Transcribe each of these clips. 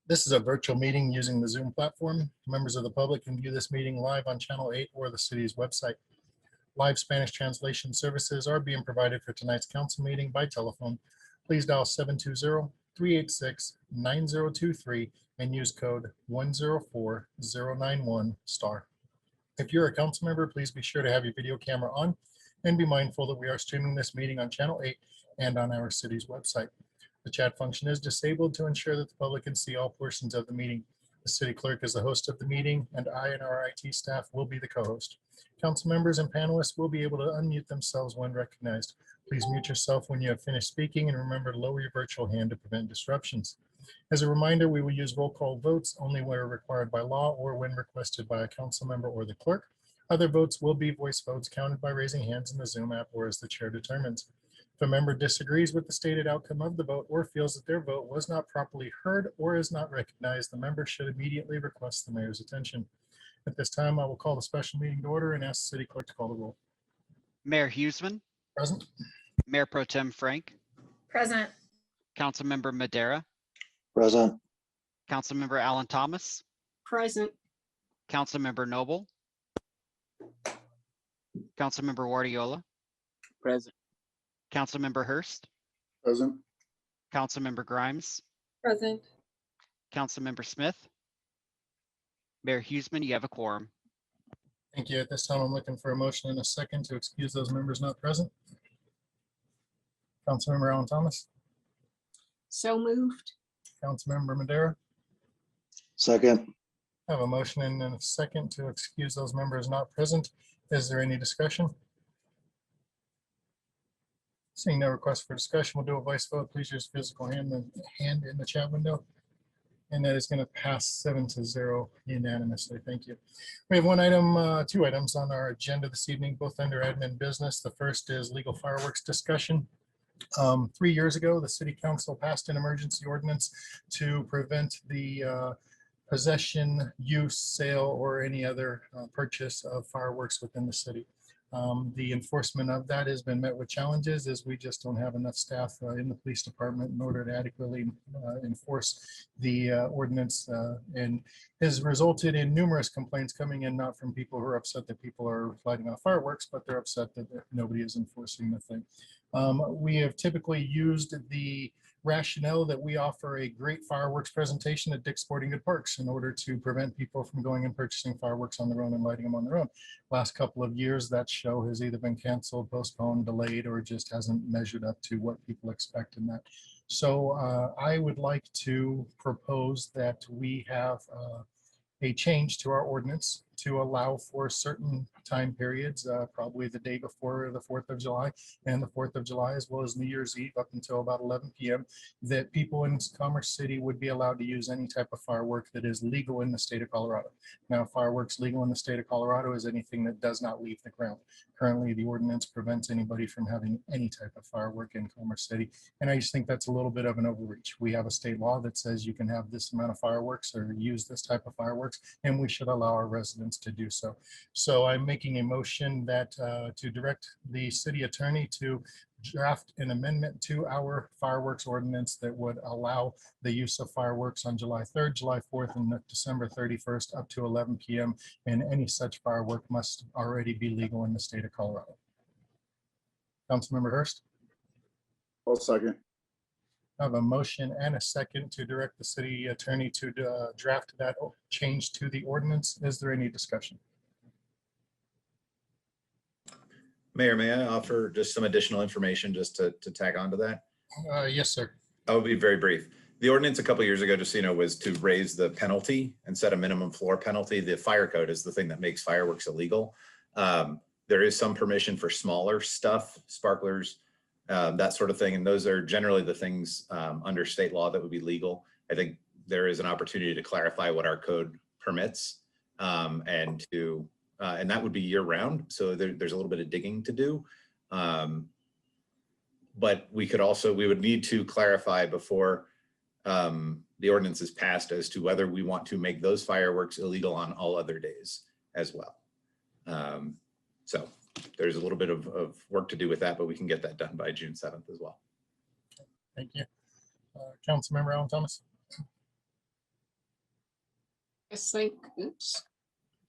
This is a virtual meeting using the Zoom platform. Members of the public can view this meeting live on Channel 8 or the city's website. Live Spanish translation services are being provided for tonight's council meeting by telephone. Please dial 720-386-9023 and use code 104091 *. If you're a council member, please be sure to have your video camera on and be mindful that we are streaming this meeting on Channel 8 and on our city's website. The chat function is disabled to ensure that the public can see all portions of the meeting. The city clerk is the host of the meeting, and I and our IT staff will be the co-host. Council members and panelists will be able to unmute themselves when recognized. Please mute yourself when you have finished speaking, and remember to lower your virtual hand to prevent disruptions. As a reminder, we will use roll call votes only where required by law or when requested by a council member or the clerk. Other votes will be voice votes counted by raising hands in the Zoom app or as the chair determines. If a member disagrees with the stated outcome of the vote or feels that their vote was not properly heard or is not recognized, the member should immediately request the mayor's attention. At this time, I will call the special meeting to order and ask the city clerk to call the roll. Mayor Huseman. Present. Mayor Pro Tem Frank. Present. Councilmember Madera. Present. Councilmember Alan Thomas. Present. Councilmember Noble. Councilmember Guardiola. Present. Councilmember Hurst. Present. Councilmember Grimes. Present. Councilmember Smith. Mayor Huseman, you have a quorum. Thank you. At this time, I'm looking for a motion in a second to excuse those members not present. Councilmember Alan Thomas. So moved. Councilmember Madera. Second. I have a motion and a second to excuse those members not present. Is there any discussion? Seeing no request for discussion, we'll do a voice vote. Please use physical hand in the chat window. And that is going to pass 7-0 unanimously. Thank you. We have two items on our agenda this evening, both under admin business. The first is legal fireworks discussion. 3 years ago, the city council passed an emergency ordinance to prevent the possession, use, sale, or any other purchase of fireworks within the city. The enforcement of that has been met with challenges as we just don't have enough staff in the police department in order to adequately enforce the ordinance, and has resulted in numerous complaints coming in, not from people who are upset that people are lighting off fireworks, but they're upset that nobody is enforcing the thing. We have typically used the rationale that we offer a great fireworks presentation at Dick's Sporting Good Parks in order to prevent people from going and purchasing fireworks on their own and lighting them on their own. Last couple of years, that show has either been canceled, postponed, delayed, or just hasn't measured up to what people expect in that. So I would like to propose that we have a change to our ordinance to allow for certain time periods, probably the day before the 4th of July and the 4th of July, as well as New Year's Eve up until about 11 p.m., that people in Commerce City would be allowed to use any type of firework that is legal in the state of Colorado. Now, fireworks legal in the state of Colorado is anything that does not leave the ground. Currently, the ordinance prevents anybody from having any type of firework in Commerce City. And I just think that's a little bit of an overreach. We have a state law that says you can have this amount of fireworks or use this type of fireworks, and we should allow our residents to do so. So I'm making a motion that to direct the city attorney to draft an amendment to our fireworks ordinance that would allow the use of fireworks on July 3rd, July 4th, and December 31st up to 11 p.m. And any such firework must already be legal in the state of Colorado. Councilmember Hurst. I'll second. I have a motion and a second to direct the city attorney to draft that change to the ordinance. Is there any discussion? Mayor, may I offer just some additional information just to tag on to that? Yes, sir. I'll be very brief. The ordinance a couple of years ago, just so you know, was to raise the penalty and set a minimum floor penalty. The fire code is the thing that makes fireworks illegal. There is some permission for smaller stuff, sparklers, that sort of thing. And those are generally the things under state law that would be legal. I think there is an opportunity to clarify what our code permits and that would be year round. So there's a little bit of digging to do. But we would need to clarify before the ordinance is passed as to whether we want to make those fireworks illegal on all other days as well. So there's a little bit of work to do with that, but we can get that done by June 7th as well. Thank you. Councilmember Alan Thomas. I think, oops.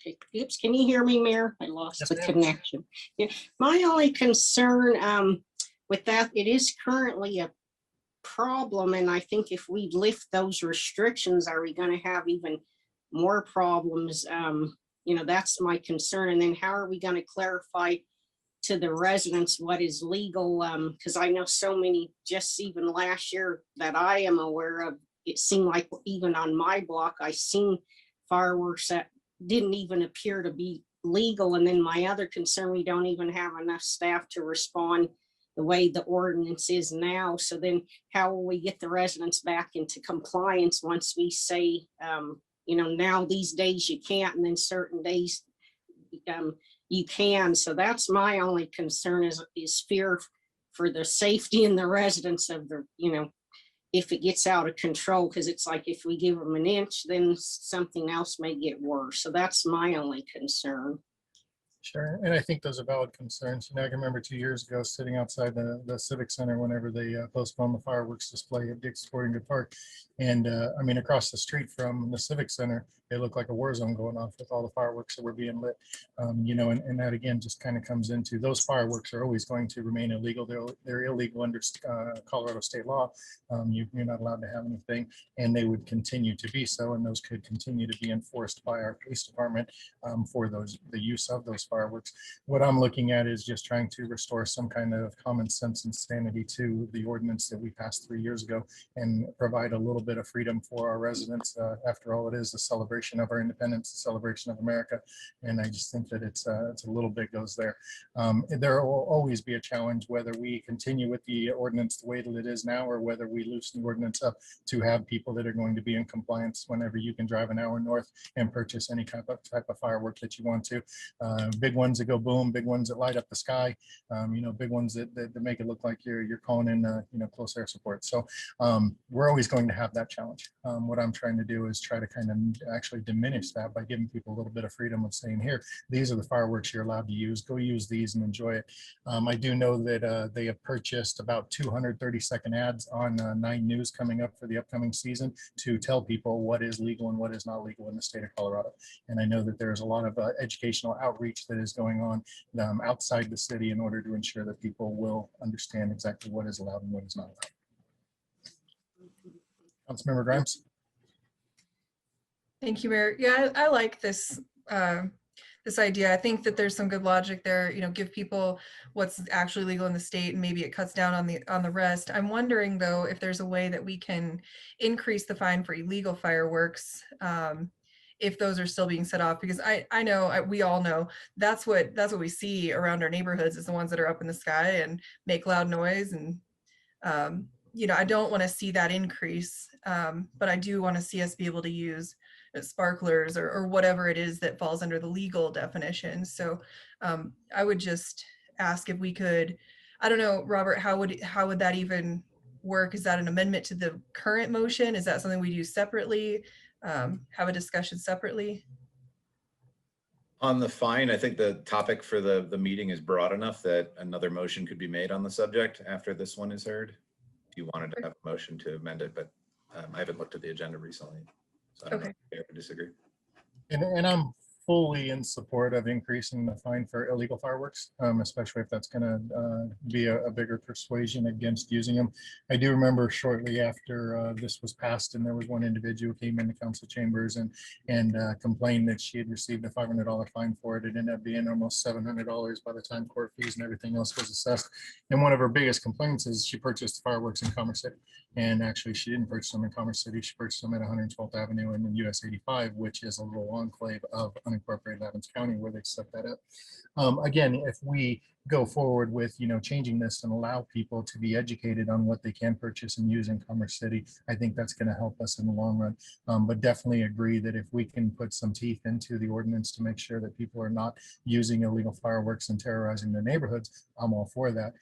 Okay, oops, can you hear me, Mayor? I lost Yes, the ma'am. connection. Yeah, my only concern with that, it is currently a problem, and I think if we lift those restrictions, are we gonna have even more problems? You know, that's my concern. And then how are we gonna clarify to the residents what is legal? Because I know so many, just even last year that I am aware of, it seemed like even on my block, I seen fireworks that didn't even appear to be legal. And then my other concern, we don't even have enough staff to respond the way the ordinance is now. So then how will we get the residents back into compliance once we say, you know, now these days you can't, and then certain days you can? So that's my only concern, is fear for the safety and the residents of the, you know, if it gets out of control, because it's like if we give them an inch, then something else may get worse. So that's my only concern. Sure, and I think those are valid concerns. You know, I can remember 2 years ago sitting outside the Civic Center whenever they postponed the fireworks display at Dick's Sporting Goods Park. And I mean, across the street from the Civic Center, it looked like a war zone going off with all the fireworks that were being lit. You know, and that again just kind of comes into, those fireworks are always going to remain illegal. They're illegal under Colorado state law. You're not allowed to have anything, and they would continue to be so, and those could continue to be enforced by our police department for the use of those fireworks. What I'm looking at is just trying to restore some kind of common sense and sanity to the ordinance that we passed 3 years ago, and provide a little bit of freedom for our residents. After all, it is a celebration of our independence, a celebration of America. And I just think that it's a little bit goes there. There will always be a challenge whether we continue with the ordinance the way that it is now, or whether we loosen the ordinance up to have people that are going to be in compliance whenever you can drive an hour north and purchase any type of firework that you want to. Big ones that go boom, big ones that light up the sky, you know, big ones that make it look like you're calling in, you know, close air support. So we're always going to have that challenge. What I'm trying to do is try to kind of actually diminish that by giving people a little bit of freedom of saying, here, these are the fireworks you're allowed to use. Go use these and enjoy it. I do know that they have purchased about 230-second ads on 9 News coming up for the upcoming season to tell people what is legal and what is not legal in the state of Colorado. And I know that there's a lot of educational outreach that is going on outside the city in order to ensure that people will understand exactly what is allowed and what is not allowed. Councilmember Grimes. Thank you, Mayor. Yeah, I like this this idea. I think that there's some good logic there. You know, give people what's actually legal in the state, and maybe it cuts down on the rest. I'm wondering though if there's a way that we can increase the fine for illegal fireworks if those are still being set off, because I know we all know that's what we see around our neighborhoods, is the ones that are up in the sky and make loud noise. And you know, I don't want to see that increase, but I do want to see us be able to use sparklers or whatever it is that falls under the legal definition. So I would just ask if we could, I don't know, Robert, how would that even work? Is that an amendment to the current motion? Is that something we do separately? Have a discussion separately? On the fine, I think the topic for the meeting is broad enough that another motion could be made on the subject after this one is heard. If you wanted to have a motion to amend it, but I haven't looked at the agenda recently, so I don't know if you ever disagree. And I'm fully in support of increasing the fine for illegal fireworks, especially if that's going to be a bigger persuasion against using them. I do remember shortly after this was passed, and there was one individual who came into council chambers and complained that she had received a $500 fine for it. It ended up being almost $700 by the time court fees and everything else was assessed. And one of her biggest complaints is she purchased fireworks in Commerce City. And actually, she didn't purchase them in Commerce City. She purchased them at 112th Avenue and US 85, which is a little enclave of unincorporated Adams County where they set that up. Again, if we go forward with, you know, changing this and allow people to be educated on what they can purchase and use in Commerce City, I think that's going to help us in the long run. But definitely agree that if we can put some teeth into the ordinance to make sure that people are not using illegal fireworks and terrorizing their neighborhoods, I'm all for that.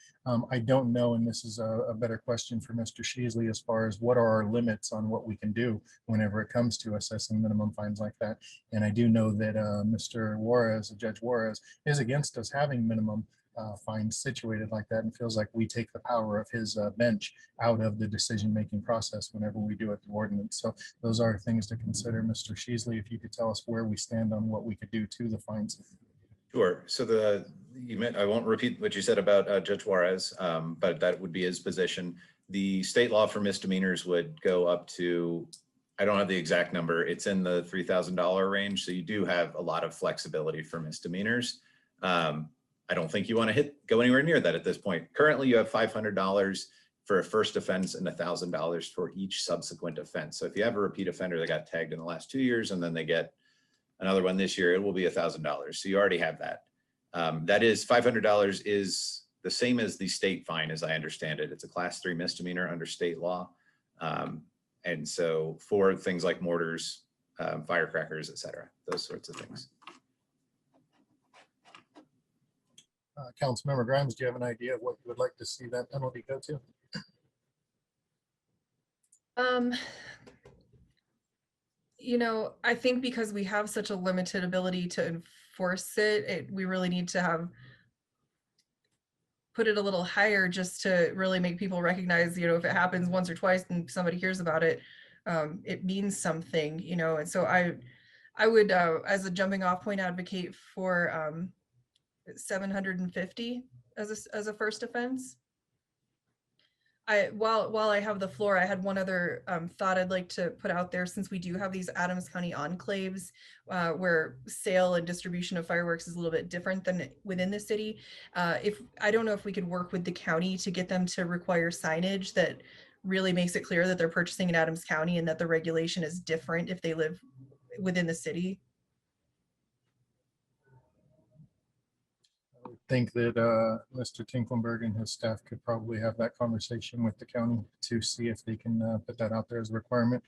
I don't know, and this is a better question for Mr. Sheasley, as far as what are our limits on what we can do whenever it comes to assessing minimum fines like that. And I do know that Mr. Juarez, Judge Juarez, is against us having minimum fines situated like that, and feels like we take the power of his bench out of the decision-making process whenever we do it through ordinance. So those are things to consider. Mr. Sheasley, if you could tell us where we stand on what we could do to the fines. Sure. So I won't repeat what you said about Judge Juarez, but that would be his position. The state law for misdemeanors would go up to, I don't have the exact number. It's in the $3,000 range. So you do have a lot of flexibility for misdemeanors. I don't think you want to go anywhere near that at this point. Currently, you have $500 for a first offense and $1,000 for each subsequent offense. So if you have a repeat offender that got tagged in the last 2 years and then they get another one this year, it will be $1,000. So you already have that. That is $500 is the same as the state fine, as I understand it. It's a class 3 misdemeanor under state law. And so for things like mortars, firecrackers, et cetera, those sorts of things. Councilmember Grimes, do you have an idea of what you would like to see that penalty go to? You know, I think because we have such a limited ability to enforce it, we really need to put it a little higher just to really make people recognize, you know, if it happens once or twice and somebody hears about it, it means something, you know. And so I would, as a jumping off point, advocate for 750 as a first offense. While I have the floor, I had one other thought I'd like to put out there, since we do have these Adams County enclaves where sale and distribution of fireworks is a little bit different than within the city. I don't know if we could work with the county to get them to require signage that really makes it clear that they're purchasing in Adams County and that the regulation is different if they live within the city. I think that Mr. Tinklenberg and his staff could probably have that conversation with the county to see if they can put that out there as a requirement.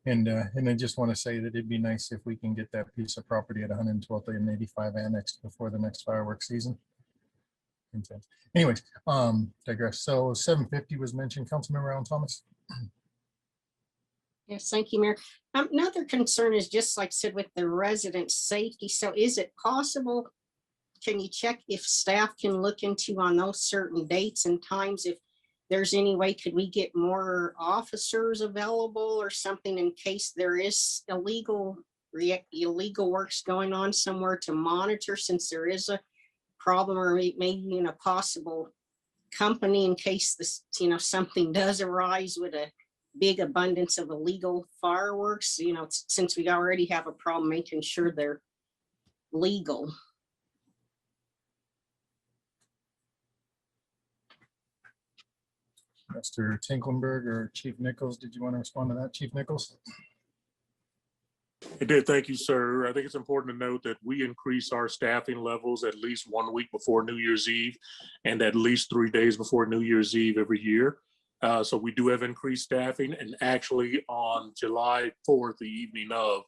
And I just want to say that it'd be nice if we can get that piece of property at 112th and 85 annexed before the next fireworks season. Anyways, digress. So 750 was mentioned. Councilmember Alan Thomas. Yes, thank you, Mayor. Another concern is, just like I said, with the resident safety. So is it possible, can you check if staff can look into on those certain dates and times, if there's any way, could we get more officers available or something in case there is illegal works going on somewhere to monitor, since there is a problem or maybe in a possible company, in case this, you know, something does arise with a big abundance of illegal fireworks, you know, since we already have a problem making sure they're legal. Mr. Tinklenberg or Chief Nichols, did you want to respond to that, Chief Nichols? I did. Thank you, sir. I think it's important to note that we increase our staffing levels at least 1 week before New Year's Eve and at least 3 days before New Year's Eve every year. So we do have increased staffing, and actually on July 4th, the evening of,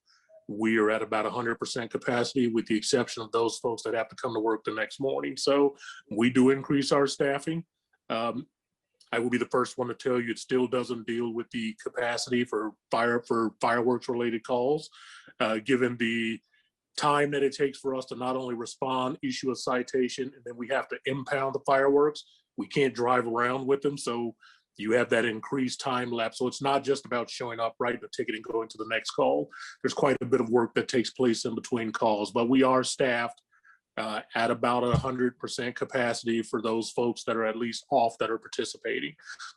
we are at about 100% capacity, with the exception of those folks that have to come to work the next morning. So we do increase our staffing. I will be the first one to tell you it still doesn't deal with the capacity for fireworks related calls, given the time that it takes for us to not only respond, issue a citation, and then we have to impound the fireworks. We can't drive around with them. So you have that increased time lapse. So it's not just about showing up, writing a ticket and going to the next call. There's quite a bit of work that takes place in between calls, but we are staffed at about 100% capacity for those folks that are at least off that are participating.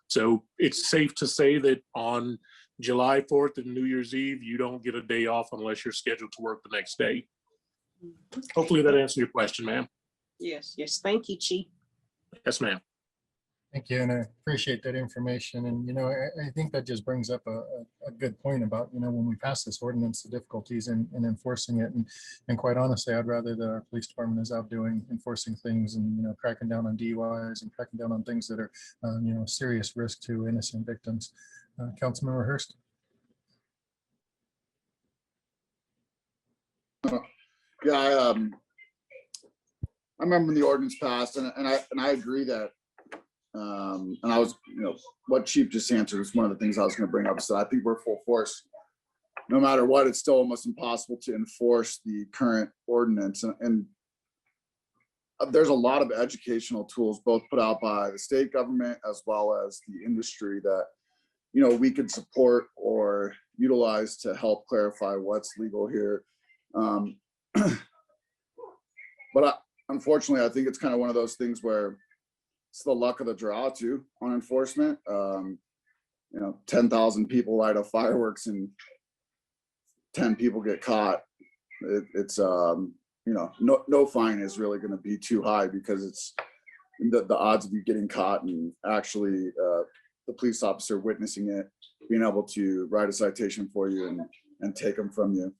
So it's safe to say that on July 4th and New Year's Eve, you don't get a day off unless you're scheduled to work the next day. Okay. Hopefully that answers your question, ma'am. Yes, thank you, Chief. Yes, ma'am. Thank you, and I appreciate that information. And, you know, I think that just brings up a good point about, you know, when we pass this ordinance, the difficulties in enforcing it. And quite honestly, I'd rather that our police department is out doing enforcing things and, you know, cracking down on DUIs and cracking down on things that are, you know, serious risk to innocent victims. Councilmember Hurst. Yeah, I remember when the ordinance passed, and I agree that, and I was, you know, what Chief just answered is one of the things I was going to bring up. So I think we're full force. No matter what, it's still almost impossible to enforce the current ordinance. And there's a lot of educational tools, both put out by the state government as well as the industry that, you know, we could support or utilize to help clarify what's legal here. But unfortunately, I think it's kind of one of those things where it's the luck of the draw too on enforcement. You know, 10,000 people light up fireworks and 10 people get caught. It's you know, no fine is really going to be too high, because it's the odds of you getting caught and actually the police officer witnessing it, being able to write a citation for you and take them from you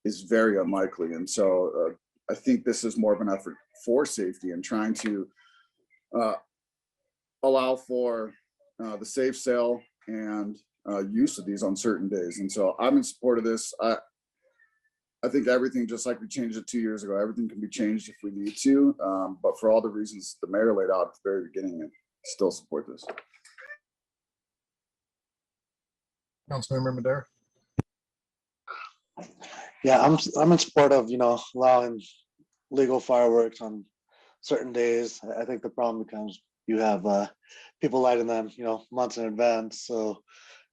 is very unlikely. And so I think this is more of an effort for safety and trying to allow for the safe sale and use of these on certain days. And so I'm in support of this. I think everything, just like we changed it 2 years ago, everything can be changed if we need to. But for all the reasons the mayor laid out at the very beginning, I still support this. Councilmember Madera. Yeah, I'm in support of, you know, allowing legal fireworks on certain days. I think the problem becomes you have people lighting them, you know, months in advance. So,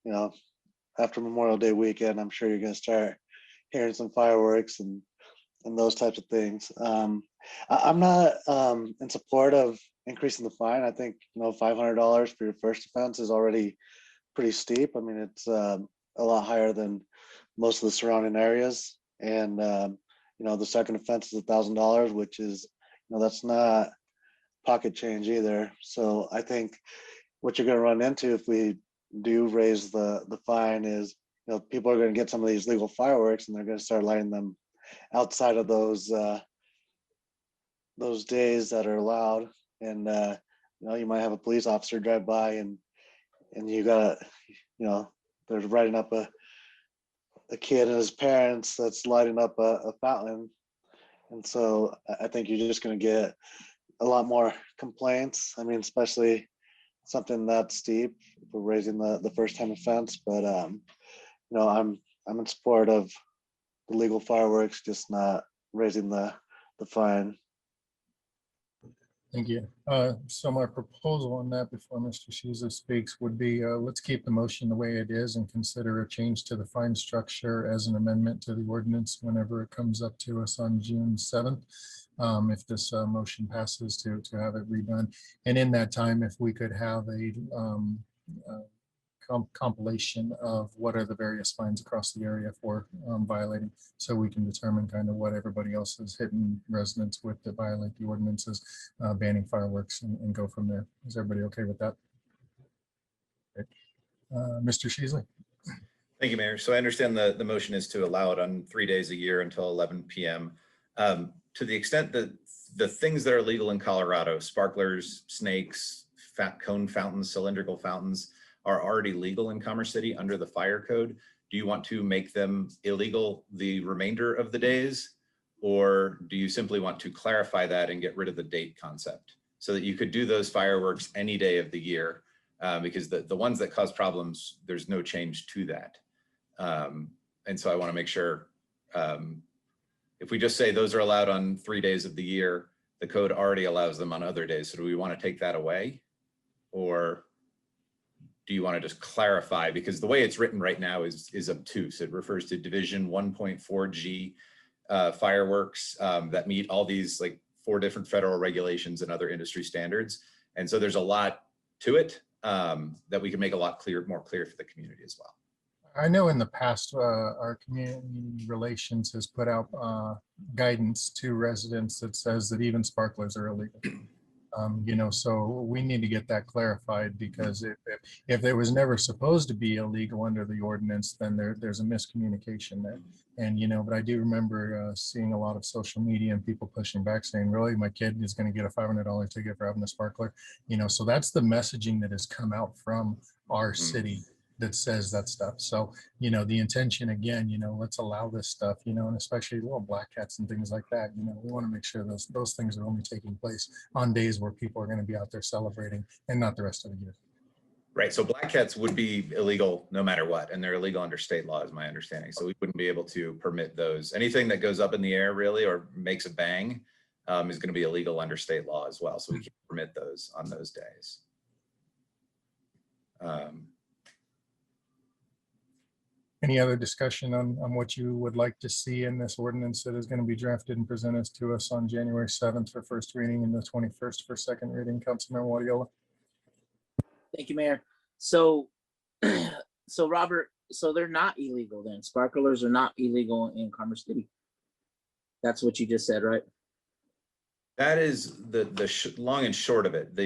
you know, after Memorial Day weekend, I'm sure you're going to start hearing some fireworks and those types of things. I'm not in support of increasing the fine. I think, you know, $500 for your first offense is already pretty steep. I mean, it's a lot higher than most of the surrounding areas. And, you know, the second offense is $1,000, which is, you know, that's not pocket change either. So I think what you're going to run into if we do raise the fine is, you know, people are going to get some of these legal fireworks and they're going to start lighting them outside of those days that are allowed. And, you know, you might have a police officer drive by and you got, you know, they're writing up a kid and his parents that's lighting up a fountain. And so I think you're just going to get a lot more complaints. I mean, especially something that steep for raising the first time offense. But, you know, I'm in support of the legal fireworks, just not raising the fine. Thank you. So my proposal on that before Mr. Shiza speaks would be, let's keep the motion the way it is and consider a change to the fine structure as an amendment to the ordinance whenever it comes up to us on June 7th. If this motion passes to have it redone. And in that time, if we could have a compilation of what are the various fines across the area for violating, so we can determine kind of what everybody else is hitting residents with that violate the ordinances, banning fireworks, and go from there. Is everybody okay with that? Okay. Mr. Sheasley. Thank you, Mayor. So I understand the motion is to allow it on 3 days a year until 11 p.m. To the extent that the things that are legal in Colorado, sparklers, snakes, cone fountains, cylindrical fountains, are already legal in Commerce City under the fire code. Do you want to make them illegal the remainder of the days? Or do you simply want to clarify that and get rid of the date concept so that you could do those fireworks any day of the year? Because the ones that cause problems, there's no change to that. And so I want to make sure if we just say those are allowed on 3 days of the year, the code already allows them on other days. So do we want to take that away? Or do you want to just clarify? Because the way it's written right now is obtuse. It refers to Division 1.4G fireworks that meet all these like 4 different federal regulations and other industry standards. And so there's a lot to it that we can make a lot more clear for the community as well. I know in the past, our community relations has put out guidance to residents that says that even sparklers are illegal. You know, so we need to get that clarified, because if there was never supposed to be illegal under the ordinance, then there's a miscommunication there. And, you know, but I do remember seeing a lot of social media and people pushing back saying, really, my kid is going to get a $500 ticket for having a sparkler. You know, so that's the messaging that has come out from our city that says that stuff. So, you know, the intention again, you know, let's allow this stuff, you know, and especially little black cats and things like that. You know, we want to make sure those things are only taking place on days where people are going to be out there celebrating and not the rest of the year. Right. So black cats would be illegal no matter what, and they're illegal under state law, is my understanding. So we wouldn't be able to permit those. Anything that goes up in the air really or makes a bang is going to be illegal under state law as well. So we can't permit those on those days. Any other discussion on what you would like to see in this ordinance that is going to be drafted and presented to us on January 7th for first reading and the 21st for second reading? Councilmember Wadiola. Thank you, Mayor. So, so Robert, so they're not illegal then? Sparklers are not illegal in Commerce City? That's what you just said, right? That is the long and short of it.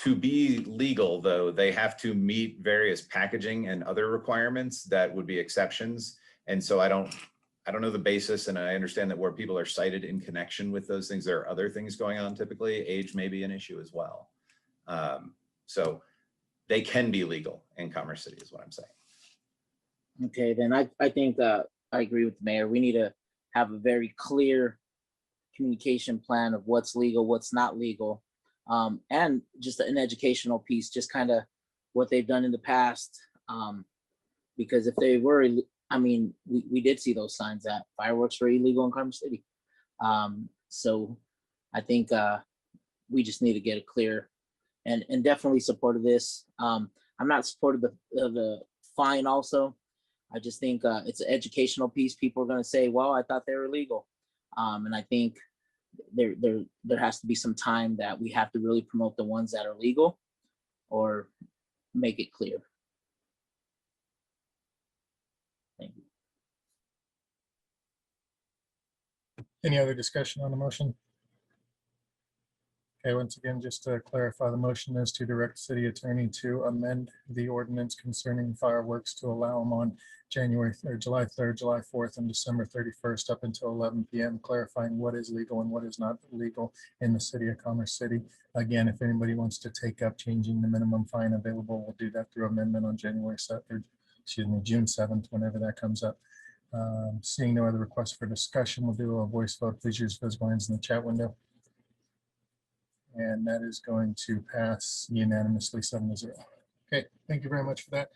To be legal, though, they have to meet various packaging and other requirements that would be exceptions. And so I don't know the basis, and I understand that where people are cited in connection with those things, there are other things going on. Typically, age may be an issue as well. So they can be legal in Commerce City, is what I'm saying. Okay, then I think I agree with the mayor. We need to have a very clear communication plan of what's legal, what's not legal. And just an educational piece, just kind of what they've done in the past. Because if they were, I mean, we did see those signs that fireworks were illegal in Commerce City. So I think we just need to get a clear and definitely supportive of this. I'm not supportive of the fine also. I just think it's an educational piece. People are going to say, well, I thought they were illegal. And I think there has to be some time that we have to really promote the ones that are legal or make it clear. Thank you. Any other discussion on the motion? Okay, once again, just to clarify, the motion is to direct city attorney to amend the ordinance concerning fireworks to allow them on January 3rd, July 3rd, July 4th, and December 31st up until 11 p.m., clarifying what is legal and what is not legal in the city of Commerce City. Again, if anybody wants to take up changing the minimum fine available, we'll do that through amendment on January 7th, June 7th, whenever that comes up. Seeing no other requests for discussion, we'll do a voice vote. Please use physical hands in the chat window. And that is going to pass unanimously 7-0. Okay, thank you very much for that.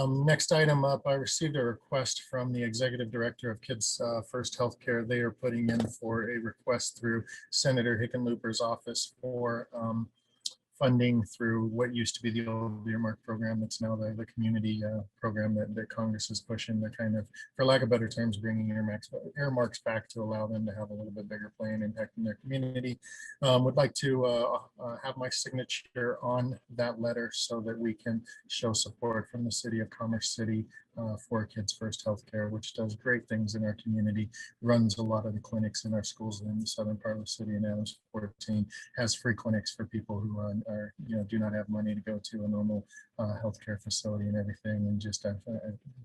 Next item up, I received a request from the Executive Director of Kids First Healthcare. They are putting in for a request through Senator Hickenlooper's office for funding through what used to be the old earmark program. That's now the community program that Congress is pushing, the kind of, for lack of better terms, bringing earmarks back to allow them to have a little bit bigger play and impact in their community. Would like to have my signature on that letter so that we can show support from the city of Commerce City for Kids First Healthcare, which does great things in our community, runs a lot of the clinics in our schools in the southern part of the city, and Adams 14 has free clinics for people who are do not have money to go to a normal healthcare facility and everything. And just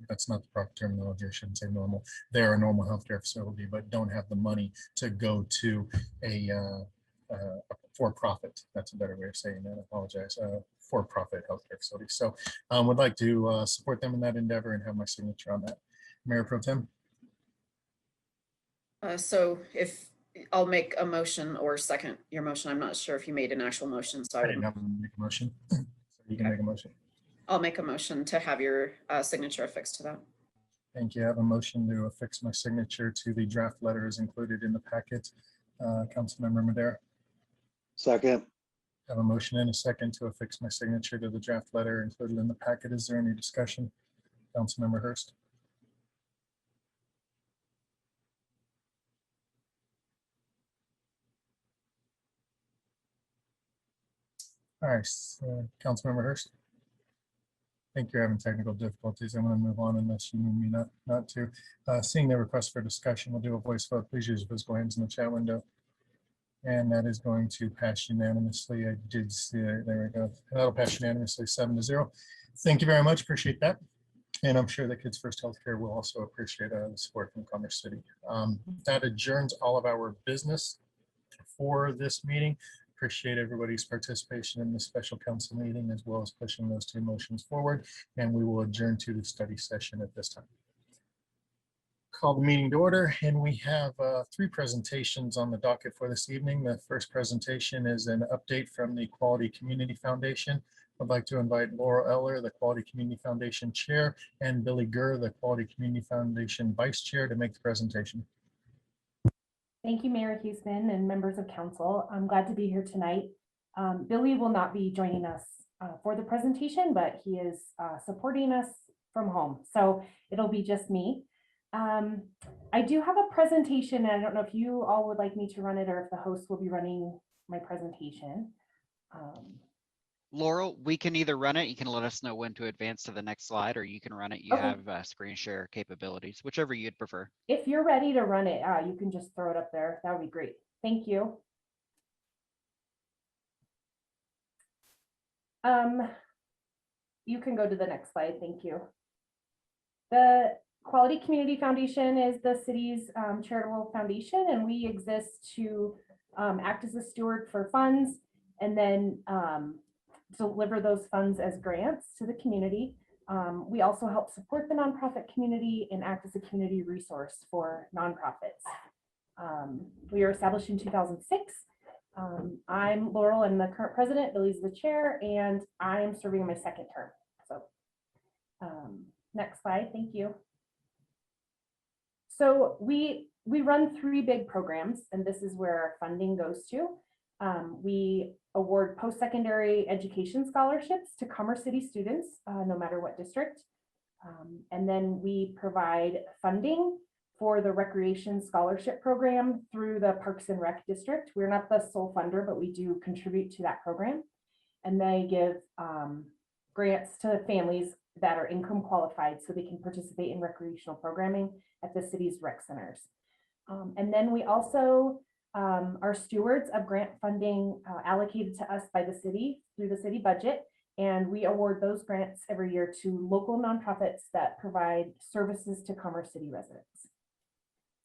that's not the proper terminology. I shouldn't say normal. They're a normal healthcare facility, but don't have the money to go to a for-profit. That's a better way of saying that. I apologize. For-profit healthcare facility. So would like to support them in that endeavor and have my signature on that. Mayor Pro Tem. So if I'll make a motion or second your motion, I'm not sure if you made an actual motion. So I didn't have to make a motion. So you can make a motion. I'll make a motion to have your signature affixed to that. Thank you. I have a motion to affix my signature to the draft letter as included in the packet. Councilmember Madera. Second. I have a motion and a second to affix my signature to the draft letter included in the packet. Is there any discussion? Councilmember Hurst. All right, Councilmember Hurst. I think you're having technical difficulties. I'm going to move on unless you need me not to. Seeing the request for discussion, we'll do a voice vote. Please use physical hands in the chat window. And that is going to pass unanimously. I did see it. There we go. That'll pass unanimously 7-0. Thank you very much. Appreciate that. And I'm sure that Kids First Healthcare will also appreciate the support from Commerce City. That adjourns all of our business for this meeting. Appreciate everybody's participation in this special council meeting, as well as pushing those two motions forward. And we will adjourn to the study session at this time. Call the meeting to order, and we have 3 presentations on the docket for this evening. The first presentation is an update from the Quality Community Foundation. I'd like to invite Laura Eller, the Quality Community Foundation Chair, and Billy Gurr, the Quality Community Foundation Vice Chair, to make the presentation. Thank you, Mayor Huseman and members of council. I'm glad to be here tonight. Billy will not be joining us for the presentation, but he is supporting us from home. So it'll be just me. I do have a presentation, and I don't know if you all would like me to run it or if the host will be running my presentation. Laurel, we can either run it, you can let us know when to advance to the next slide, or you can run it. You Okay. have screen share capabilities, whichever you'd prefer. If you're ready to run it, you can just throw it up there. That would be great. Thank you. You can go to the next slide. Thank you. The Quality Community Foundation is the city's charitable foundation, and we exist to act as a steward for funds and then deliver those funds as grants to the community. We also help support the nonprofit community and act as a community resource for nonprofits. We were established in 2006. I'm Laurel, and the current president. Billy's the chair, and I'm serving in my second term. So next slide, thank you. So we run 3 big programs, and this is where our funding goes to. We award post-secondary education scholarships to Commerce City students, no matter what district. And then we provide funding for the recreation scholarship program through the Parks and Rec district. We're not the sole funder, but we do contribute to that program. And they give grants to families that are income qualified so they can participate in recreational programming at the city's rec centers. And then we also are stewards of grant funding allocated to us by the city through the city budget. And we award those grants every year to local nonprofits that provide services to Commerce City residents.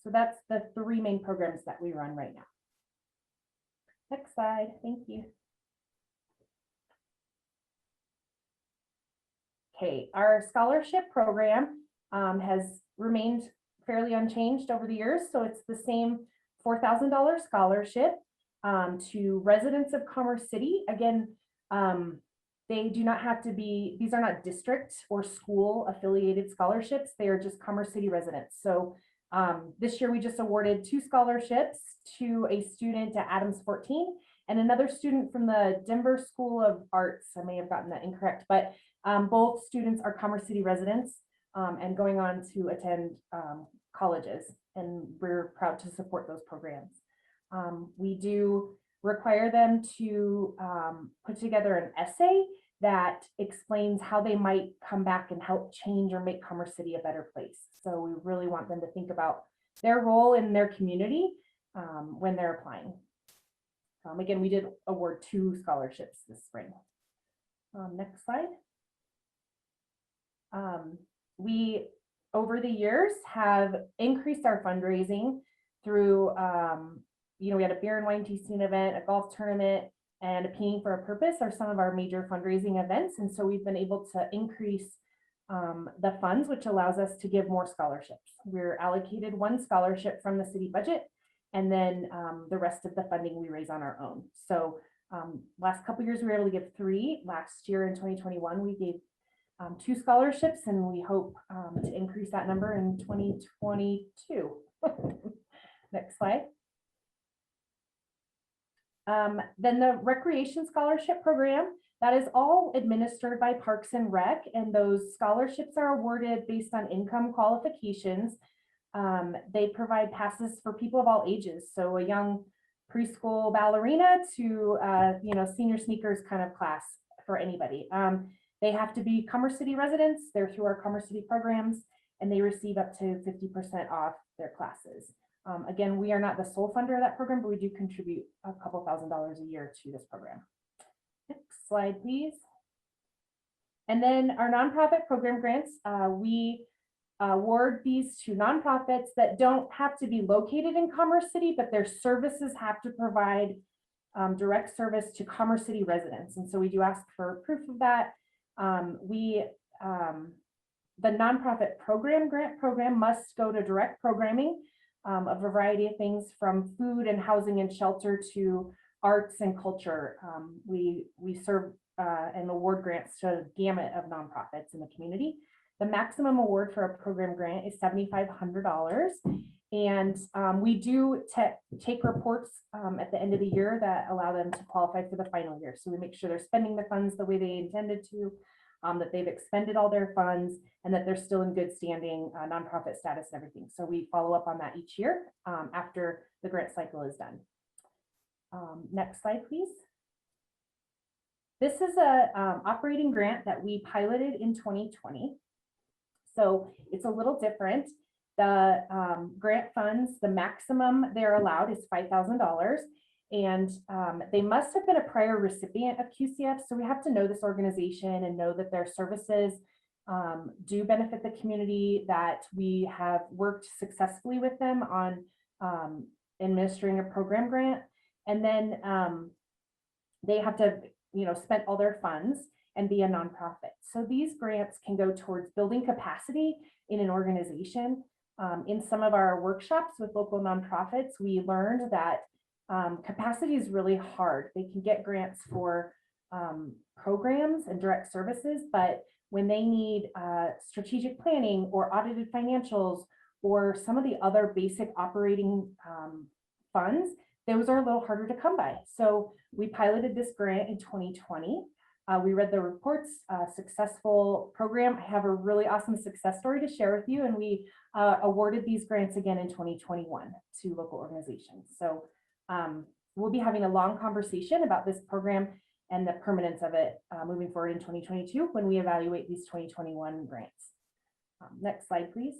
So that's the 3 main programs that we run right now. Next slide, thank you. Okay, our scholarship program has remained fairly unchanged over the years. So it's the same $4,000 scholarship to residents of Commerce City. Again, they do not have to be, these are not district or school affiliated scholarships. They are just Commerce City residents. So this year we just awarded 2 scholarships to a student at Adams 14 and another student from the Denver School of Arts. I may have gotten that incorrect, but both students are Commerce City residents and going on to attend colleges, and we're proud to support those programs. We do require them to put together an essay that explains how they might come back and help change or make Commerce City a better place. So we really want them to think about their role in their community when they're applying. Again, we did award 2 scholarships this spring. Next slide. We, over the years, have increased our fundraising through, we had a beer and wine tasting event, a golf tournament, and a Painting for a Purpose are some of our major fundraising events. And so we've been able to increase the funds, which allows us to give more scholarships. We're allocated 1 scholarship from the city budget, and then the rest of the funding we raise on our own. So last couple of years, we were able to give 3. Last year in 2021, we gave 2 scholarships, and we hope to increase that number in 2022. Next slide. Then the recreation scholarship program, that is all administered by Parks and Rec, and those scholarships are awarded based on income qualifications. They provide passes for people of all ages, so a young preschool ballerina to senior sneakers kind of class for anybody. They have to be Commerce City residents. They're through our Commerce City programs, and they receive up to 50% off their classes. Again, we are not the sole funder of that program, but we do contribute a couple $1,000s a year to this program. Next slide, please. And then our nonprofit program grants, we award these to nonprofits that don't have to be located in Commerce City, but their services have to provide direct service to Commerce City residents. And so we do ask for proof of that. The nonprofit program grant program must go to direct programming of a variety of things, from food and housing and shelter to arts and culture. We serve and award grants to a gamut of nonprofits in the community. The maximum award for a program grant is $7,500. And we do take reports at the end of the year that allow them to qualify for the final year. So we make sure they're spending the funds the way they intended to, that they've expended all their funds, and that they're still in good standing nonprofit status and everything. So we follow up on that each year after the grant cycle is done. Next slide, please. This is a operating grant that we piloted in 2020. So it's a little different. The grant funds, the maximum they're allowed is $5,000, and they must have been a prior recipient of QCF. So we have to know this organization and know that their services do benefit the community, that we have worked successfully with them on administering a program grant. And then they have to, spend all their funds and be a nonprofit. So these grants can go towards building capacity in an organization. In some of our workshops with local nonprofits, we learned that capacity is really hard. They can get grants for programs and direct services, but when they need strategic planning or audited financials or some of the other basic operating funds, those are a little harder to come by. So we piloted this grant in 2020. We read the reports, successful program. I have a really awesome success story to share with you, and we awarded these grants again in 2021 to local organizations. So we'll be having a long conversation about this program and the permanence of it moving forward in 2022 when we evaluate these 2021 grants. Next slide, please.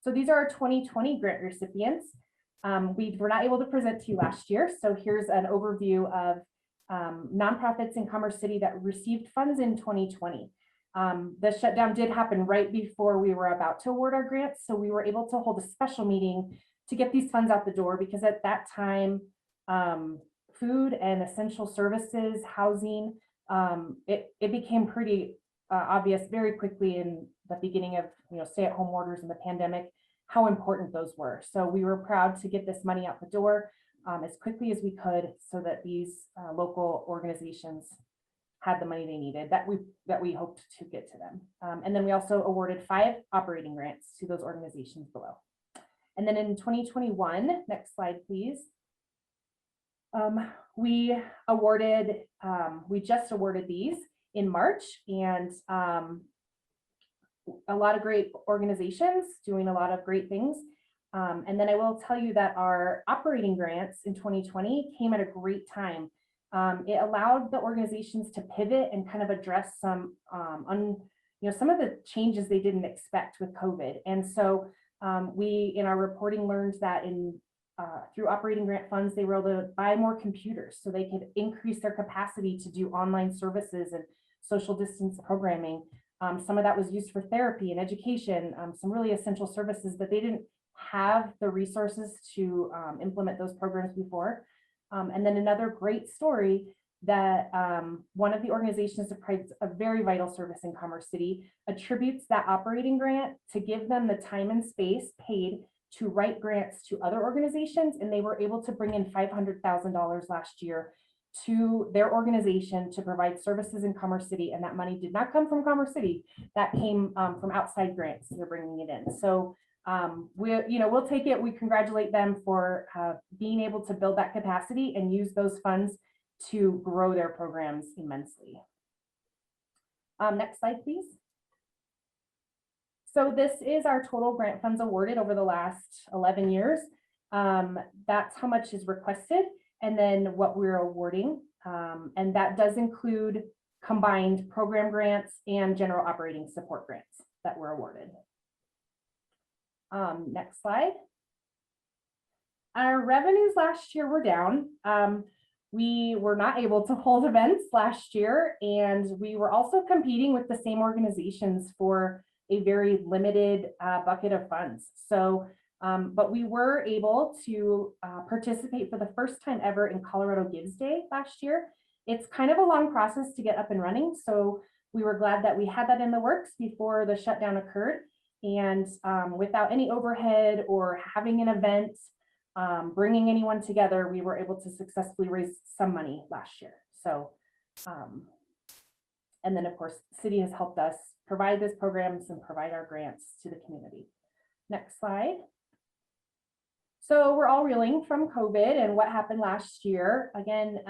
So these are our 2020 grant recipients. We were not able to present to you last year, so here's an overview of nonprofits in Commerce City that received funds in 2020. The shutdown did happen right before we were about to award our grants, so we were able to hold a special meeting to get these funds out the door, because at that time, food and essential services, housing, it became pretty obvious very quickly in the beginning of stay-at-home orders and the pandemic how important those were. So we were proud to get this money out the door as quickly as we could, so that these local organizations had the money they needed that we hoped to get to them. And then we also awarded 5 operating grants to those organizations below. And then in 2021, next slide, please. We just awarded these in March, and a lot of great organizations doing a lot of great things. And then I will tell you that our operating grants in 2020 came at a great time. It allowed the organizations to pivot and kind of address some of the changes they didn't expect with COVID. And so we, in our reporting, learned that through operating grant funds, they were able to buy more computers so they could increase their capacity to do online services and social distance programming. Some of that was used for therapy and education, some really essential services that they didn't have the resources to implement those programs before. And then another great story that one of the organizations that provides a very vital service in Commerce City attributes that operating grant to give them the time and space paid to write grants to other organizations, and they were able to bring in $500,000 last year to their organization to provide services in Commerce City, and that money did not come from Commerce City. That came from outside grants. They're bringing it in. So we'll take it. We congratulate them for being able to build that capacity and use those funds to grow their programs immensely. Next slide, please. So this is our total grant funds awarded over the last 11 years. That's how much is requested, and then what we're awarding. And that does include combined program grants and general operating support grants that were awarded. Next slide. Our revenues last year were down. We were not able to hold events last year, and we were also competing with the same organizations for a very limited bucket of funds. So, but we were able to participate for the first time ever in Colorado Gives Day last year. It's kind of a long process to get up and running, so we were glad that we had that in the works before the shutdown occurred. And without any overhead or having an event, bringing anyone together, we were able to successfully raise some money last year. So, And then of course, city has helped us provide these programs and provide our grants to the community. Next slide. So we're all reeling from COVID and what happened last year. Again,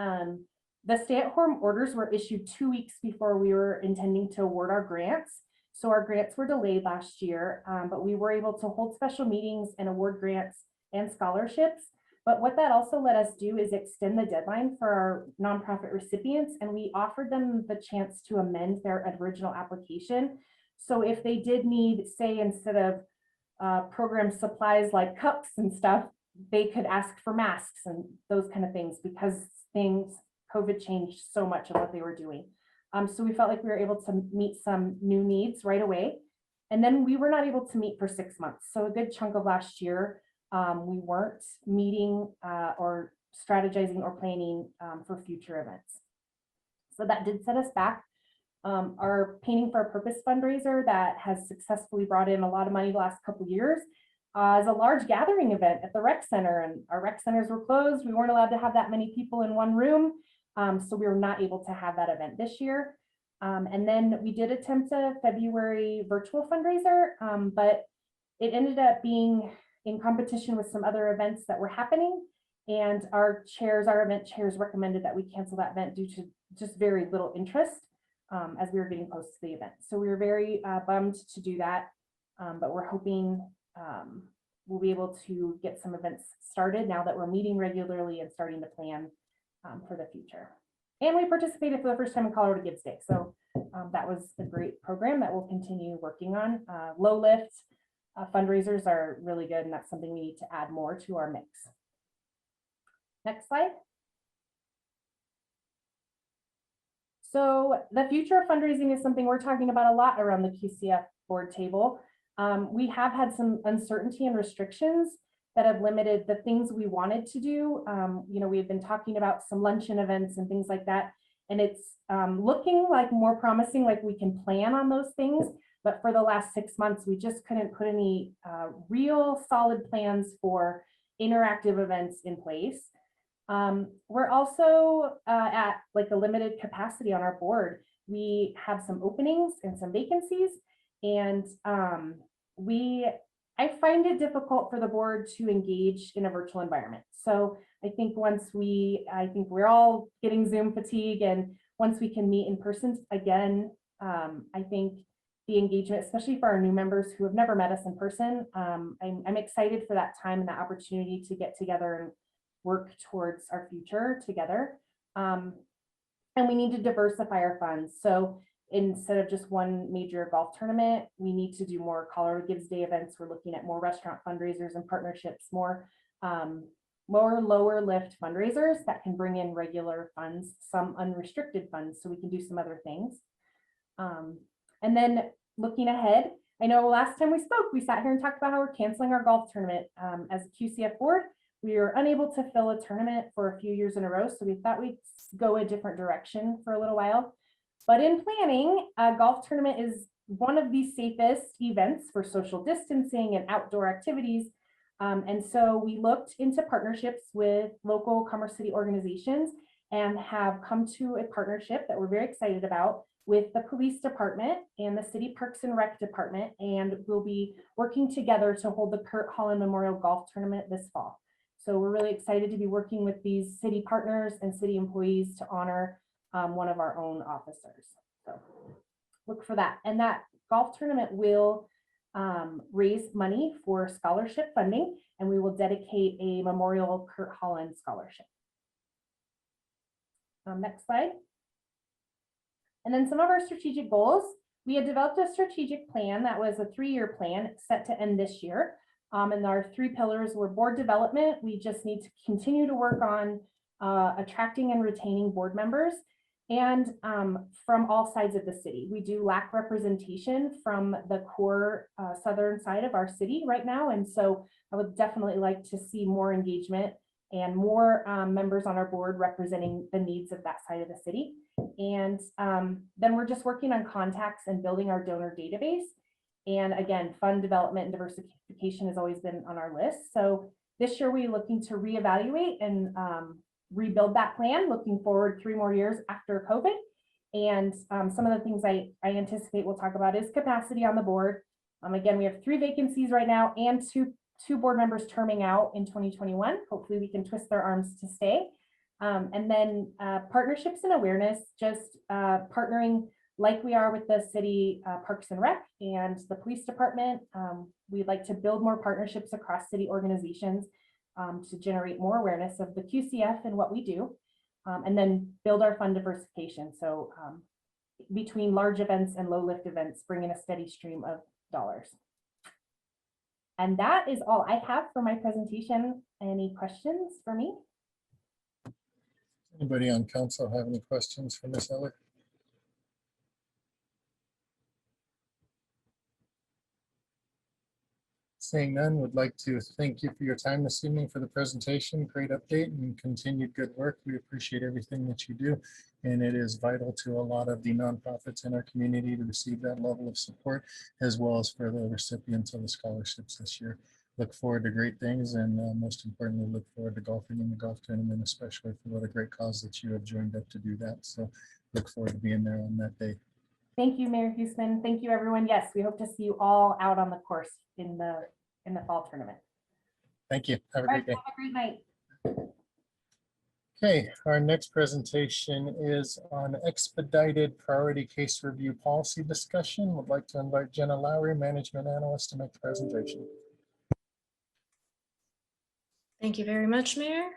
the stay-at-home orders were issued 2 weeks before we were intending to award our grants. So our grants were delayed last year, but we were able to hold special meetings and award grants and scholarships. But what that also let us do is extend the deadline for our nonprofit recipients, and we offered them the chance to amend their original application. So if they did need, say, instead of program supplies like cups and stuff, they could ask for masks and those kind of things, because COVID changed so much of what they were doing. So we felt like we were able to meet some new needs right away. And then we were not able to meet for 6 months. So a good chunk of last year, we weren't meeting or strategizing or planning for future events. So that did set us back. Our Painting for a Purpose fundraiser that has successfully brought in a lot of money the last couple of years is a large gathering event at the rec center, and our rec centers were closed. We weren't allowed to have that many people in one room. So we were not able to have that event this year. And then we did attempt a February virtual fundraiser, but it ended up being in competition with some other events that were happening. And our event chairs recommended that we cancel that event due to just very little interest as we were getting close to the event. So we were very bummed to do that, but we're hoping we'll be able to get some events started now that we're meeting regularly and starting to plan for the future. And we participated for the first time in Colorado Gives Day. So that was a great program that we'll continue working on. Low lift fundraisers are really good, and that's something we need to add more to our mix. Next slide. So the future of fundraising is something we're talking about a lot around the QCF board table. We have had some uncertainty and restrictions that have limited the things we wanted to do. We have been talking about some luncheon events and things like that, and it's looking like more promising, like we can plan on those things. But for the last 6 months, we just couldn't put any real solid plans for interactive events in place. We're also at like a limited capacity on our board. We have some openings and some vacancies, and I find it difficult for the board to engage in a virtual environment. So I think we're all getting Zoom fatigue, and once we can meet in person again, I think the engagement, especially for our new members who have never met us in person, I'm excited for that time and that opportunity to get together and work towards our future together. And we need to diversify our funds. So instead of just one major golf tournament, we need to do more Colorado Gives Day events. We're looking at more restaurant fundraisers and partnerships, more lower lift fundraisers that can bring in regular funds, some unrestricted funds, so we can do some other things. And then looking ahead, I know last time we spoke, we sat here and talked about how we're canceling our golf tournament. As a QCF board, we were unable to fill a tournament for a few years in a row, so we thought we'd go a different direction for a little while. But in planning, a golf tournament is one of the safest events for social distancing and outdoor activities. And so we looked into partnerships with local Commerce City organizations and have come to a partnership that we're very excited about with the police department and the city parks and rec department. And we'll be working together to hold the Kurt Holland Memorial Golf Tournament this fall. So we're really excited to be working with these city partners and city employees to honor one of our own officers. So look for that. And that golf tournament will raise money for scholarship funding, and we will dedicate a memorial Kurt Holland scholarship. Next slide. And then some of our strategic goals. We had developed a strategic plan that was a 3-year plan set to end this year. And our 3 pillars were board development. We just need to continue to work on attracting and retaining board members, and from all sides of the city. We do lack representation from the core southern side of our city right now. And so I would definitely like to see more engagement and more members on our board representing the needs of that side of the city. And then we're just working on contacts and building our donor database. And again, fund development and diversification has always been on our list. So this year we're looking to reevaluate and rebuild that plan, looking forward 3 more years after COVID. And some of the things I anticipate we'll talk about is capacity on the board. Again, we have 3 vacancies right now and two board members terming out in 2021. Hopefully we can twist their arms to stay. And then partnerships and awareness, just partnering like we are with the city Parks and Rec and the police department. We'd like to build more partnerships across city organizations to generate more awareness of the QCF and what we do, and then build our fund diversification. So between large events and low lift events, bring in a steady stream of dollars. And that is all I have for my presentation. Any questions for me? Anybody on council have any questions for Ms. Eller? Seeing none, would like to thank you for your time this evening for the presentation. Great update and continued good work. We appreciate everything that you do. And it is vital to a lot of the nonprofits in our community to receive that level of support, as well as for the recipients of the scholarships this year. Look forward to great things, and most importantly, look forward to golfing in the golf tournament, especially for what a great cause that you have joined up to do that. So look forward to being there on that day. Thank you, Mayor Huesman. Thank you, everyone. Yes, we hope to see you all out on the course in the fall tournament. Thank you. Have a great day. Have a great night. Okay, our next presentation is on expedited priority case review policy discussion. Would like to invite Jenna Lowry, management analyst, to make the presentation. Thank you very much, Mayor.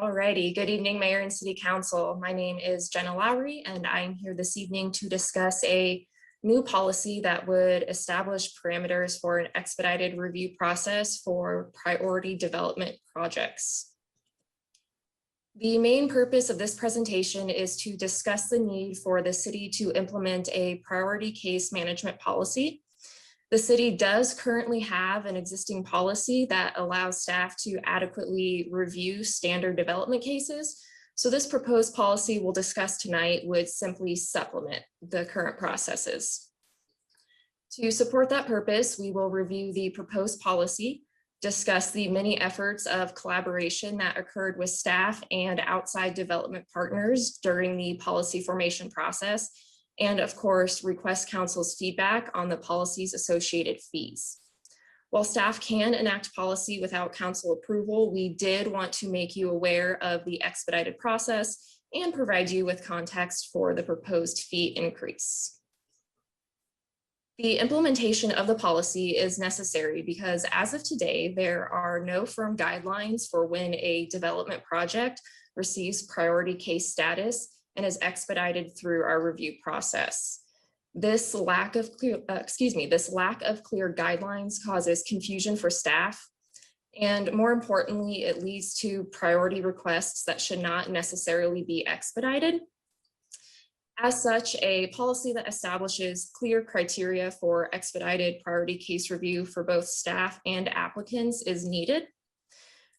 Alrighty, good evening, Mayor and City Council. My name is Jenna Lowry, and I'm here this evening to discuss a new policy that would establish parameters for an expedited review process for priority development projects. The main purpose of this presentation is to discuss the need for the city to implement a priority case management policy. The city does currently have an existing policy that allows staff to adequately review standard development cases. So this proposed policy we'll discuss tonight would simply supplement the current processes. To support that purpose, we will review the proposed policy, discuss the many efforts of collaboration that occurred with staff and outside development partners during the policy formation process, and of course, request council's feedback on the policy's associated fees. While staff can enact policy without council approval, we did want to make you aware of the expedited process and provide you with context for the proposed fee increase. The implementation of the policy is necessary because as of today, there are no firm guidelines for when a development project receives priority case status and is expedited through our review process. This lack of clear guidelines causes confusion for staff, and more importantly, it leads to priority requests that should not necessarily be expedited. As such, a policy that establishes clear criteria for expedited priority case review for both staff and applicants is needed.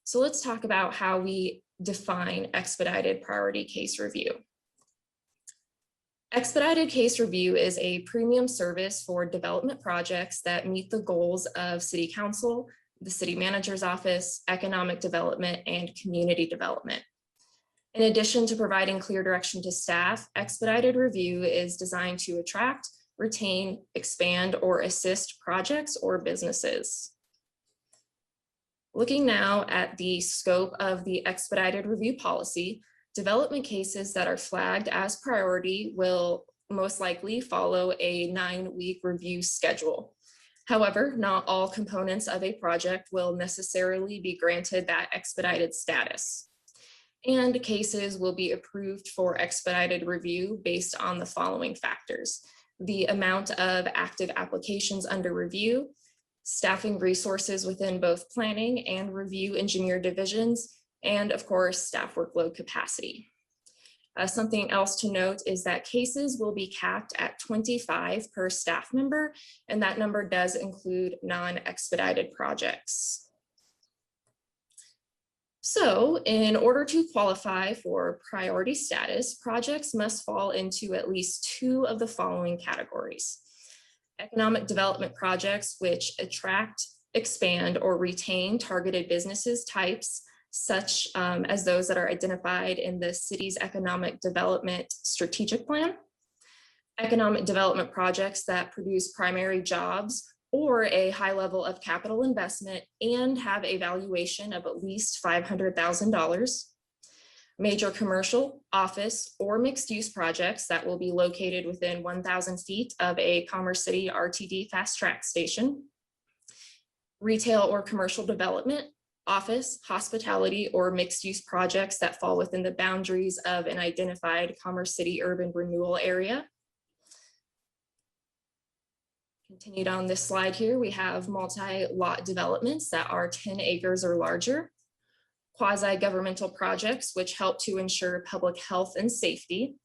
So let's talk about how we define expedited priority case review. Expedited case review is a premium service for development projects that meet the goals of City Council, the City Manager's Office, economic development, and community development. In addition to providing clear direction to staff, expedited review is designed to attract, retain, expand, or assist projects or businesses. Looking now at the scope of the expedited review policy, development cases that are flagged as priority will most likely follow a 9-week review schedule. However, not all components of a project will necessarily be granted that expedited status. And cases will be approved for expedited review based on the following factors: the amount of active applications under review, staffing resources within both planning and review engineer divisions, and of course, staff workload capacity. Something else to note is that cases will be capped at 25 per staff member, and that number does include non-expedited projects. So in order to qualify for priority status, projects must fall into at least 2 of the following categories: economic development projects which attract, expand, or retain targeted businesses types, such as those that are identified in the city's economic development strategic plan. Economic development projects that produce primary jobs or a high level of capital investment and have a valuation of at least $500,000. Major commercial, office, or mixed-use projects that will be located within 1,000 feet of a Commerce City RTD fast track station. Retail or commercial development, office, hospitality, or mixed-use projects that fall within the boundaries of an identified Commerce City urban renewal area. Continued on this slide here, we have multi-lot developments that are 10 acres or larger. Quasi-governmental projects which help to ensure public health and safety.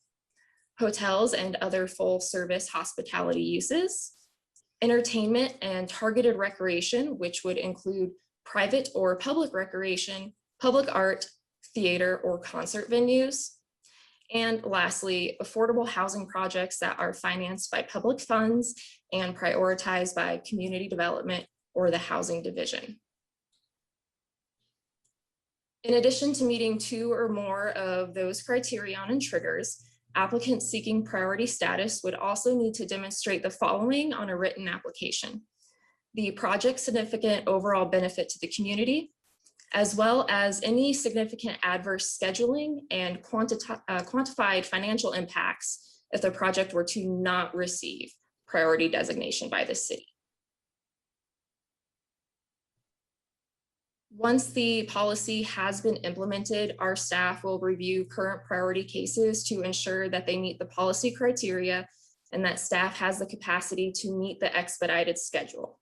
Hotels and other full-service hospitality uses. Entertainment and targeted recreation, which would include private or public recreation, public art, theater, or concert venues. And lastly, affordable housing projects that are financed by public funds and prioritized by community development or the housing division. In addition to meeting 2 or more of those criterion and triggers, applicants seeking priority status would also need to demonstrate the following on a written application: the project's significant overall benefit to the community, as well as any significant adverse scheduling and quantified financial impacts if the project were to not receive priority designation by the city. Once the policy has been implemented, our staff will review current priority cases to ensure that they meet the policy criteria and that staff has the capacity to meet the expedited schedule.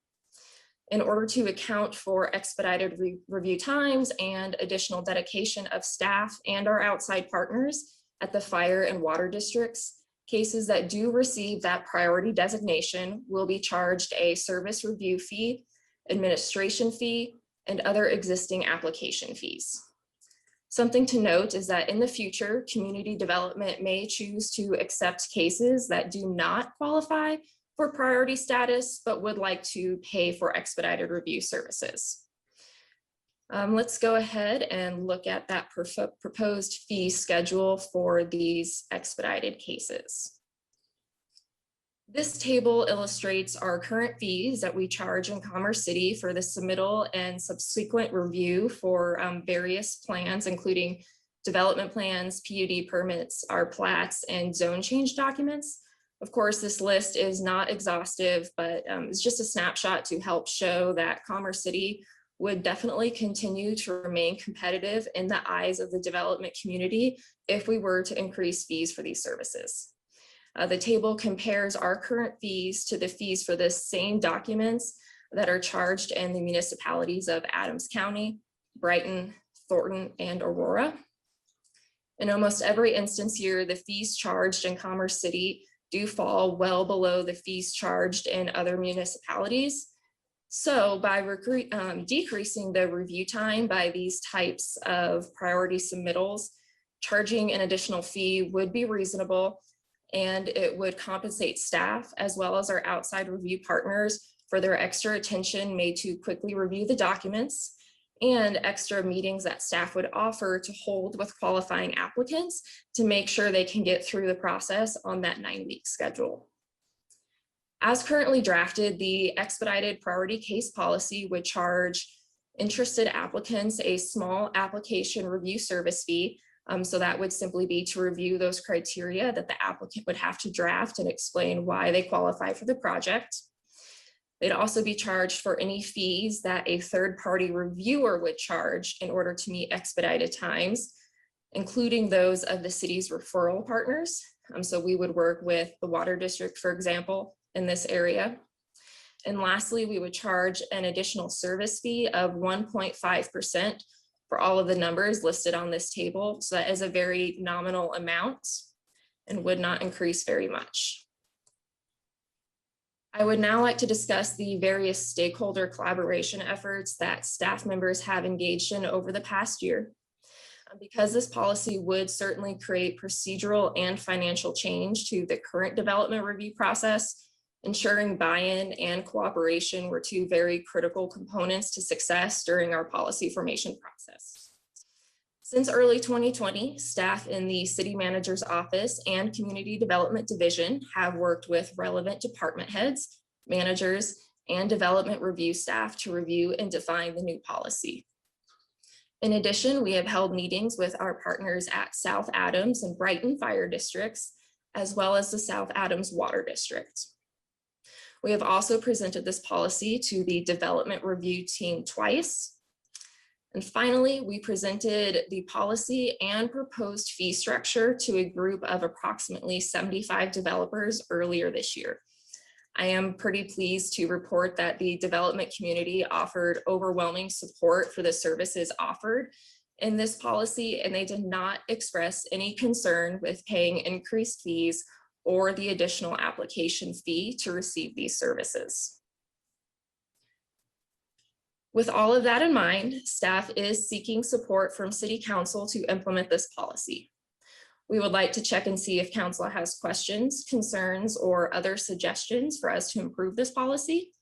In order to account for expedited review times and additional dedication of staff and our outside partners at the fire and water districts, cases that do receive that priority designation will be charged a service review fee, administration fee, and other existing application fees. Something to note is that in the future, community development may choose to accept cases that do not qualify for priority status, but would like to pay for expedited review services. Let's go ahead and look at that proposed fee schedule for these expedited cases. This table illustrates our current fees that we charge in Commerce City for the submittal and subsequent review for various plans, including development plans, PUD permits, our plats, and zone change documents. Of course, this list is not exhaustive, but it's just a snapshot to help show that Commerce City would definitely continue to remain competitive in the eyes of the development community if we were to increase fees for these services. The table compares our current fees to the fees for the same documents that are charged in the municipalities of Adams County, Brighton, Thornton, and Aurora. In almost every instance here, the fees charged in Commerce City do fall well below the fees charged in other municipalities. So by decreasing the review time by these types of priority submittals, charging an additional fee would be reasonable, and it would compensate staff as well as our outside review partners for their extra attention made to quickly review the documents and extra meetings that staff would offer to hold with qualifying applicants to make sure they can get through the process on that 9-week schedule. As currently drafted, the expedited priority case policy would charge interested applicants a small application review service fee. So that would simply be to review those criteria that the applicant would have to draft and explain why they qualify for the project. They'd also be charged for any fees that a third-party reviewer would charge in order to meet expedited times, including those of the city's referral partners. So we would work with the water district, for example, in this area. And lastly, we would charge an additional service fee of 1.5% for all of the numbers listed on this table. So that is a very nominal amount and would not increase very much. I would now like to discuss the various stakeholder collaboration efforts that staff members have engaged in over the past year. Because this policy would certainly create procedural and financial change to the current development review process, Ensuring buy-in and cooperation were two very critical components to success during our policy formation process. Since early 2020, staff in the City Manager's Office and Community Development Division have worked with relevant department heads, managers, and development review staff to review and define the new policy. In addition, we have held meetings with our partners at South Adams and Brighton Fire Districts, as well as the South Adams Water District. We have also presented this policy to the development review team twice. And finally, we presented the policy and proposed fee structure to a group of approximately 75 developers earlier this year. I am pretty pleased to report that the development community offered overwhelming support for the services offered in this policy, and they did not express any concern with paying increased fees or the additional application fee to receive these services. With all of that in mind, staff is seeking support from City Council to implement this policy. We would like to check and see if Council has questions, concerns, or other suggestions for us to improve this policy.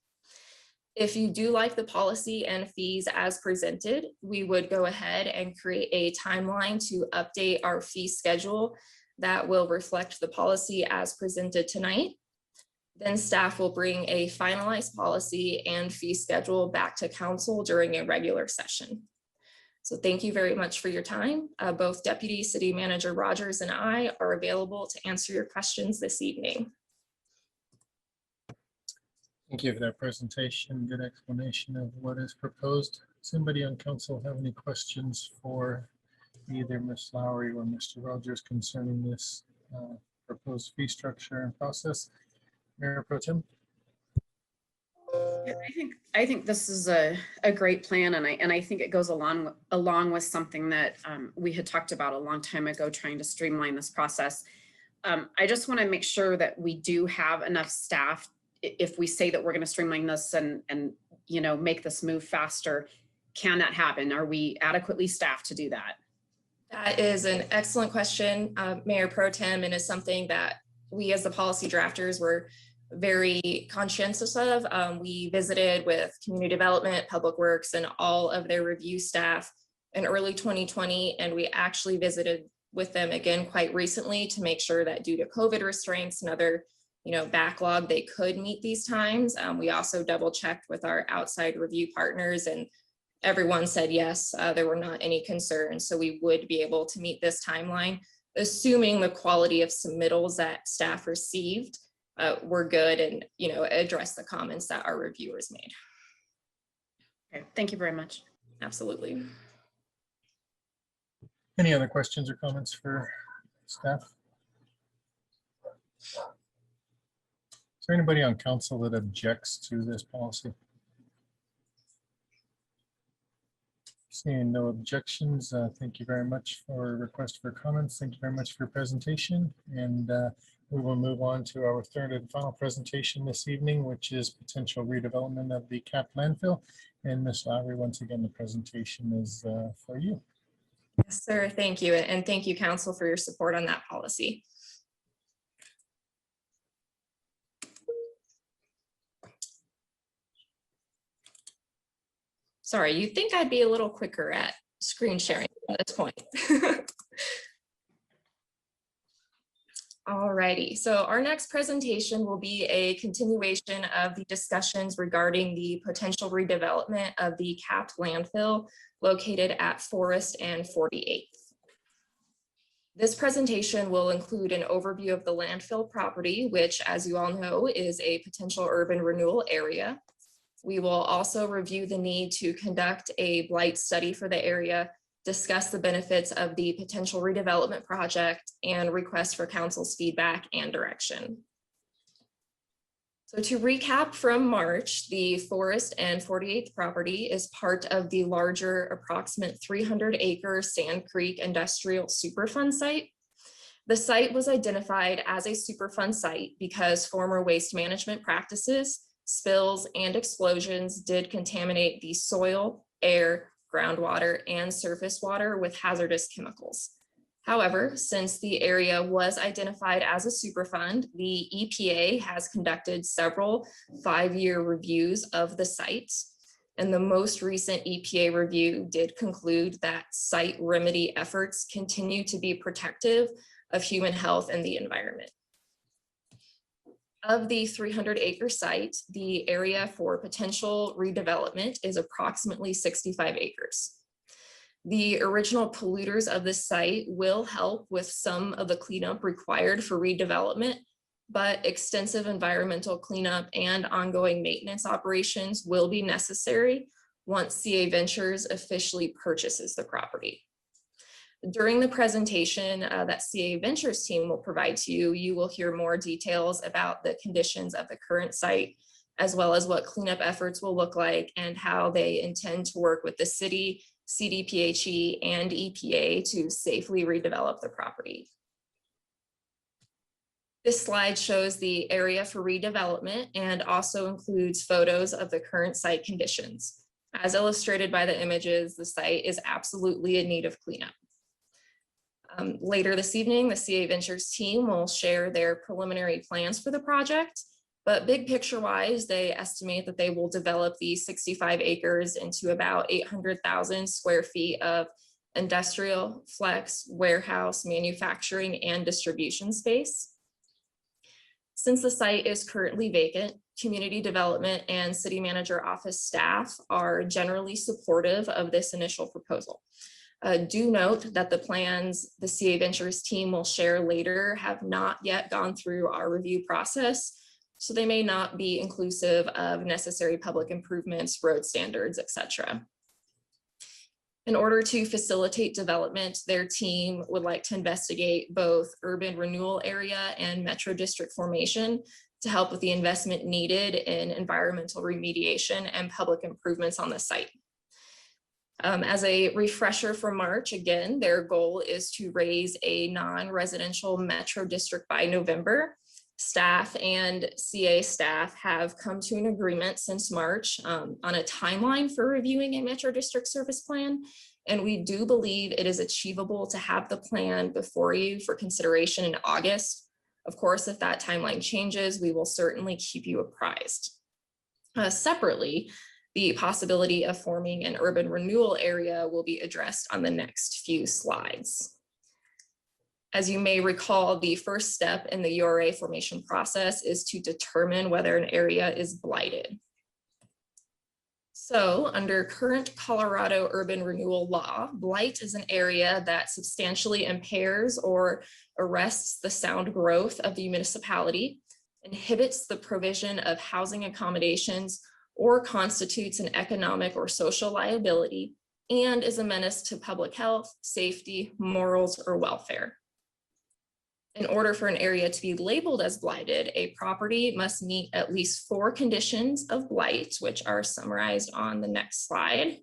If you do like the policy and fees as presented, we would go ahead and create a timeline to update our fee schedule that will reflect the policy as presented tonight. Then staff will bring a finalized policy and fee schedule back to Council during a regular session. So thank you very much for your time. Both Deputy City Manager Rogers and I are available to answer your questions this evening. Thank you for that presentation. Good explanation of what is proposed. Does anybody on council have any questions for either Ms. Lowry or Mr. Rogers concerning this proposed fee structure and process? Mayor Pro Tem? I think this is a great plan, and I think it goes along with something that we had talked about a long time ago, trying to streamline this process. I just want to make sure that we do have enough staff. If we say that we're going to streamline this and make this move faster, can that happen? Are we adequately staffed to do that? That is an excellent question, Mayor Pro Tem, and is something that we as the policy drafters were very conscientious of. We visited with community development, public works, and all of their review staff in early 2020, and we actually visited with them again quite recently to make sure that due to COVID restraints and other backlog, they could meet these times. We also double checked with our outside review partners, and everyone said yes, there were not any concerns. So we would be able to meet this timeline, assuming the quality of submittals that staff received were good and address the comments that our reviewers made. Okay, thank you very much. Absolutely. Any other questions or comments for staff? Is there anybody on council that objects to this policy? Seeing no objections, thank you very much for a request for comments. Thank you very much for your presentation. And we will move on to our third and final presentation this evening, which is potential redevelopment of the capped landfill. And Ms. Lowry, once again, the presentation is for you. Yes, sir. Thank you. And thank you, Council, for your support on that policy. Sorry, you'd think I'd be a little quicker at screen sharing at this point. Alrighty, so our next presentation will be a continuation of the discussions regarding the potential redevelopment of the capped landfill located at Forest and 48th. This presentation will include an overview of the landfill property, which, as you all know, is a potential urban renewal area. We will also review the need to conduct a blight study for the area, discuss the benefits of the potential redevelopment project, and request for council's feedback and direction. So to recap from March, the Forest and 48th property is part of the larger approximate 300-acre Sand Creek Industrial Superfund site. The site was identified as a Superfund site because former waste management practices, spills, and explosions did contaminate the soil, air, groundwater, and surface water with hazardous chemicals. However, since the area was identified as a Superfund, the EPA has conducted several 5-year reviews of the site. And the most recent EPA review did conclude that site remedy efforts continue to be protective of human health and the environment. Of the 300-acre site, the area for potential redevelopment is approximately 65 acres. The original polluters of the site will help with some of the cleanup required for redevelopment, but extensive environmental cleanup and ongoing maintenance operations will be necessary once CA Ventures officially purchases the property. During the presentation that CA Ventures team will provide to you, you will hear more details about the conditions of the current site, as well as what cleanup efforts will look like and how they intend to work with the city, CDPHE, and EPA to safely redevelop the property. This slide shows the area for redevelopment and also includes photos of the current site conditions. As illustrated by the images, the site is absolutely in need of cleanup. Later this evening, the CA Ventures team will share their preliminary plans for the project, but big picture wise, they estimate that they will develop the 65 acres into about 800,000 square feet of industrial, flex, warehouse, manufacturing, and distribution space. Since the site is currently vacant, community development and city manager office staff are generally supportive of this initial proposal. Do note that the plans the CA Ventures team will share later have not yet gone through our review process, so they may not be inclusive of necessary public improvements, road standards, etc. In order to facilitate development, their team would like to investigate both urban renewal area and metro district formation to help with the investment needed in environmental remediation and public improvements on the site. As a refresher for March, again, their goal is to raise a non-residential metro district by November. Staff and CA staff have come to an agreement since March on a timeline for reviewing a metro district service plan. And we do believe it is achievable to have the plan before you for consideration in August. Of course, if that timeline changes, we will certainly keep you apprised. Separately, the possibility of forming an urban renewal area will be addressed on the next few slides. As you may recall, the first step in the URA formation process is to determine whether an area is blighted. So under current Colorado urban renewal law, blight is an area that substantially impairs or arrests the sound growth of the municipality, inhibits the provision of housing accommodations, or constitutes an economic or social liability, and is a menace to public health, safety, morals, or welfare. In order for an area to be labeled as blighted, a property must meet at least 4 conditions of blight, which are summarized on the next slide.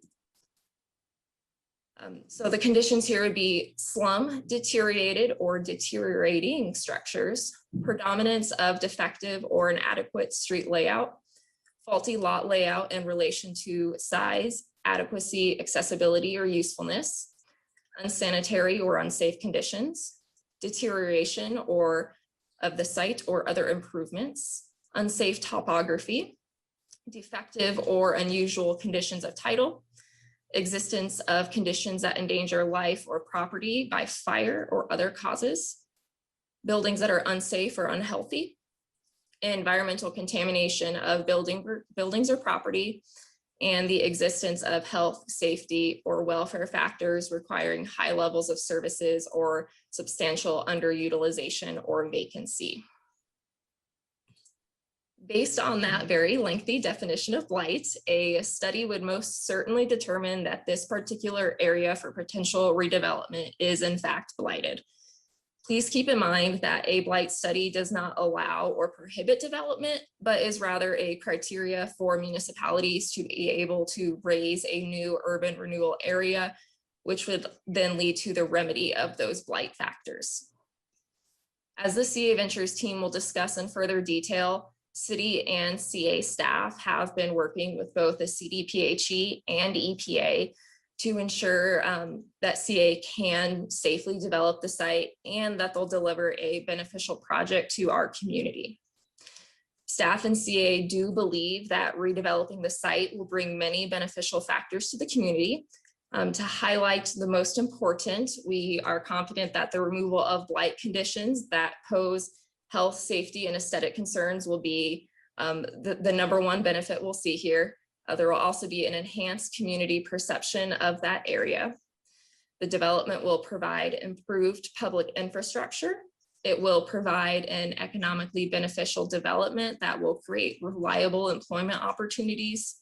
So the conditions here would be slum, deteriorated or deteriorating structures, predominance of defective or inadequate street layout, faulty lot layout in relation to size, adequacy, accessibility, or usefulness, unsanitary or unsafe conditions, deterioration or of the site or other improvements, unsafe topography, defective or unusual conditions of title, existence of conditions that endanger life or property by fire or other causes, buildings that are unsafe or unhealthy, environmental contamination of buildings or property, and the existence of health, safety, or welfare factors requiring high levels of services or substantial underutilization or vacancy. Based on that very lengthy definition of blight, a study would most certainly determine that this particular area for potential redevelopment is in fact blighted. Please keep in mind that a blight study does not allow or prohibit development, but is rather a criteria for municipalities to be able to raise a new urban renewal area, which would then lead to the remedy of those blight factors. As the CA Ventures team will discuss in further detail, city and CA staff have been working with both the CDPHE and EPA to ensure that CA can safely develop the site and that they'll deliver a beneficial project to our community. Staff and CA do believe that redeveloping the site will bring many beneficial factors to the community. To highlight the most important, we are confident that the removal of blight conditions that pose health, safety, and aesthetic concerns will be the number one benefit we'll see here. There will also be an enhanced community perception of that area. The development will provide improved public infrastructure. It will provide an economically beneficial development that will create reliable employment opportunities.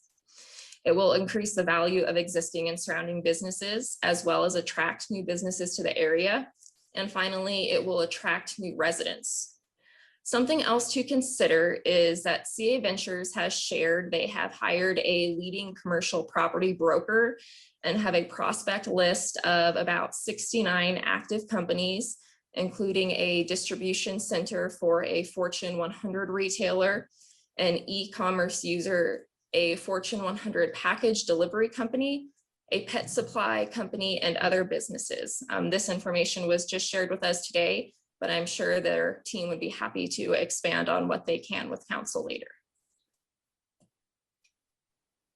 It will increase the value of existing and surrounding businesses, as well as attract new businesses to the area. And finally, it will attract new residents. Something else to consider is that CA Ventures has shared they have hired a leading commercial property broker and have a prospect list of about 69 active companies, including a distribution center for a Fortune 100 retailer, an e-commerce user, a Fortune 100 package delivery company, a pet supply company, and other businesses. This information was just shared with us today, but I'm sure their team would be happy to expand on what they can with council later.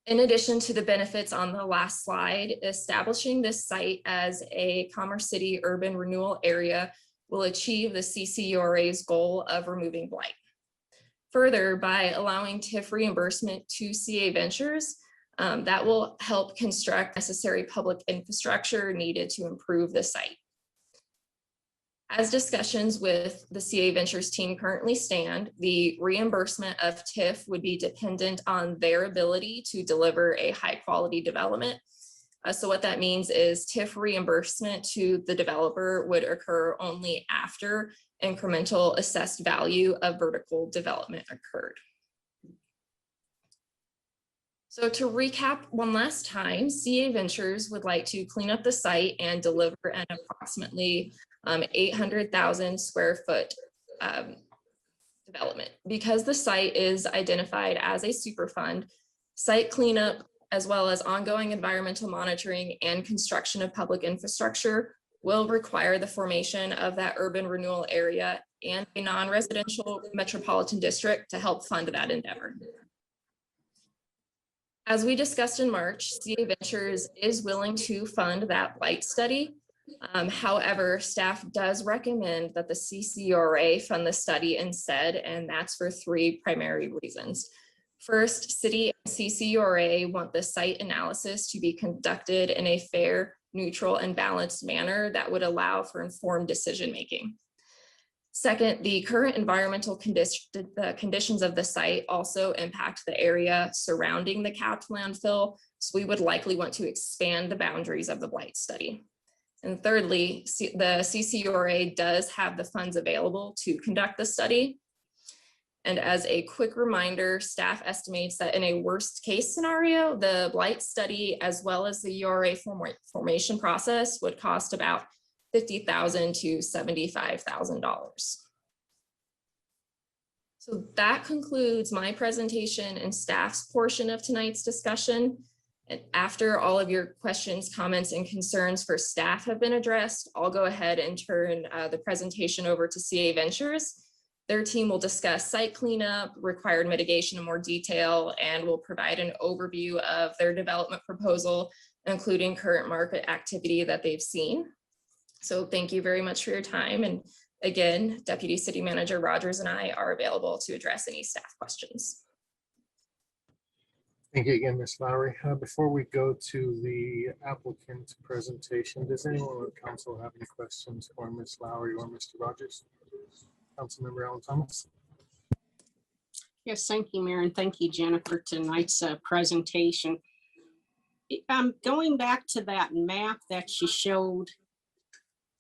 In addition to the benefits on the last slide, establishing this site as a Commerce City urban renewal area will achieve the CCURA's goal of removing blight. Further, by allowing TIF reimbursement to CA Ventures, that will help construct necessary public infrastructure needed to improve the site. As discussions with the CA Ventures team currently stand, the reimbursement of TIF would be dependent on their ability to deliver a high quality development. So what that means is TIF reimbursement to the developer would occur only after incremental assessed value of vertical development occurred. So to recap one last time, CA Ventures would like to clean up the site and deliver an approximately 800,000 square foot development. Because the site is identified as a superfund, site cleanup, as well as ongoing environmental monitoring and construction of public infrastructure will require the formation of that urban renewal area and a non-residential metropolitan district to help fund that endeavor. As we discussed in March, CA Ventures is willing to fund that blight study. However, staff does recommend that the CCURA fund the study instead, and that's for three primary reasons. First, City and CCURA want the site analysis to be conducted in a fair, neutral, and balanced manner that would allow for informed decision-making. Second, the current environmental conditions of the site also impact the area surrounding the capped landfill, so we would likely want to expand the boundaries of the blight study. And thirdly, the CCURA does have the funds available to conduct the study. And as a quick reminder, staff estimates that in a worst case scenario, the blight study as well as the URA formation process would cost about $50,000 to $75,000. So that concludes my presentation and staff's portion of tonight's discussion. And after all of your questions, comments, and concerns for staff have been addressed, I'll go ahead and turn the presentation over to CA Ventures. Their team will discuss site cleanup, required mitigation in more detail, and will provide an overview of their development proposal, including current market activity that they've seen. So thank you very much for your time. And again, Deputy City Manager Rogers and I are available to address any staff questions. Thank you again, Ms. Lowry. Before we go to the applicant presentation, does anyone on council have any questions for Ms. Lowry or Mr. Rogers? Councilmember Alan Thomas. Yes, thank you, Mayor, and thank you, Jennifer, for tonight's presentation. Going back to that map that she showed,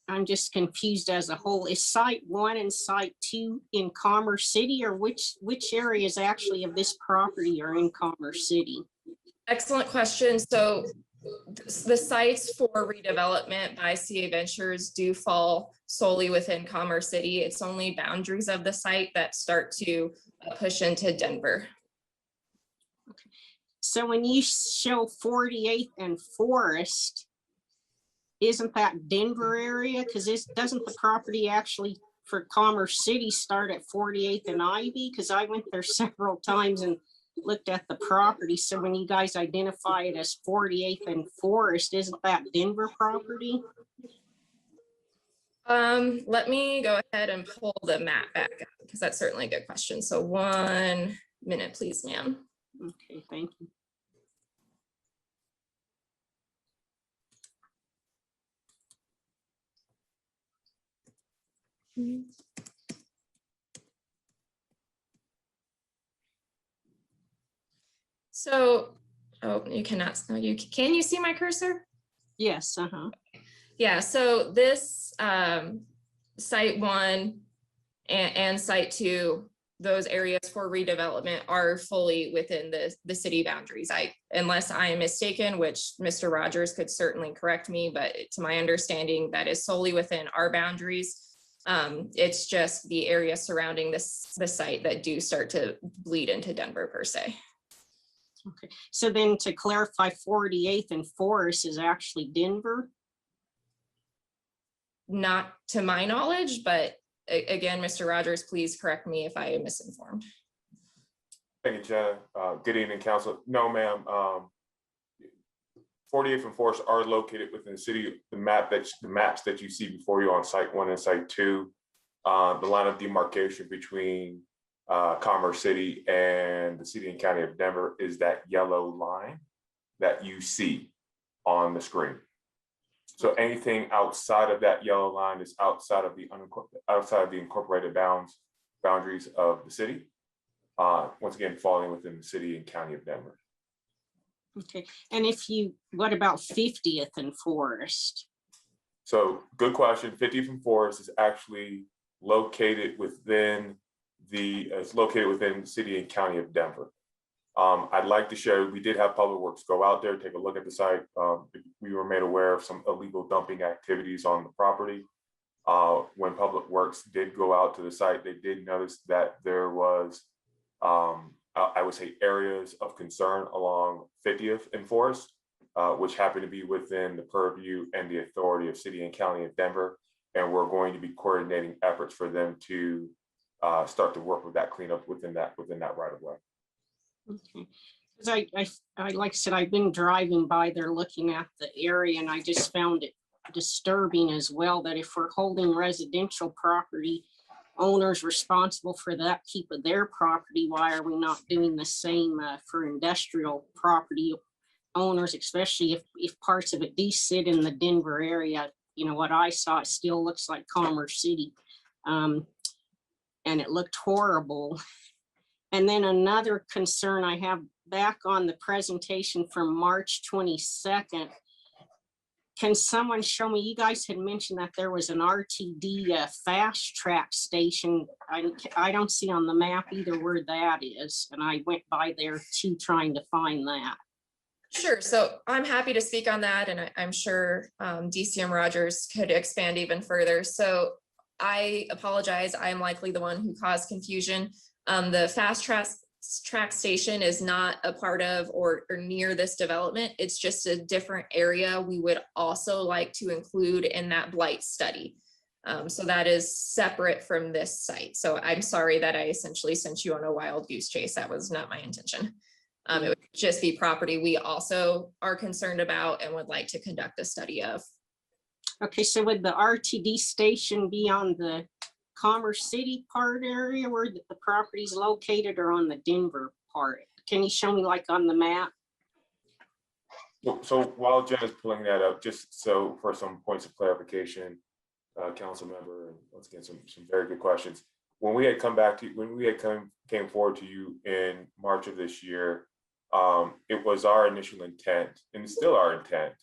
I'm just confused as a whole. Is site 1 and site 2 in Commerce City, or which areas actually of this property are in Commerce City? Excellent question. So the sites for redevelopment by CA Ventures do fall solely within Commerce City. It's only boundaries of the site that start to push into Denver. So when you show 48th and Forest, isn't that Denver area? Because doesn't the property actually for Commerce City start at 48th and Ivy? Because I went there several times and looked at the property. So when you guys identify it as 48th and Forest, isn't that Denver property? Let me go ahead and pull the map back up because that's certainly a good question. So 1 minute, please, ma'am. Okay, thank you. So, oh, you cannot, no, can you see my cursor? Yes, uh-huh. Yeah, so this site 1 and site 2, those areas for redevelopment are fully within the city boundaries. Unless I am mistaken, which Mr. Rogers could certainly correct me, but to my understanding, that is solely within our boundaries. It's just the area surrounding the site that do start to bleed into Denver per se. Okay, so then to clarify, 48th and Forest is actually Denver? Not to my knowledge, but again, Mr. Rogers, please correct me if I am misinformed. Thank you, Jenna. Good evening, council. No, ma'am. 48th and Forest are located within the city. The maps that you see before you on site 1 and site 2, the line of demarcation between Commerce City and the city and county of Denver is that yellow line that you see on the screen. So anything outside of that yellow line is outside of the incorporated boundaries of the city. Once again, falling within the city and county of Denver. Okay, and what about 50th and Forest? So good question. 50th and Forest is actually located within the city and county of Denver. I'd like to share, we did have Public Works go out there, take a look at the site. We were made aware of some illegal dumping activities on the property. When Public Works did go out to the site, they did notice that there was, I would say, areas of concern along 50th and Forest, which happen to be within the purview and the authority of city and county of Denver. And we're going to be coordinating efforts for them to start to work with that cleanup within that right of way. Okay, because I like I said, I've been driving by there looking at the area, and I just found it disturbing as well that if we're holding residential property owners responsible for the upkeep of their property, why are we not doing the same for industrial property owners, especially if parts of it do sit in the Denver area? You know, what I saw, it still looks like Commerce City, and it looked horrible. And then another concern I have, back on the presentation from March 22nd, can someone show me, you guys had mentioned that there was an RTD fast track station. I don't see on the map either where that is. And I went by there too, trying to find that. Sure, so I'm happy to speak on that, and I'm sure DCM Rogers could expand even further. So I apologize, I'm likely the one who caused confusion. The fast track station is not a part of or near this development. It's just a different area we would also like to include in that blight study. So that is separate from this site. So I'm sorry that I essentially sent you on a wild goose chase. That was not my intention. It would just be property we also are concerned about and would like to conduct a study of. Okay, so would the RTD station be on the Commerce City part area where the property is located, or on the Denver part? Can you show me like on the map? So while Jen is pulling that up, just so for some points of clarification, council member, and once again, some very good questions. When we had came forward to you in March of this year, it was our initial intent, and it's still our intent,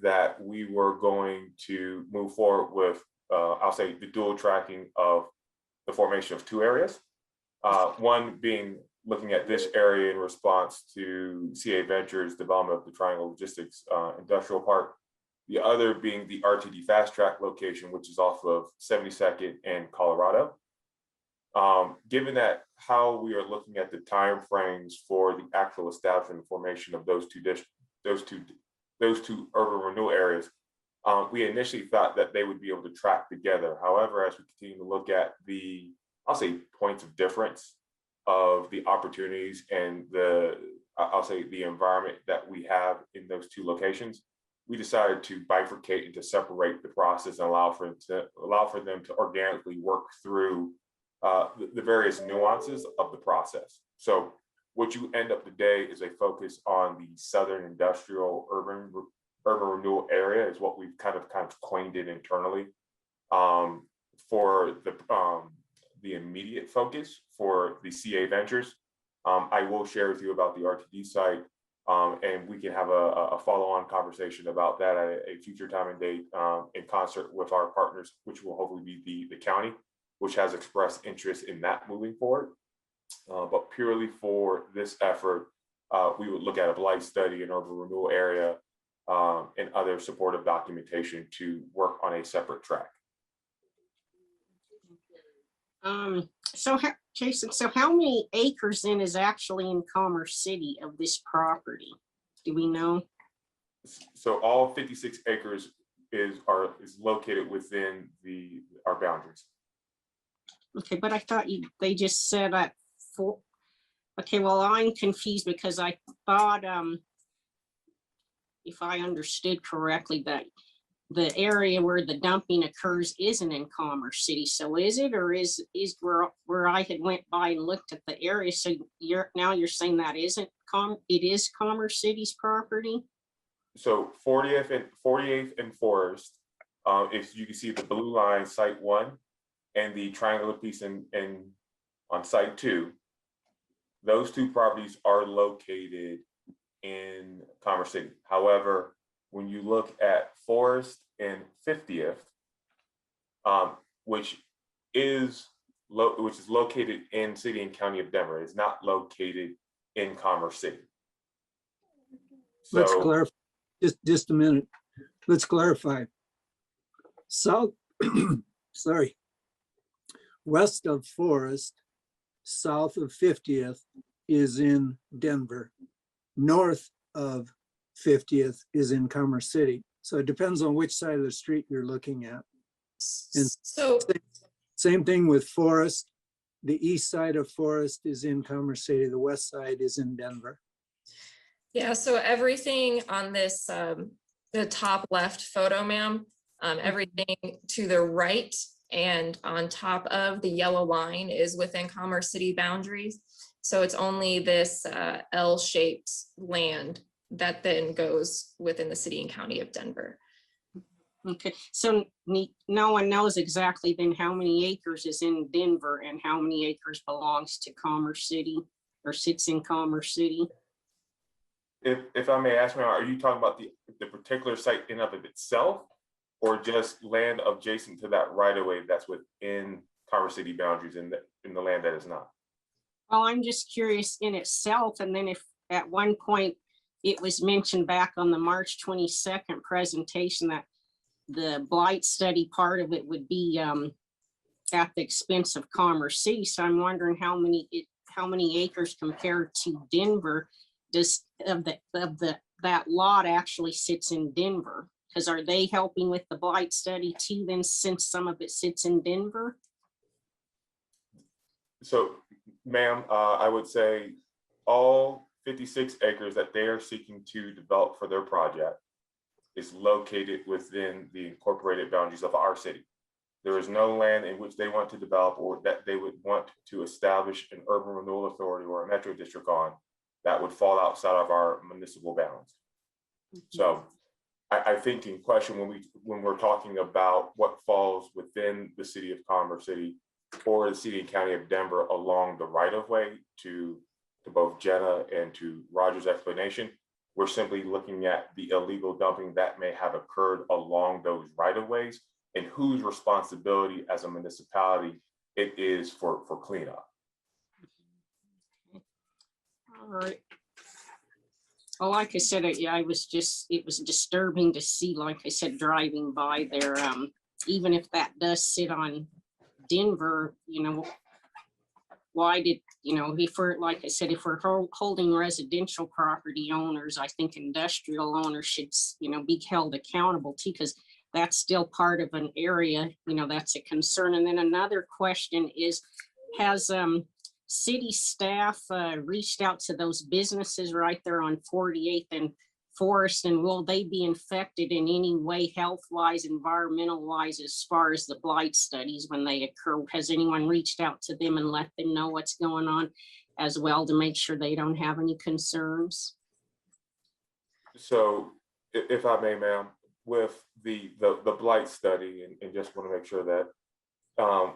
that we were going to move forward with, I'll say, the dual tracking of the formation of 2 areas. One being looking at this area in response to CA Ventures development of the Triangle Logistics Industrial Park. The other being the RTD Fast Track location, which is off of 72nd and Colorado. Given that how we are looking at the timeframes for the actual establishment and formation of those two urban renewal areas, we initially thought that they would be able to track together. However, as we continue to look at the, I'll say, points of difference of the opportunities and I'll say the environment that we have in those two locations, we decided to bifurcate and to separate the process and allow for them to organically work through the various nuances of the process. So what you end up today is a focus on the Southern Industrial Urban Renewal area is what we've kind of coined it internally. For the immediate focus for the CA Ventures, I will share with you about the RTD site, and we can have a follow-on conversation about that at a future time and date in concert with our partners, which will hopefully be the county, which has expressed interest in that moving forward. But purely for this effort, we would look at a blight study, an urban renewal area, and other supportive documentation to work on a separate track. Jason, so how many acres then is actually in Commerce City of this property? Do we know? So all 56 acres is located within our boundaries. Okay, but I thought they just said at 4. Okay, well, I'm confused because I thought, if I understood correctly, that the area where the dumping occurs isn't in Commerce City. So is it, or is where I had went by and looked at the area? So you're saying that isn't it is Commerce City's property? So 48th and Forest, if you can see the blue line, site 1, and the triangular piece on site 2, those two properties are located in Commerce City. However, when you look at Forest and 50th, which is located in City and County of Denver, is not located in Commerce City. So, let's clarify. Just a minute. Let's clarify. South, sorry, west of Forest, south of 50th is in Denver. North of 50th is in Commerce City. So it depends on which side of the street you're looking at. And So same thing with Forest. The east side of Forest is in Commerce City. The west side is in Denver. yeah, so everything on this, the top left photo, ma'am, everything to the right and on top of the yellow line is within Commerce City boundaries. So it's only this L-shaped land that then goes within the City and County of Denver. Okay, so no one knows exactly then how many acres is in Denver and how many acres belongs to Commerce City or sits in Commerce City. if I may ask, are you talking about the particular site in of itself, or just land adjacent to that right of way that's within Commerce City boundaries in the land that is not? Well, I'm just curious in itself, and then if at one point it was mentioned back on the March 22nd presentation that the blight study part of it would be at the expense of Commerce City. So I'm wondering how many acres compared to Denver does that lot actually sits in Denver? Because are they helping with the blight study too then, since some of it sits in Denver? So, ma'am, I would say all 56 acres that they are seeking to develop for their project is located within the incorporated boundaries of our city. There is no land in which they want to develop or that they would want to establish an urban renewal authority or a metro district on that would fall outside of our municipal bounds. So I think in question when we're talking about what falls within the city of Commerce City or the City and County of Denver along the right of way to both Jenna and to Roger's explanation, we're simply looking at the illegal dumping that may have occurred along those right of ways and whose responsibility as a municipality it is for cleanup. All right. Well, like I said, it was disturbing to see, like I said, driving by there, even if that does sit on Denver, why did, if we're, like I said, if we're holding residential property owners, I think industrial owners should, be held accountable too, because that's still part of an area, that's a concern. And then another question is, has city staff reached out to those businesses right there on 48th and Forest, and will they be infected in any way, health-wise, environmental-wise, as far as the blight studies when they occur? Has anyone reached out to them and let them know what's going on as well to make sure they don't have any concerns? So if I may, ma'am, with the blight study, and just want to make sure that,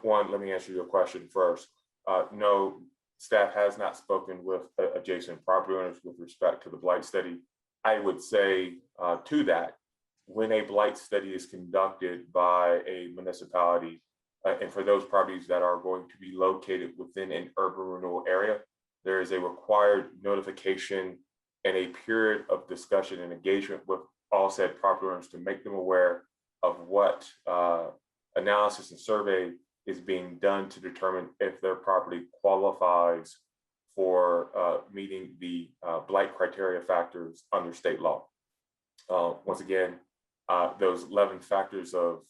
one, let me answer your question first. No, staff has not spoken with adjacent property owners with respect to the blight study. I would say to that, when a blight study is conducted by a municipality, and for those properties that are going to be located within an urban renewal area, there is a required notification and a period of discussion and engagement with all said property owners to make them aware of what analysis and survey is being done to determine if their property qualifies for meeting the blight criteria factors under state law. Once again, those 11 factors of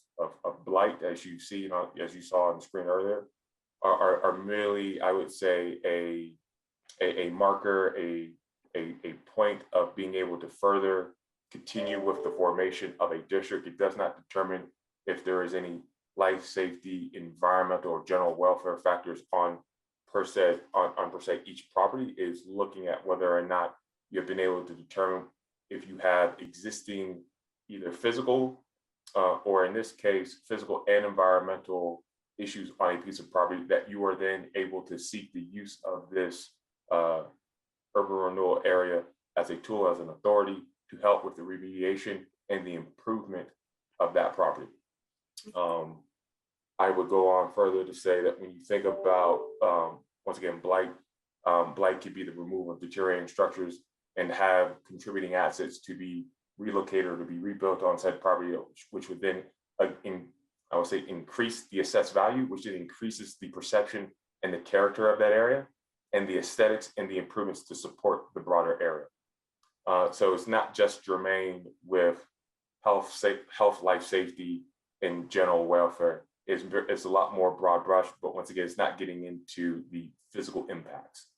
blight, as you see, as you saw on the screen earlier, are merely, I would say, a marker, a point of being able to further continue with the formation of a district. It does not determine if there is any life safety, environmental, or general welfare factors on per se each property. Is looking at whether or not you've been able to determine if you have existing either physical or in this case physical and environmental issues on a piece of property that you are then able to seek the use of this urban renewal area as a tool, as an authority to help with the remediation and the improvement of that property. I would go on further to say that when you think about, once again, blight could be the removal of deteriorating structures and have contributing assets to be relocated or to be rebuilt on said property, which would then, I would say, increase the assessed value, which then increases the perception and the character of that area and the aesthetics and the improvements to support the broader area. So it's not just germane with health, life safety, and general welfare. It's a lot more broad brush, but once again, it's not getting into the physical impacts.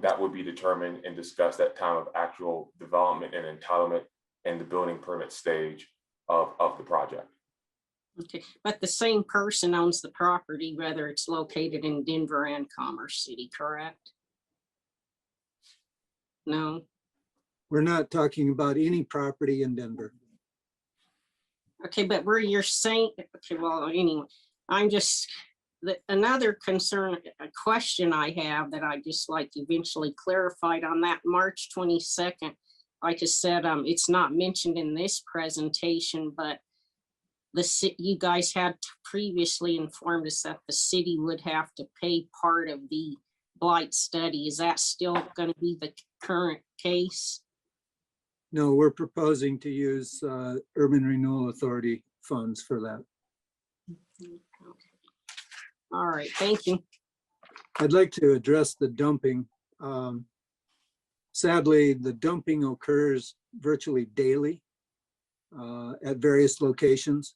That would be determined and discussed at time of actual development and entitlement and the building permit stage of the project. Okay, but the same person owns the property, whether it's located in Denver and Commerce City, correct? No. We're not talking about any property in Denver. Okay, but where you're saying, okay, well, anyway, I'm just, another concern, a question I have that I just like eventually clarified on that March 22nd. Like I said, it's not mentioned in this presentation, but you guys had previously informed us that the city would have to pay part of the blight study. Is that still going to be the current case? No, we're proposing to use Urban Renewal Authority funds for that. Okay. All right, thank you. I'd like to address the dumping. Sadly, the dumping occurs virtually daily at various locations.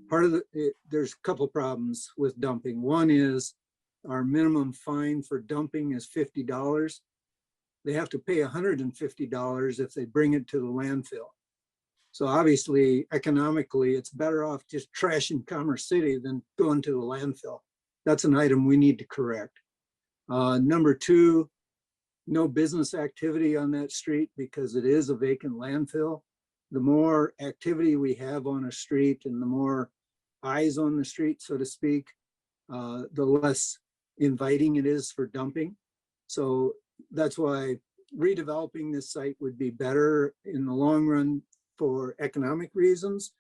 There's a couple problems with dumping. One is our minimum fine for dumping is $50. They have to pay $150 if they bring it to the landfill. So obviously, economically, it's better off just trashing Commerce City than going to the landfill. That's an item we need to correct. Number two, no business activity on that street because it is a vacant landfill. The more activity we have on a street and the more eyes on the street, so to speak, the less inviting it is for dumping. So that's why redeveloping this site would be better in the long run for economic reasons,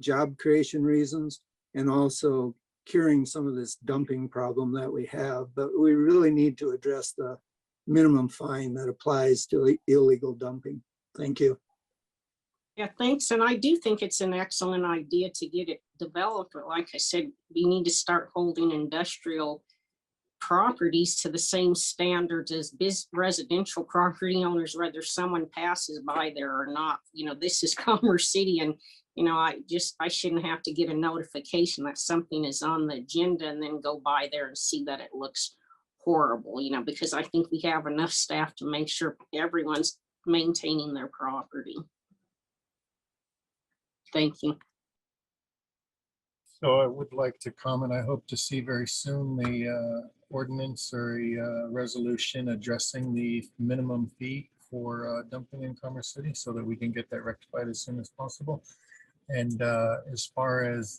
job creation reasons, and also curing some of this dumping problem that we have. But we really need to address the minimum fine that applies to illegal dumping. Thank you. Yeah, thanks. And I do think it's an excellent idea to get it developed. But like I said, we need to start holding industrial properties to the same standards as residential property owners, whether someone passes by there or not. You know, this is Commerce City, and you know, I shouldn't have to get a notification that something is on the agenda and then go by there and see that it looks horrible, you know, because I think we have enough staff to make sure everyone's maintaining their property. Thank you. So I would like to comment, I hope to see very soon the ordinance or a resolution addressing the minimum fee for dumping in Commerce City so that we can get that rectified as soon as possible. And as far as,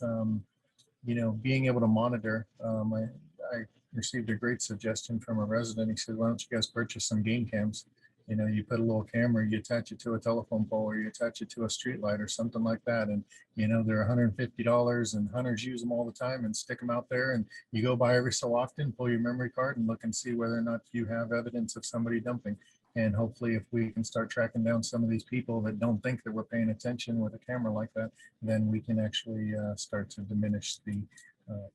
you know, being able to monitor, I received a great suggestion from a resident. He said, why don't you guys purchase some game cams? You know, you put a little camera, you attach it to a telephone pole, or you attach it to a street light or something like that. And, you know, they're $150 and hunters use them all the time and stick them out there. And you go by every so often, pull your memory card and look and see whether or not you have evidence of somebody dumping. And hopefully if we can start tracking down some of these people that don't think that we're paying attention with a camera like that, then we can actually start to diminish the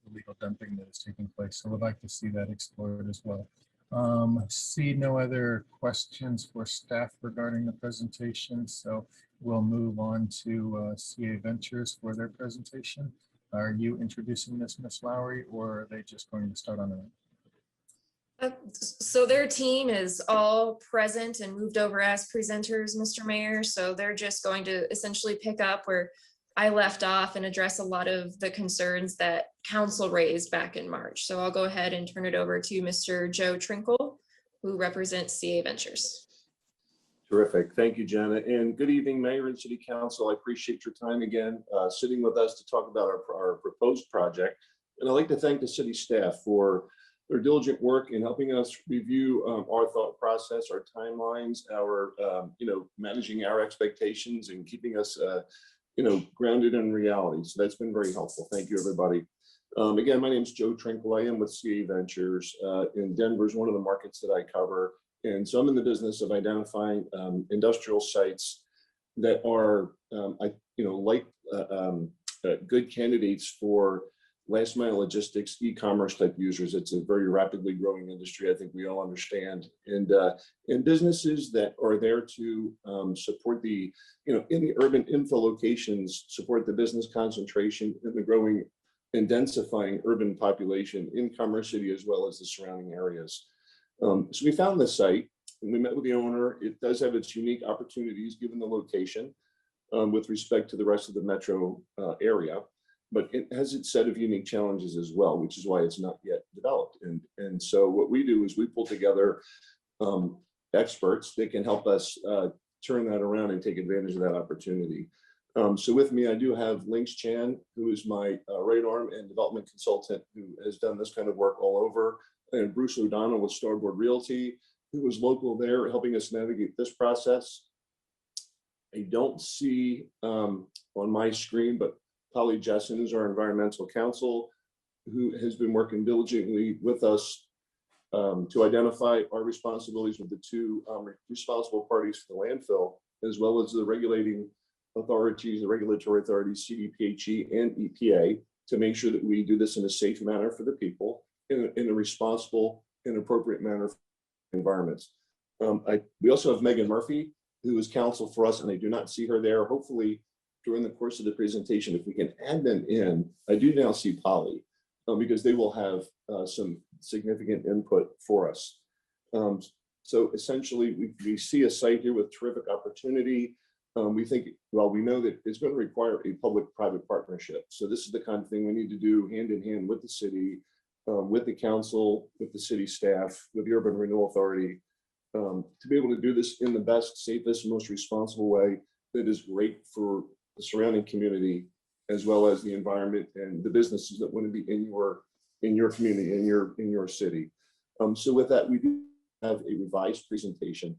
illegal dumping that is taking place. So we'd like to see that explored as well. See no other questions for staff regarding the presentation. So we'll move on to CA Ventures for their presentation. Are you introducing this, Ms. Lowry, or are they just going to start on their own? So their team is all present and moved over as presenters, Mr. Mayor. So they're just going to essentially pick up where I left off and address a lot of the concerns that council raised back in March. So I'll go ahead and turn it over to Mr. Joe Trinkle, who represents CA Ventures. Terrific. Thank you, Jenna. And good evening, Mayor and City Council. I appreciate your time again, sitting with us to talk about our proposed project. And I'd like to thank the city staff for their diligent work in helping us review our thought process, our timelines, our, managing our expectations and keeping us grounded in reality. So that's been very helpful. Thank you, everybody. Again, my name is Joe Trinkle. I am with CA Ventures. In Denver is one of the markets that I cover. And so I'm in the business of identifying industrial sites that are, good candidates for last mile logistics, e-commerce type users. It's a very rapidly growing industry. I think we all understand. And businesses that are there to support the, in the urban infill locations, support the business concentration in the growing and densifying urban population in Commerce City, as well as the surrounding areas. So we found this site and we met with the owner. It does have its unique opportunities given the location with respect to the rest of the metro area. But it has its set of unique challenges as well, which is why it's not yet developed. And so what we do is we pull together experts that can help us turn that around and take advantage of that opportunity. So with me, I do have Links Chan, who is my right arm and development consultant, who has done this kind of work all over, and Bruce O'Donnell with Starboard Realty, who was local there helping us navigate this process. I don't see on my screen, but Polly Jessen is our environmental counsel, who has been working diligently with us to identify our responsibilities with the two responsible parties for the landfill, as well as the regulating authorities, the regulatory authorities, CDPHE and EPA, to make sure that we do this in a safe manner for the people, in a responsible and appropriate manner for environments. We also have Megan Murphy, who is counsel for us, and I do not see her there. Hopefully, during the course of the presentation, if we can add them in, I do now see Polly, because they will have some significant input for us. So essentially, we see a site here with terrific opportunity. We think, well, we know that it's going to require a public-private partnership. So this is the kind of thing we need to do hand in hand with the city, with the council, with the city staff, with the Urban Renewal Authority, to be able to do this in the best, safest, most responsible way that is great for the surrounding community, as well as the environment and the businesses that want to be in your community, in your city. So with that, we do have a revised presentation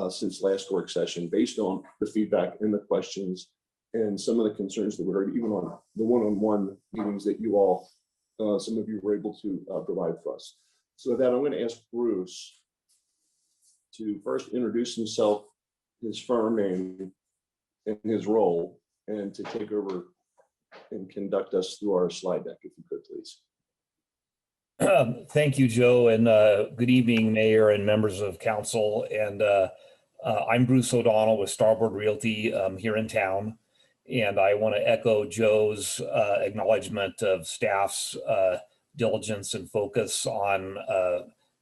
since last work session, based on the feedback and the questions and some of the concerns that we heard, even on the one-on-one meetings that you all, some of you were able to provide for us. So with that, I'm going to ask Bruce to first introduce himself, his firm name, and his role, and to take over and conduct us through our slide deck, if you could, please. Thank you, Joe, and good evening, Mayor and members of council. And I'm Bruce O'Donnell with Starboard Realty here in town. And I want to echo Joe's acknowledgement of staff's diligence and focus on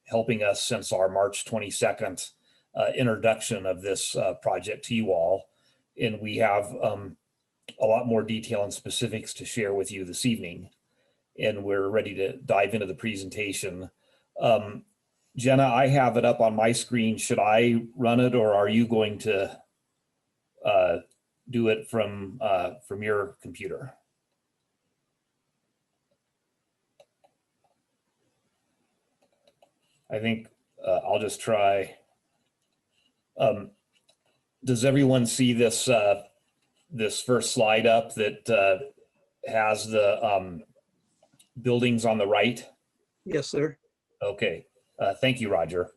helping us since our March 22nd introduction of this project to you all. And we have a lot more detail and specifics to share with you this evening. And we're ready to dive into the presentation. Jenna, I have it up on my screen. Should I run it, or are you going to do it from your computer? I think I'll just try. Does everyone see this this first slide up that has the buildings on the right? Yes, sir. Okay, thank you, Roger.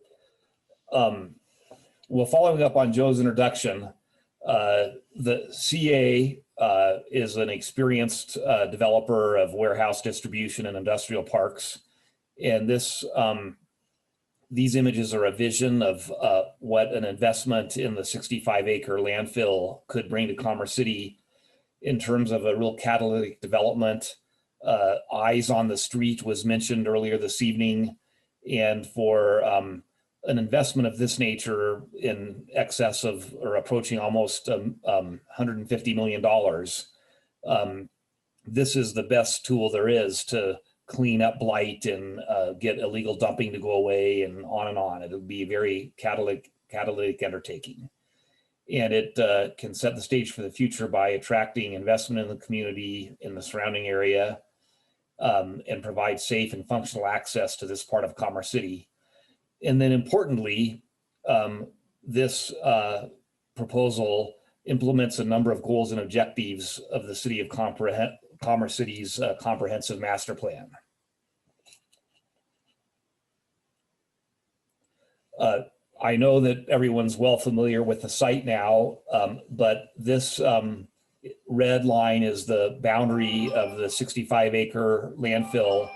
Well, following up on Joe's introduction, the CA is an experienced developer of warehouse distribution and industrial parks. And this, these images are a vision of what an investment in the 65-acre landfill could bring to Commerce City in terms of a real catalytic development. Eyes on the street was mentioned earlier this evening. And for an investment of this nature in excess of or approaching almost $150 million, this is the best tool there is to clean up blight and get illegal dumping to go away and on and on. It'll be a very catalytic undertaking. And it can set the stage for the future by attracting investment in the community, in the surrounding area, and provide safe and functional access to this part of Commerce City. And then importantly, this proposal implements a number of goals and objectives of the City of Commerce City's comprehensive master plan. I know that everyone's well familiar with the site now, but this red line is the boundary of the 65-acre landfill.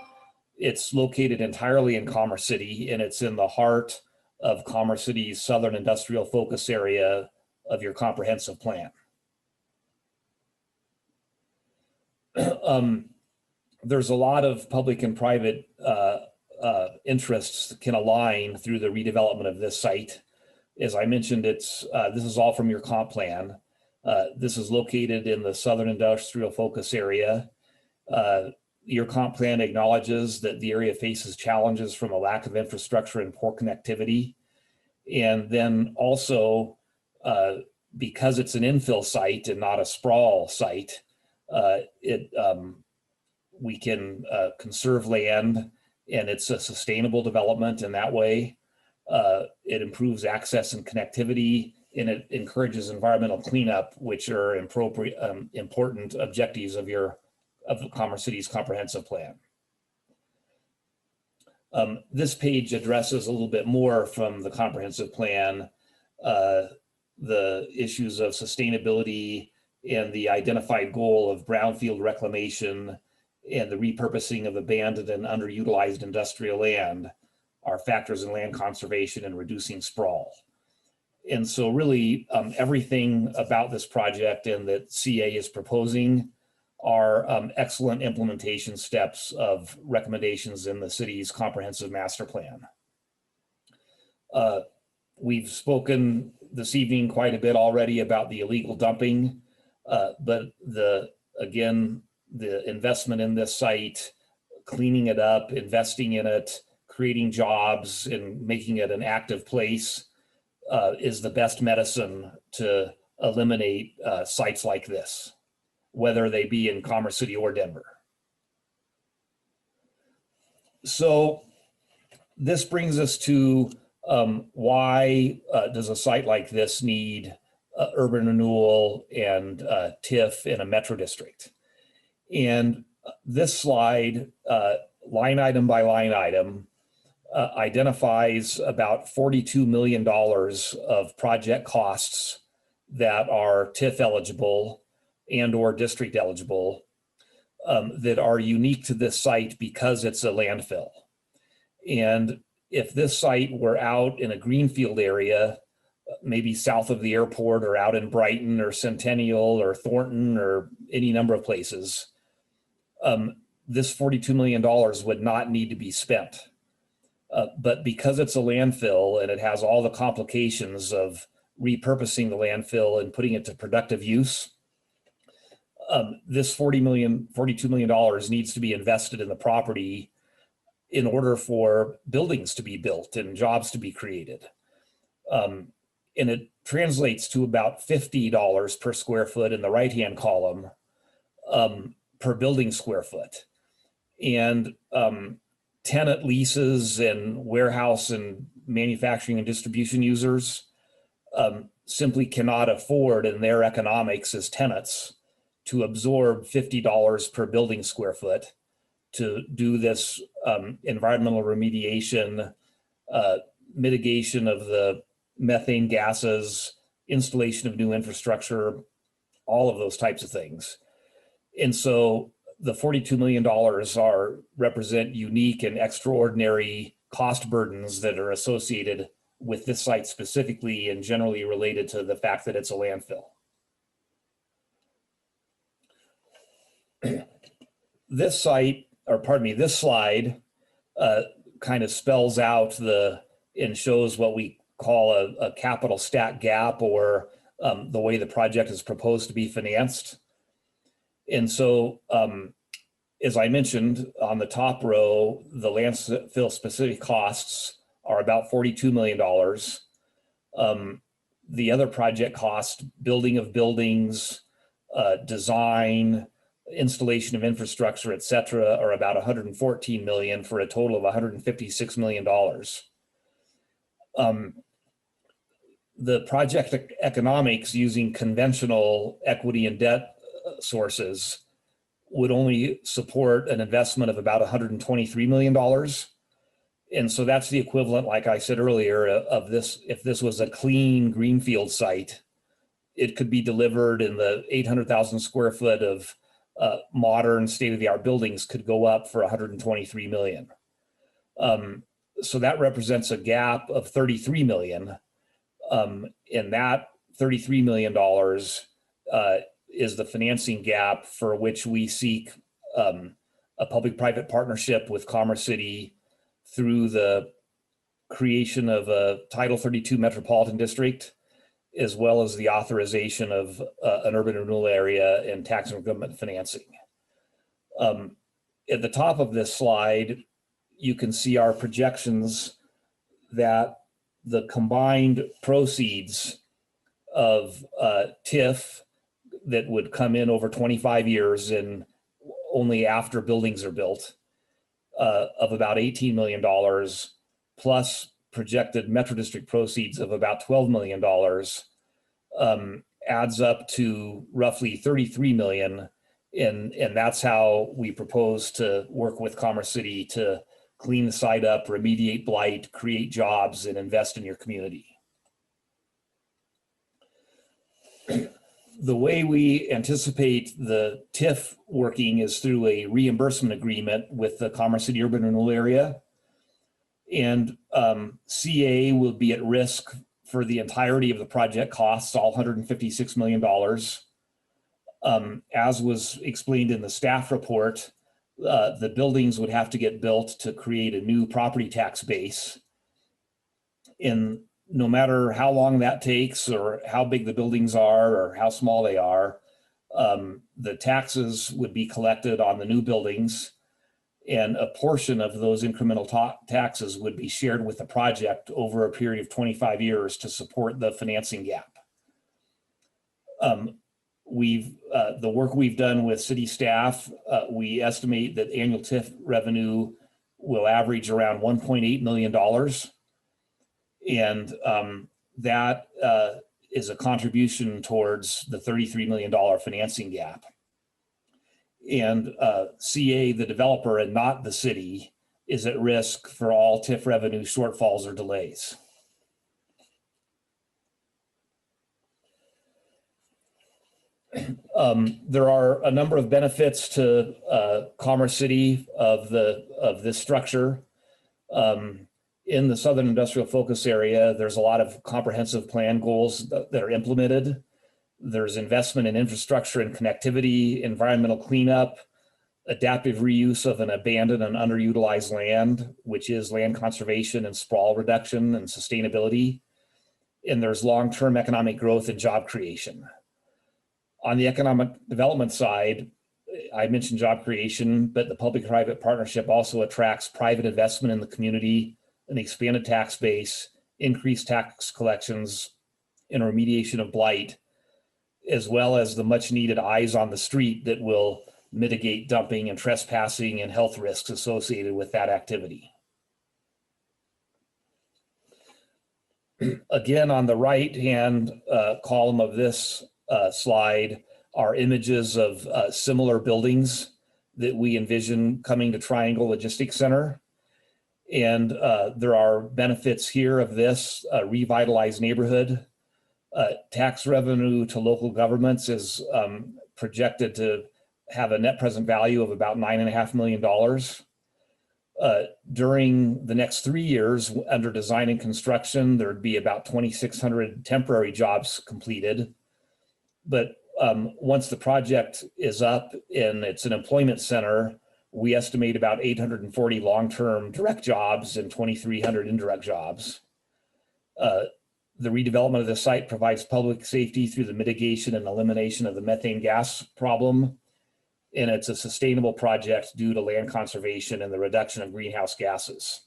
It's located entirely in Commerce City, and it's in the heart of Commerce City's southern industrial focus area of your comprehensive plan. There's a lot of public and private interests that can align through the redevelopment of this site. As I mentioned, this is all from your comp plan. This is located in the southern industrial focus area. Your comp plan acknowledges that the area faces challenges from a lack of infrastructure and poor connectivity. And then also, because it's an infill site and not a sprawl site, we can conserve land, and it's a sustainable development in that way. It improves access and connectivity, and it encourages environmental cleanup, which are important objectives of Commerce City's comprehensive plan. This page addresses a little bit more from the comprehensive plan, the issues of sustainability and the identified goal of brownfield reclamation and the repurposing of abandoned and underutilized industrial land are factors in land conservation and reducing sprawl. And so really everything about this project and that CA is proposing are excellent implementation steps of recommendations in the city's comprehensive master plan. We've spoken this evening quite a bit already about the illegal dumping, but again, the investment in this site, cleaning it up, investing in it, creating jobs and making it an active place is the best medicine to eliminate sites like this, whether they be in Commerce City or Denver. So this brings us to why does a site like this need urban renewal and TIF in a metro district? And this slide, line item by line item, identifies about $42 million of project costs that are TIF eligible and or district eligible that are unique to this site because it's a landfill. And if this site were out in a greenfield area, maybe south of the airport or out in Brighton or Centennial or Thornton or any number of places, this $42 million would not need to be spent. But because it's a landfill and it has all the complications of repurposing the landfill and putting it to productive use, this $42 million needs to be invested in the property in order for buildings to be built and jobs to be created. And it translates to about $50 per square foot in the right-hand column per building square foot. And tenant leases and warehouse and manufacturing and distribution users simply cannot afford in their economics as tenants to absorb $50 per building square foot to do this environmental remediation, mitigation of the methane gases, installation of new infrastructure, all of those types of things. And so the $42 million represent unique and extraordinary cost burdens that are associated with this site specifically and generally related to the fact that it's a landfill. This site, or pardon me, this slide kind of spells out and shows what we call a capital stack gap, or the way the project is proposed to be financed. And so, as I mentioned, on the top row, the landfill specific costs are about $42 million. The other project cost, building of buildings, design, installation of infrastructure, et cetera, are about $114 million for a total of $156 million. The project economics using conventional equity and debt sources would only support an investment of about $123 million. And so that's the equivalent, like I said earlier, of this. If this was a clean greenfield site, it could be delivered in the 800,000 square foot of modern state-of-the-art buildings could go up for $123 million. So that represents a gap of $33 million. And that $33 million is the financing gap for which we seek a public-private partnership with Commerce City through the creation of a Title 32 Metropolitan District, as well as the authorization of an urban renewal area and tax and government financing. At the top of this slide, you can see our projections that the combined proceeds of TIF that would come in over 25 years and only after buildings are built of about $18 million, plus projected Metro District proceeds of about $12 million, adds up to roughly $33 million. And that's how we propose to work with Commerce City to clean the site up, remediate blight, create jobs, and invest in your community. The way we anticipate the TIF working is through a reimbursement agreement with the Commerce City Urban Renewal Area. And CA will be at risk for the entirety of the project costs, all $156 million. As was explained in the staff report, the buildings would have to get built to create a new property tax base. And no matter how long that takes or how big the buildings are or how small they are, the taxes would be collected on the new buildings, and a portion of those incremental taxes would be shared with the project over a period of 25 years to support the financing gap. The work we've done with city staff, we estimate that annual TIF revenue will average around $1.8 million. And that is a contribution towards the $33 million financing gap. And CA, the developer, and not the city, is at risk for all TIF revenue shortfalls or delays. There are a number of benefits to Commerce City of this structure. In the Southern Industrial Focus Area, there's a lot of comprehensive plan goals that are implemented. There's investment in infrastructure and connectivity, environmental cleanup, adaptive reuse of an abandoned and underutilized land, which is land conservation and sprawl reduction and sustainability. And there's long-term economic growth and job creation. On the economic development side, I mentioned job creation, but the public-private partnership also attracts private investment in the community, an expanded tax base, increased tax collections, and remediation of blight, as well as the much needed eyes on the street that will mitigate dumping and trespassing and health risks associated with that activity. Again, on the right-hand column of this slide are images of similar buildings that we envision coming to Triangle Logistics Center. And there are benefits here of this revitalized neighborhood. Tax revenue to local governments is projected to have a net present value of about $9.5 million. During the next 3 years, under design and construction, there'd be about 2,600 temporary jobs completed. But once the project is up and it's an employment center, we estimate about 840 long-term direct jobs and 2,300 indirect jobs. The redevelopment of the site provides public safety through the mitigation and elimination of the methane gas problem. And it's a sustainable project due to land conservation and the reduction of greenhouse gases.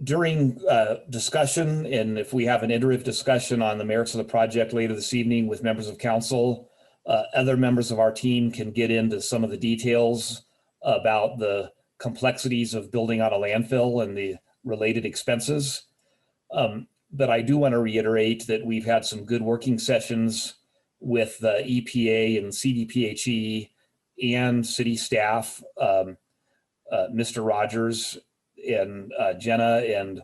During discussion, and if we have an iterative discussion on the merits of the project later this evening with members of council, other members of our team can get into some of the details about the complexities of building out a landfill and the related expenses. But I do want to reiterate that we've had some good working sessions with the EPA and CDPHE and city staff, Mr. Rogers and Jenna, and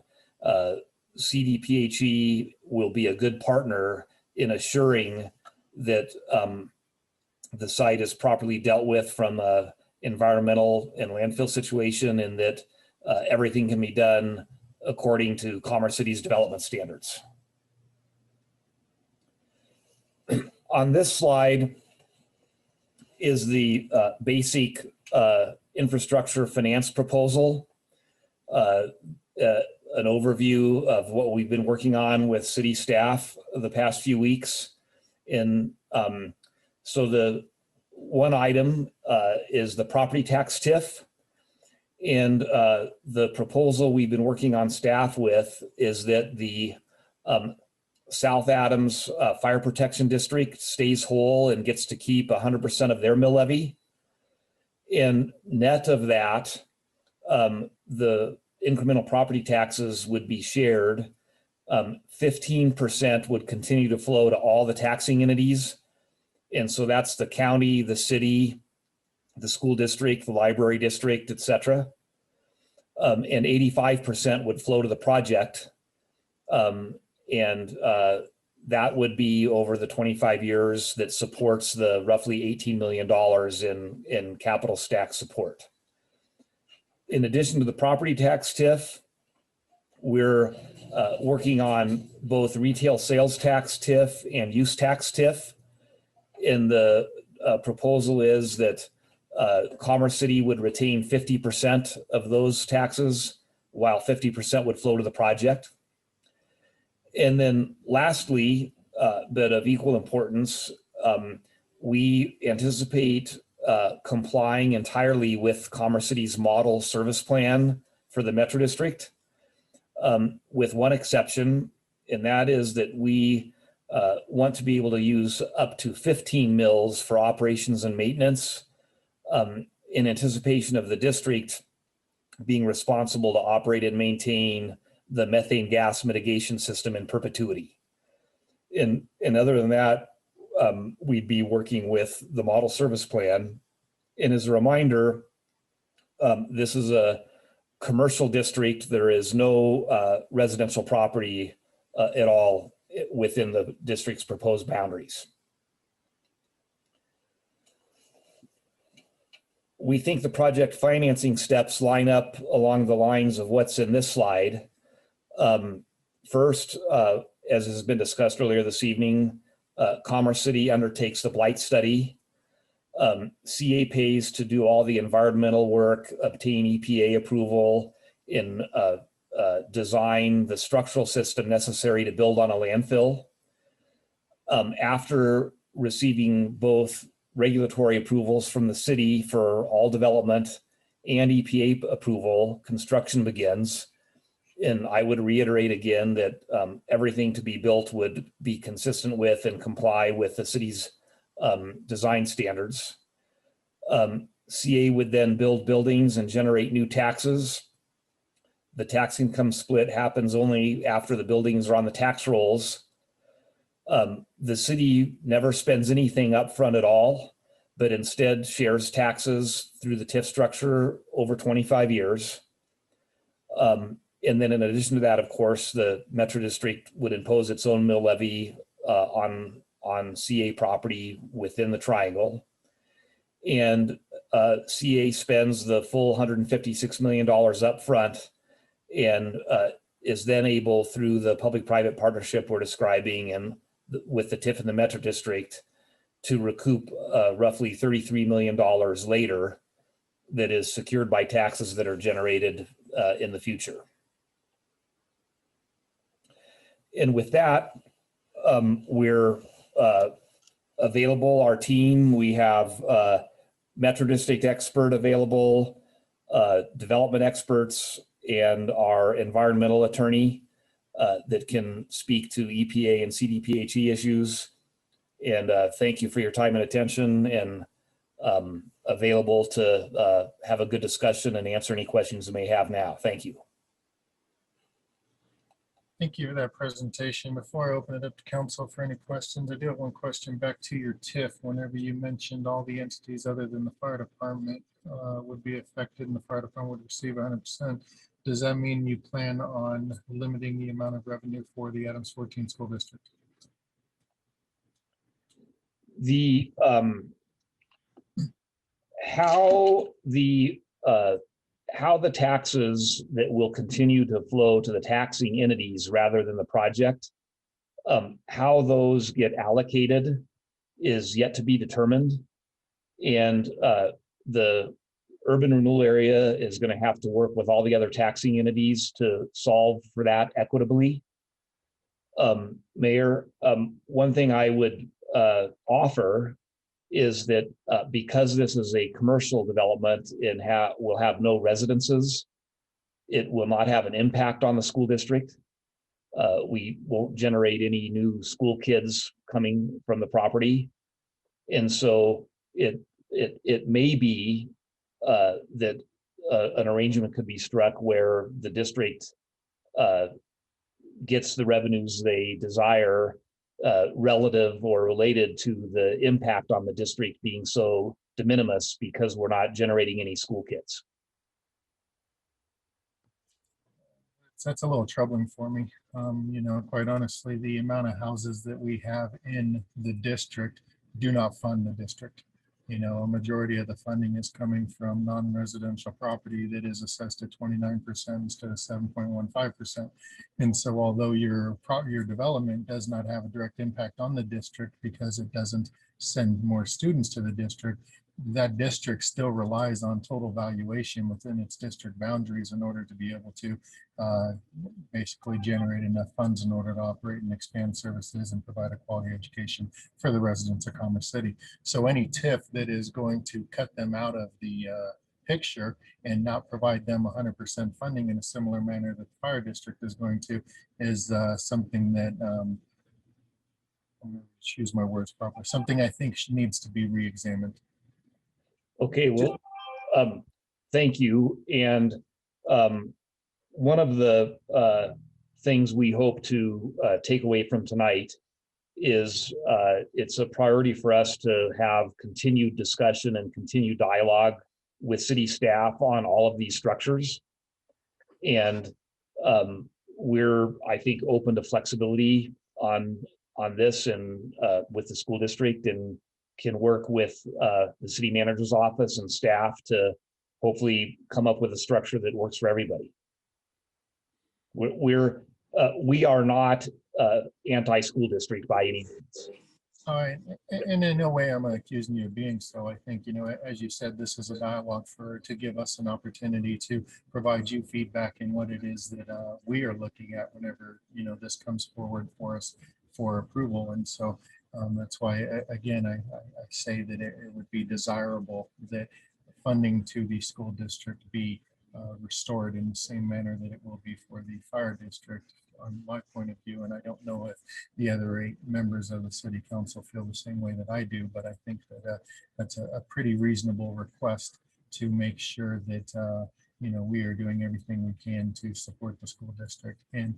CDPHE will be a good partner in assuring that the site is properly dealt with from a environmental and landfill situation, and that everything can be done according to Commerce City's development standards. On this slide is the basic infrastructure finance proposal, an overview of what we've been working on with city staff the past few weeks. And so the one item is the property tax TIF. And the proposal we've been working on staff with is that the South Adams Fire Protection District stays whole and gets to keep 100% of their mill levy. And net of that, the incremental property taxes would be shared. 15% would continue to flow to all the taxing entities. And so that's the county, the city, the school district, the library district, et cetera. And 85% would flow to the project. That would be over the 25 years that supports the roughly $18 million in capital stack support. In addition to the property tax TIF, we're working on both retail sales tax TIF and use tax TIF. And the proposal is that Commerce City would retain 50% of those taxes, while 50% would flow to the project. And then lastly, but of equal importance, we anticipate complying entirely with Commerce City's model service plan for the Metro District, with one exception, and that is that we want to be able to use up to 15 mills for operations and maintenance, in anticipation of the district being responsible to operate and maintain the methane gas mitigation system in perpetuity. And other than that, we'd be working with the model service plan. And as a reminder, this is a commercial district. There is no residential property at all within the district's proposed boundaries. we think the project financing steps line up along the lines of what's in this slide. First, as has been discussed earlier this evening, Commerce City undertakes the blight study. CA pays to do all the environmental work, obtain EPA approval, and design the structural system necessary to build on a landfill. After receiving both regulatory approvals from the city for all development and EPA approval, construction begins. And I would reiterate again that everything to be built would be consistent with and comply with the city's design standards. CA would then build buildings and generate new taxes. The tax income split happens only after the buildings are on the tax rolls. The city never spends anything upfront at all, but instead shares taxes through the TIF structure over 25 years. And then in addition to that, of course, the Metro District would impose its own mill levy on CA property within the triangle. And CA spends the full $156 million upfront and is then able, through the public-private partnership we're describing and with the TIF in the Metro District, to recoup roughly $33 million later that is secured by taxes that are generated in the future. And with that, we're available, our team, we have Metro District expert available, development experts, and our environmental attorney that can speak to EPA and CDPHE issues. And thank you for your time and attention, and available to have a good discussion and answer any questions you may have now. Thank you. Thank you for that presentation. Before I open it up to council for any questions, I do have one question back to your TIF. Whenever you mentioned all the entities other than the fire department would be affected and the fire department would receive 100%, does that mean you plan on limiting the amount of revenue for the Adams 14 school district? The how the taxes that will continue to flow to the taxing entities rather than the project, how those get allocated is yet to be determined. And the urban renewal area is going to have to work with all the other taxing entities to solve for that equitably. Mayor, one thing I would offer is that because this is a commercial development and will have no residences, it will not have an impact on the school district. We won't generate any new school kids coming from the property. And so it may be that an arrangement could be struck where the district gets the revenues they desire relative or related to the impact on the district being so de minimis because we're not generating any school kids. That's a little troubling for me. You know, quite honestly, the amount of houses that we have in the district do not fund the district. You know, a majority of the funding is coming from non-residential property that is assessed at 29% instead of 7.15%. And so although your development does not have a direct impact on the district because it doesn't send more students to the district, that district still relies on total valuation within its district boundaries in order to be able to basically generate enough funds in order to operate and expand services and provide a quality education for the residents of Commerce City. So any TIF that is going to cut them out of the picture and not provide them 100% funding in a similar manner that the fire district is going to is something that I'm going to choose my words properly, something I think needs to be re-examined. Okay, well, thank you. And one of the things we hope to take away from tonight is it's a priority for us to have continued discussion and continued dialogue with city staff on all of these structures. And we're, I think, open to flexibility on this and with the school district and can work with the city manager's office and staff to hopefully come up with a structure that works for everybody. We are not anti-school district by any means. All right, and in no way am I accusing you of being so. I think, you know, as you said, this is a dialogue to give us an opportunity to provide you feedback in what it is that we are looking at whenever, you know, this comes forward for us for approval. And so that's why, again, I say that it would be desirable that funding to the school district be restored in the same manner that it will be for the fire district, on my point of view. And I don't know if the other 8 members of the city council feel the same way that I do, but I think that that's a pretty reasonable request to make sure that you know, we are doing everything we can to support the school district. And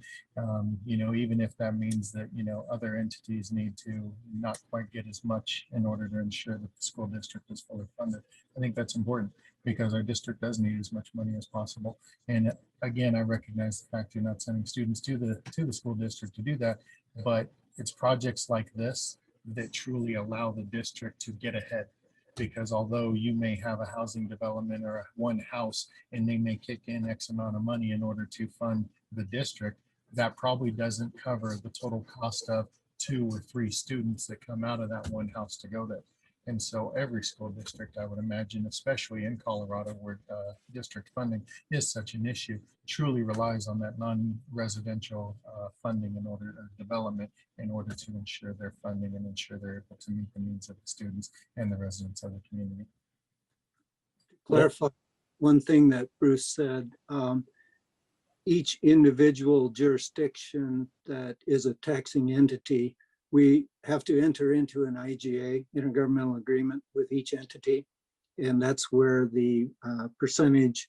you know, even if that means that, you know, other entities need to not quite get as much in order to ensure that the school district is fully funded, I think that's important, because our district does need as much money as possible. And again, I recognize the fact you're not sending students to the school district to do that, but it's projects like this that truly allow the district to get ahead. Because although you may have a housing development or one house and they may kick in X amount of money in order to fund the district, that probably doesn't cover the total cost of 2 or 3 students that come out of that one house to go there. And so every school district, I would imagine, especially in Colorado, where district funding is such an issue, truly relies on that non-residential funding in order, or development, in order to ensure their funding and ensure they're able to meet the needs of the students and the residents of the community. Clarify one thing that Bruce said. Each individual jurisdiction that is a taxing entity, we have to enter into an IGA, intergovernmental agreement, with each entity. And that's where the percentage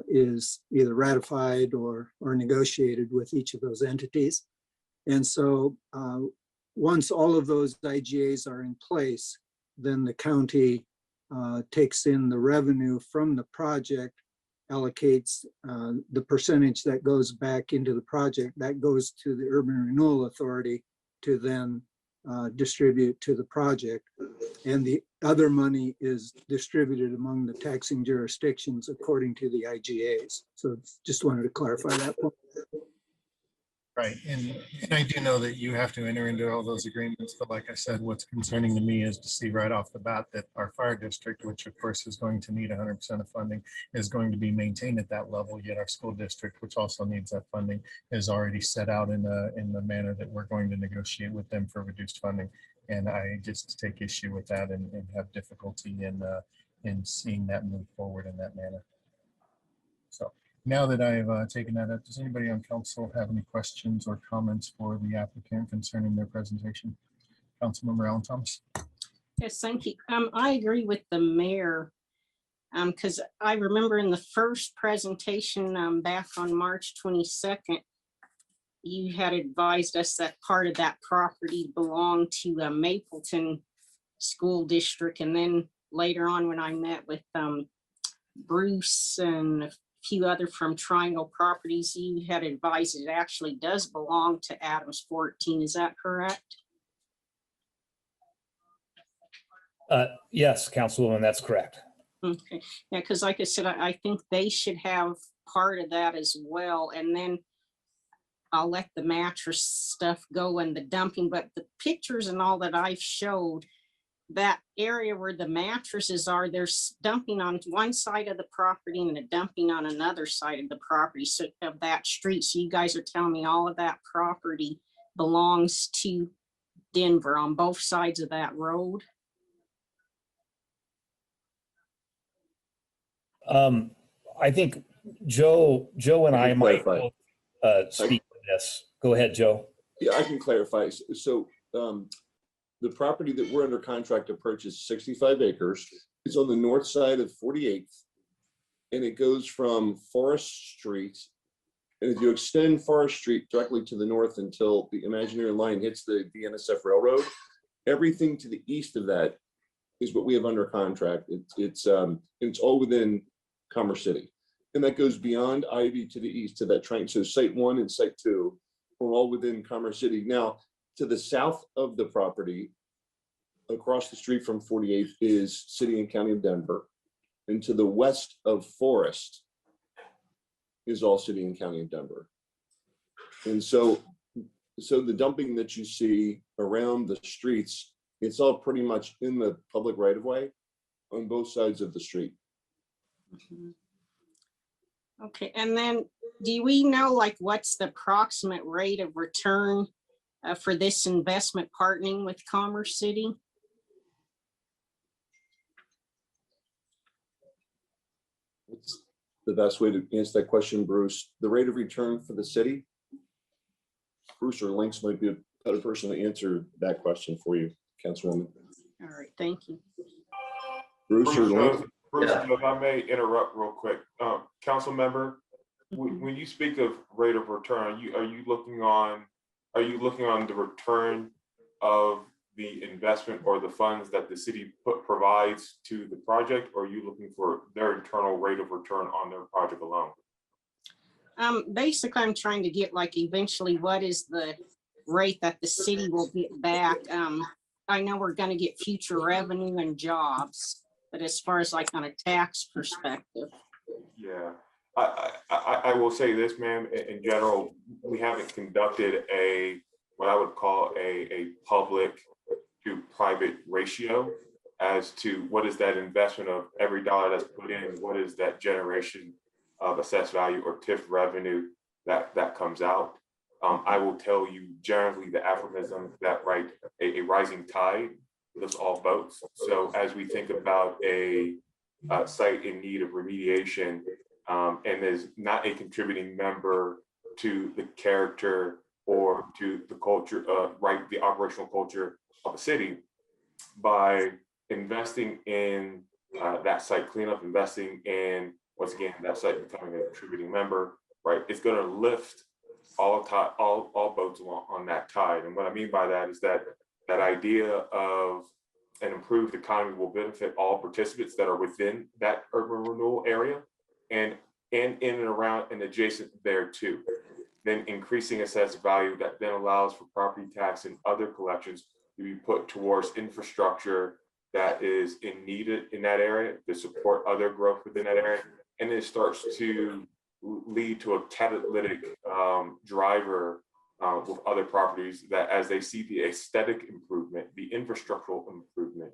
is either ratified or negotiated with each of those entities. And so once all of those IGAs are in place, then the county takes in the revenue from the project, allocates the percentage that goes back into the project, that goes to the Urban Renewal Authority to then distribute to the project. And the other money is distributed among the taxing jurisdictions according to the IGAs. So just wanted to clarify that point. Right, and I do know that you have to enter into all those agreements, but like I said, what's concerning to me is to see right off the bat that our fire district, which of course is going to need 100% of funding, is going to be maintained at that level, yet our school district, which also needs that funding, is already set out in the manner that we're going to negotiate with them for reduced funding. And I just take issue with that and have difficulty in seeing that move forward in that manner. So now that I've taken that up, does anybody on council have any questions or comments for the applicant concerning their presentation? Councilmember Alan Thomas. Yes, thank you. I agree with the mayor, because I remember in the first presentation back on March 22nd, you had advised us that part of that property belonged to Mapleton School District. And then later on, when I met with Bruce and a few other from Triangle Properties, you had advised it actually does belong to Adams 14. Is that correct? Yes, Councilwoman, that's correct. Okay, yeah, because like I said, I think they should have part of that as well. And then I'll let the mattress stuff go and the dumping, but the pictures and all that I've showed, that area where the mattresses are, there's dumping on one side of the property and a dumping on another side of the property, so of that street. So you guys are telling me all of that property belongs to Denver on both sides of that road? I think Joe and I might clarify. speak to this. Go ahead, Joe. Yeah, I can clarify. So the property that we're under contract to purchase, 65 acres, is on the north side of 48th, and it goes from Forest Street. And if you extend Forest Street directly to the north until the imaginary line hits the NSF Railroad, everything to the east of that is what we have under contract. It's all within Commerce City, and that goes beyond Ivy to the east to that train. So Site 1 and Site 2 are all within Commerce City. Now, to the south of the property across the street from 48th is City and County of Denver. And to the west of Forest is all City and County of Denver. And so the dumping that you see around the streets, it's all pretty much in the public right of way on both sides of the street. Okay, and then do we know like what's the approximate rate of return for this investment partnering with Commerce City? What's the best way to answer that question, Bruce? The rate of return for the city? Bruce or Lynx might be a better person to answer that question for you, Councilwoman. All right, thank you. Bruce or Lynx? Bruce, if I may interrupt real quick, council member, when you speak of rate of return, are you looking on the return of the investment or the funds that the city provides to the project, or are you looking for their internal rate of return on their project alone? Basically, I'm trying to get like eventually what is the rate that the city will get back. I know we're going to get future revenue and jobs, but as far as like on a tax perspective. Yeah, I will say this, ma'am, in general, we haven't conducted what I would call a public to private ratio as to what is that investment of every dollar that's put in, what is that generation of assessed value or TIF revenue that comes out. I will tell you generally the aphorism that a rising tide lifts all boats. So as we think about a site in need of remediation and is not a contributing member to the character or to the culture, the operational culture of a city, by investing in that site cleanup, investing in, once again, that site becoming a contributing member, right? It's going to lift all boats along on that tide. And what I mean by that is that idea of an improved economy will benefit all participants that are within that urban renewal area and in and around and adjacent there too. Then increasing assessed value that then allows for property tax and other collections to be put towards infrastructure that is needed in that area to support other growth within that area. And it starts to lead to a catalytic driver with other properties that as they see the aesthetic improvement, the infrastructural improvement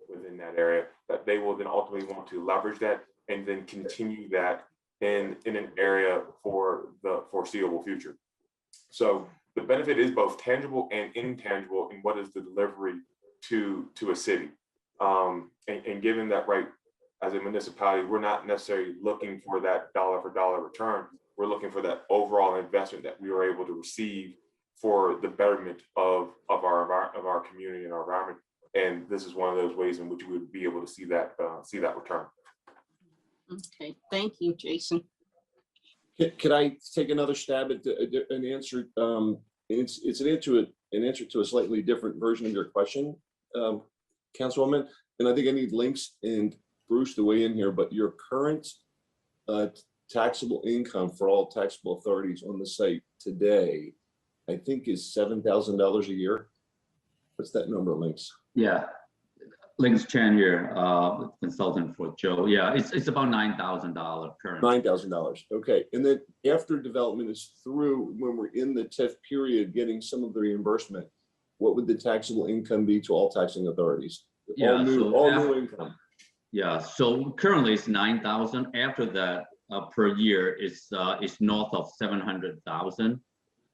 within that area, that they will then ultimately want to leverage that and then continue that in an area for the foreseeable future. So the benefit is both tangible and intangible in what is the delivery to a city. And given that, right, as a municipality, we're not necessarily looking for that dollar for dollar return. We're looking for that overall investment that we are able to receive for the betterment of our community and our environment. And this is one of those ways in which we would be able to see that return. Okay, thank you, Jason. Can I take another stab at an answer? It's an answer to a slightly different version of your question, Councilwoman. And I think I need Lynx and Bruce to weigh in here, but your current taxable income for all taxable authorities on the site today, I think is $7,000 a year. What's that number, Lynx? Yeah, Lynx Chan here, consultant for Joe. Yeah, it's about $9,000 currently. $9,000. Okay, and then after development is through, when we're in the TIF period, getting some of the reimbursement, what would the taxable income be to all taxing authorities? Yeah, all new income. Yeah, so currently it's 9,000. After that, per year, it's north of 700,000,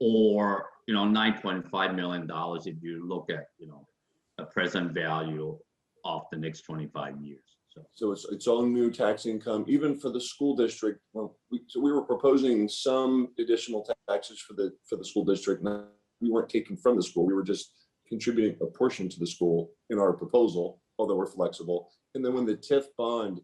or $9.5 million if you look at a present value of the next 25 years. So it's all new tax income, even for the school district. Well, we were proposing some additional taxes for the school district. We weren't taking from the school. We were just contributing a portion to the school in our proposal, although we're flexible. And then when the TIF bond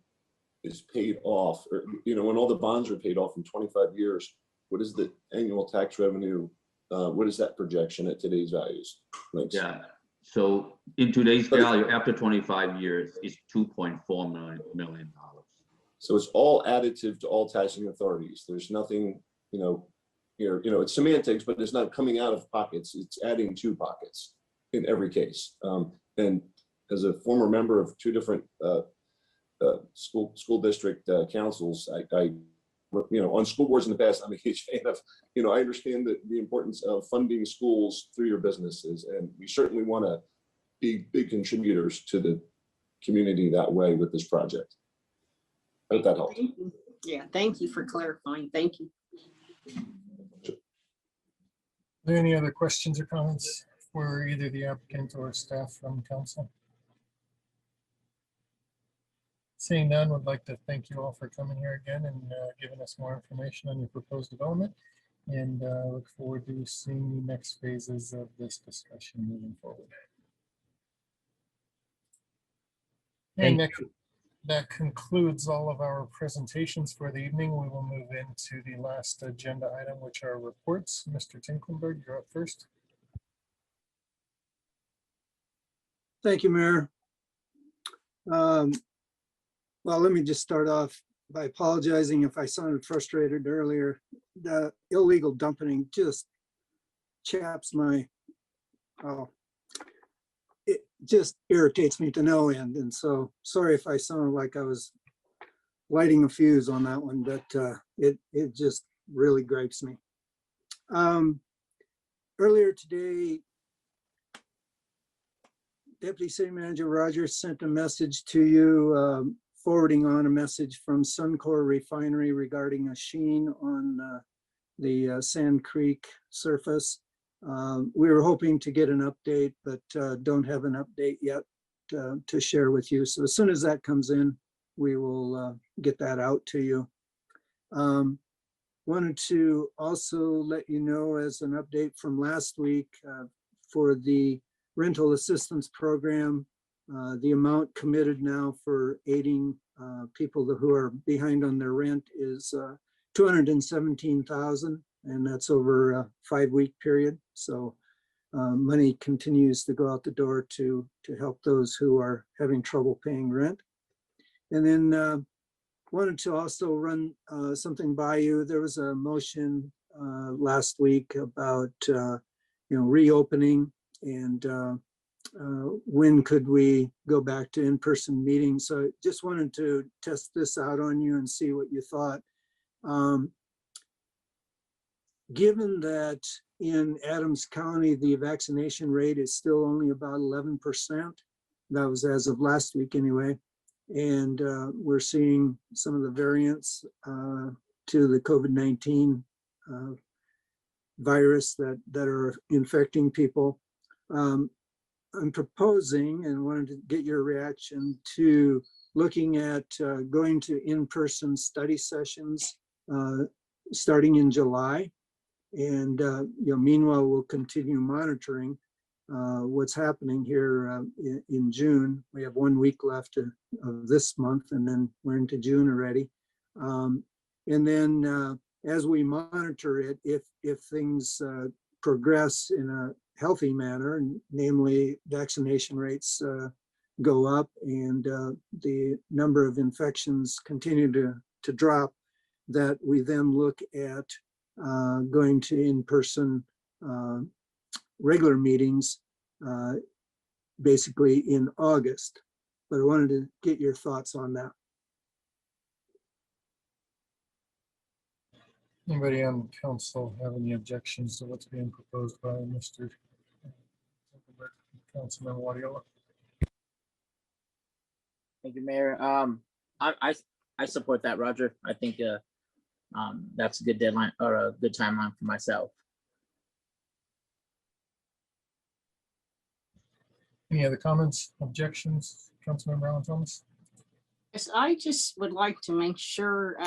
is paid off, or when all the bonds are paid off in 25 years, what is the annual tax revenue? What is that projection at today's values? Thanks. Yeah. So in today's value, after 25 years, is $2.4 million. So it's all additive to all taxing authorities. There's nothing, here, it's semantics, but it's not coming out of pockets. It's adding to pockets in every case. And as a former member of two different school district councils, I on school boards in the past, I'm a huge fan of, I understand the importance of funding schools through your businesses, and we certainly want to be big contributors to the community that way with this project. I hope that helps. Thank you. Yeah, thank you for clarifying. Thank you. Are there any other questions or comments for either the applicant or staff from council? Seeing none, would like to thank you all for coming here again and giving us more information on your proposed development, and look forward to seeing the next phases of this discussion moving forward. And that concludes all of our presentations for the evening. We will move into the last agenda item, which are reports. Mr. Tinklenberg, you're up first. Thank you, Mayor. Well, let me just start off by apologizing if I sounded frustrated earlier. The illegal dumping just chaps my, it just irritates me to no end. And so sorry if I sounded like I was lighting a fuse on that one, but it just really gripes me. Earlier today, Deputy City Manager Rogers sent a message to you, forwarding on a message from Suncor Refinery regarding a sheen on the Sand Creek surface. We were hoping to get an update, but don't have an update yet to share with you. So as soon as that comes in, we will get that out to you. Wanted to also let you know, as an update from last week, for the rental assistance program, the amount committed now for aiding people who are behind on their rent is $217,000, and that's over a 5-week period. So money continues to go out the door to help those who are having trouble paying rent. And then wanted to also run something by you. There was a motion last week about reopening and when could we go back to in-person meetings. So just wanted to test this out on you and see what you thought. Given that in Adams County, the vaccination rate is still only about 11%, that was as of last week anyway, and we're seeing some of the variants to the COVID-19 virus that are infecting people. I'm proposing, and wanted to get your reaction to, looking at going to in-person study sessions starting in July. And meanwhile, we'll continue monitoring what's happening here in June. We have 1 week left of this month, and then we're into June already. And then as we monitor it, if things progress in a healthy manner, and namely vaccination rates go up and the number of infections continue to drop, that we then look at going to in-person regular meetings basically in August. But I wanted to get your thoughts on that. Anybody on council have any objections to what's being proposed by Mr. Councilman Wadiola? Thank you, Mayor. I support that, Roger. I think that's a good deadline or a good timeline for myself. Any other comments, objections, Councilmember Alan Thomas? Yes, I just would like to make sure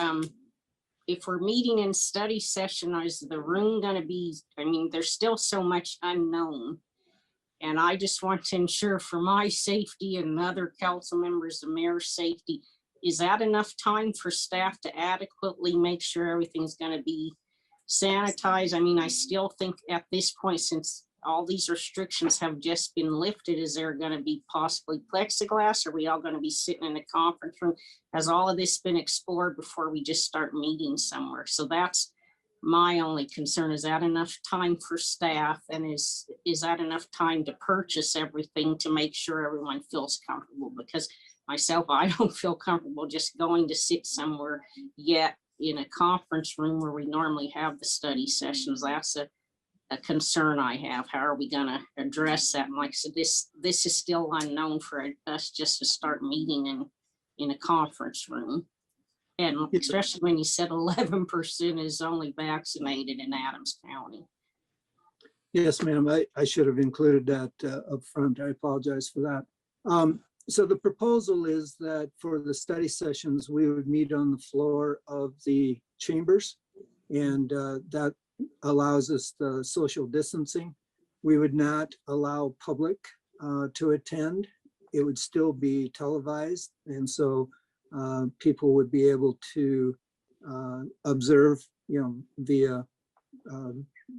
if we're meeting in study session, is the room going to be, I mean, there's still so much unknown. And I just want to ensure for my safety and other council members, the mayor's safety, is that enough time for staff to adequately make sure everything's going to be sanitized? I mean, I still think at this point, since all these restrictions have just been lifted, is there going to be possibly plexiglass? Are we all going to be sitting in a conference room? Has all of this been explored before we just start meeting somewhere? So that's my only concern. Is that enough time for staff, and is that enough time to purchase everything to make sure everyone feels comfortable? Because myself, I don't feel comfortable just going to sit somewhere yet in a conference room where we normally have the study sessions. That's a concern I have. How are we going to address that? And like I said, this is still unknown for us just to start meeting in a conference room. And especially when you said 11% is only vaccinated in Adams County. Yes, ma'am. I should have included that up front. I apologize for that. So the proposal is that for the study sessions, we would meet on the floor of the chambers, and that allows us the social distancing. We would not allow public to attend. It would still be televised, and so people would be able to observe, via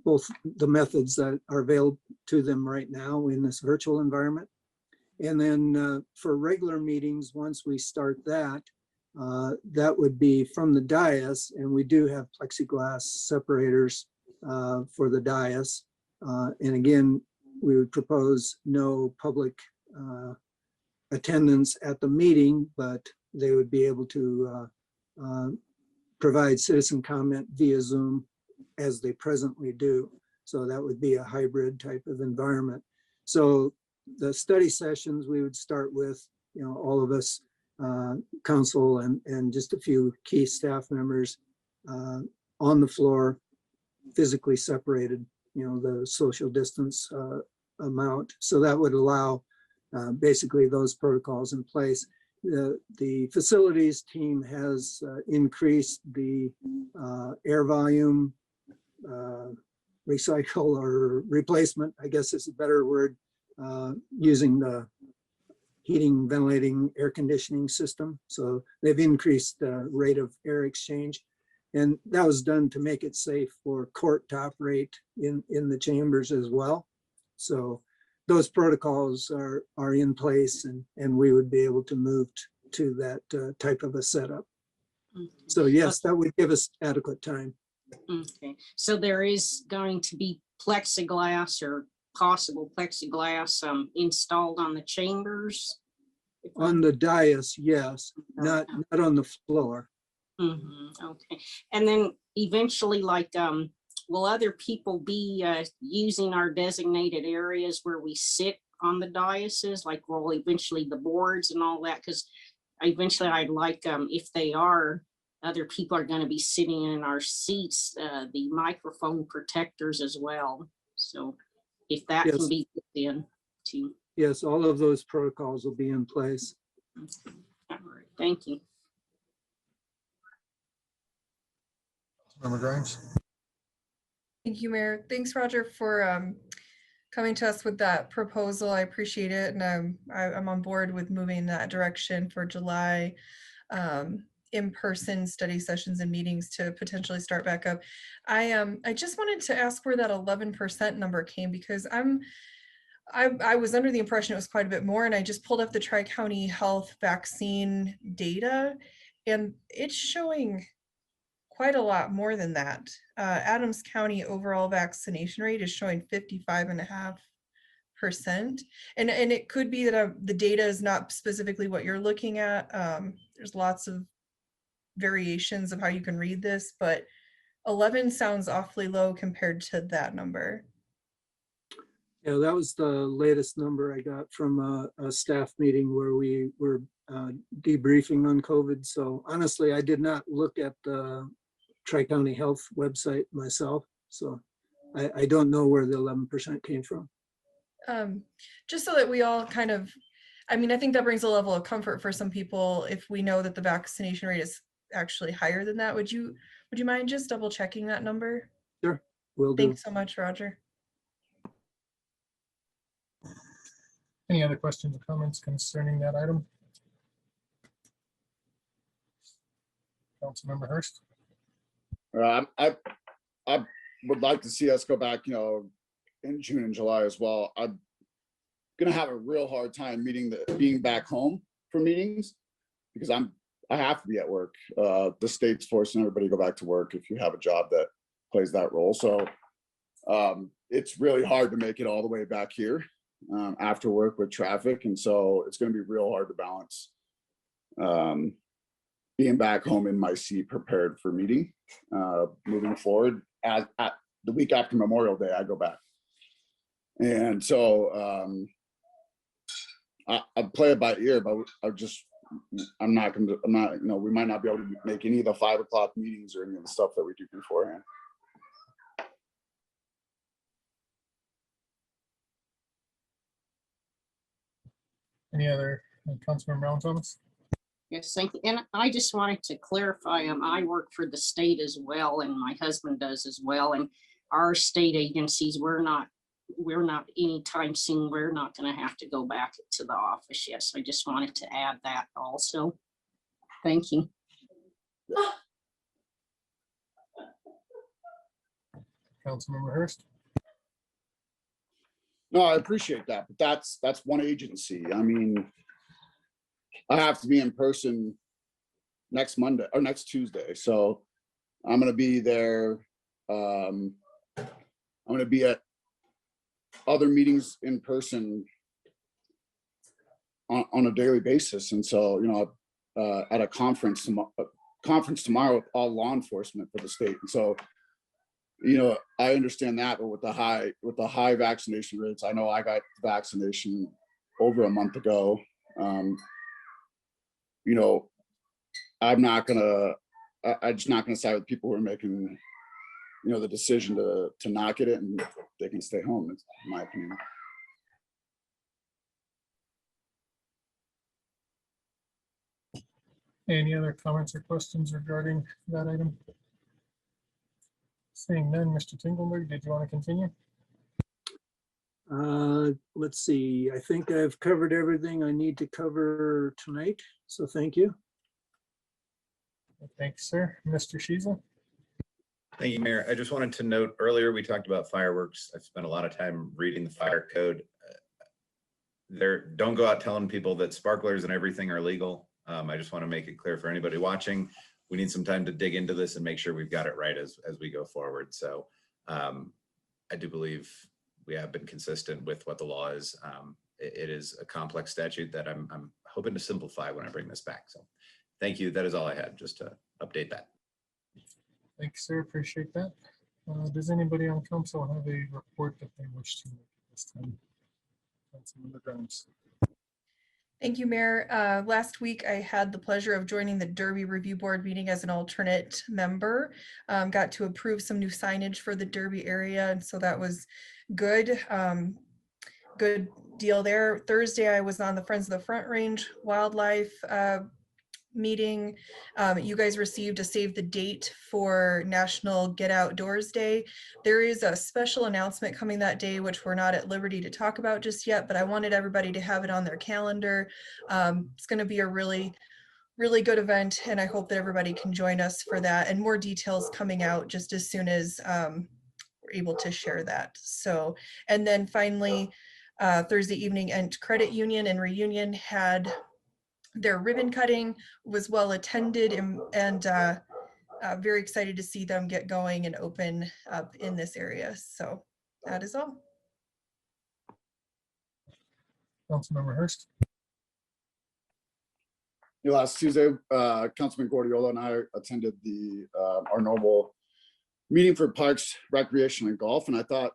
both the methods that are available to them right now in this virtual environment. And then for regular meetings, once we start that, that would be from the dais, and we do have plexiglass separators for the dais. And again, we would propose no public attendance at the meeting, but they would be able to provide citizen comment via Zoom as they presently do. So that would be a hybrid type of environment. So the study sessions, we would start with, all of us, council and just a few key staff members on the floor, physically separated, the social distance amount. So that would allow basically those protocols in place. The facilities team has increased the air volume recycle or replacement, I guess is a better word, using the heating, ventilating, air conditioning system. So they've increased the rate of air exchange. And that was done to make it safe for court to operate in the chambers as well. So those protocols are in place, and we would be able to move to that type of a setup. So yes, that would give us adequate time. Okay, so there is going to be plexiglass or possible plexiglass installed on the chambers? On the dais, yes, not on the floor. Okay, and then eventually, will other people be using our designated areas where we sit on the daises? Like, will eventually the boards and all that? Because eventually I'd like, if they are, other people are going to be sitting in our seats, the microphone protectors as well. So if that can be put in too. Yes, all of those protocols will be in place. Okay. All right, thank you. Member Grimes. Thank you, Mayor. Thanks, Roger, for coming to us with that proposal. I appreciate it, and I'm on board with moving in that direction for July in-person study sessions and meetings to potentially start back up. I just wanted to ask where that 11% number came, because I was under the impression it was quite a bit more, and I just pulled up the Tri-County Health vaccine data, and it's showing quite a lot more than that. Adams County overall vaccination rate is showing 55.5%. And it could be that the data is not specifically what you're looking at. There's lots of variations of how you can read this, but 11 sounds awfully low compared to that number. Yeah, that was the latest number I got from a staff meeting where we were debriefing on COVID. So honestly, I did not look at the Tri-County Health website myself. So I don't know where the 11% came from. Just so that we all kind of, I think that brings a level of comfort for some people if we know that the vaccination rate is actually higher than that. Would you mind just double checking that number? Sure, will do. Thanks so much, Roger. Any other questions or comments concerning that item? Councilmember Hurst. I would like to see us go back, in June and July as well. I'm gonna have a real hard time being back home for meetings because I have to be at work. The state's forcing everybody to go back to work if you have a job that plays that role. So it's really hard to make it all the way back here after work with traffic. And so it's going to be real hard to balance being back home in my seat prepared for meeting moving forward. At the week after Memorial Day, I go back. And so I play it by ear, but we might not be able to make any of the 5 o'clock meetings or any of the stuff that we do beforehand. Any other Councilmember Brown comments? Yes, thank you. And I just wanted to clarify, I work for the state as well, and my husband does as well. And our state agencies, we're not anytime soon, we're not going to have to go back to the office yet. So I just wanted to add that also. Thank you. Councilmember Hurst. No, I appreciate that, but that's one agency. I mean, I have to be in person next Monday or next Tuesday. So I'm going to be there. I'm going to be at other meetings in person on a daily basis. And so, at a conference tomorrow with all law enforcement for the state. And so, I understand that, but with the high vaccination rates, I know I got vaccination over a month ago. I'm just not gonna side with people who are making, the decision to not get it, and they can stay home, in my opinion. Any other comments or questions regarding that item? Seeing none, Mr. Tingleberg, did you want to continue? Let's see. I think I've covered everything I need to cover tonight. So thank you. Thanks, sir. Mr. Shiesel. Thank you, Mayor. I just wanted to note earlier we talked about fireworks. I've spent a lot of time reading the fire code. Don't go out telling people that sparklers and everything are legal. I just want to make it clear for anybody watching, we need some time to dig into this and make sure we've got it right as we go forward. So I do believe we have been consistent with what the law is. It is a complex statute that I'm hoping to simplify when I bring this back. So thank you. That is all I had, just to update that. Thanks, sir. Appreciate that. Does anybody on council have a report that they wish to make at this time? Councilmember Grimes. Thank you, Mayor. Last week, I had the pleasure of joining the Derby Review Board meeting as an alternate member. Got to approve some new signage for the Derby area, and so that was good. Good deal there. Thursday, I was on the Friends of the Front Range Wildlife meeting. You guys received a save the date for National Get Outdoors Day. There is a special announcement coming that day, which we're not at liberty to talk about just yet, but I wanted everybody to have it on their calendar. It's going to be a really good event, and I hope that everybody can join us for that, and more details coming out just as soon as we're able to share that. So, and then finally, Thursday evening, and Credit Union and Reunion had their ribbon cutting, was well attended, and very excited to see them get going and open up in this area. So that is all. Councilmember Hurst. Last Tuesday, Councilman Guardiola and I attended our normal meeting for Parks, Recreation, and Golf, and I thought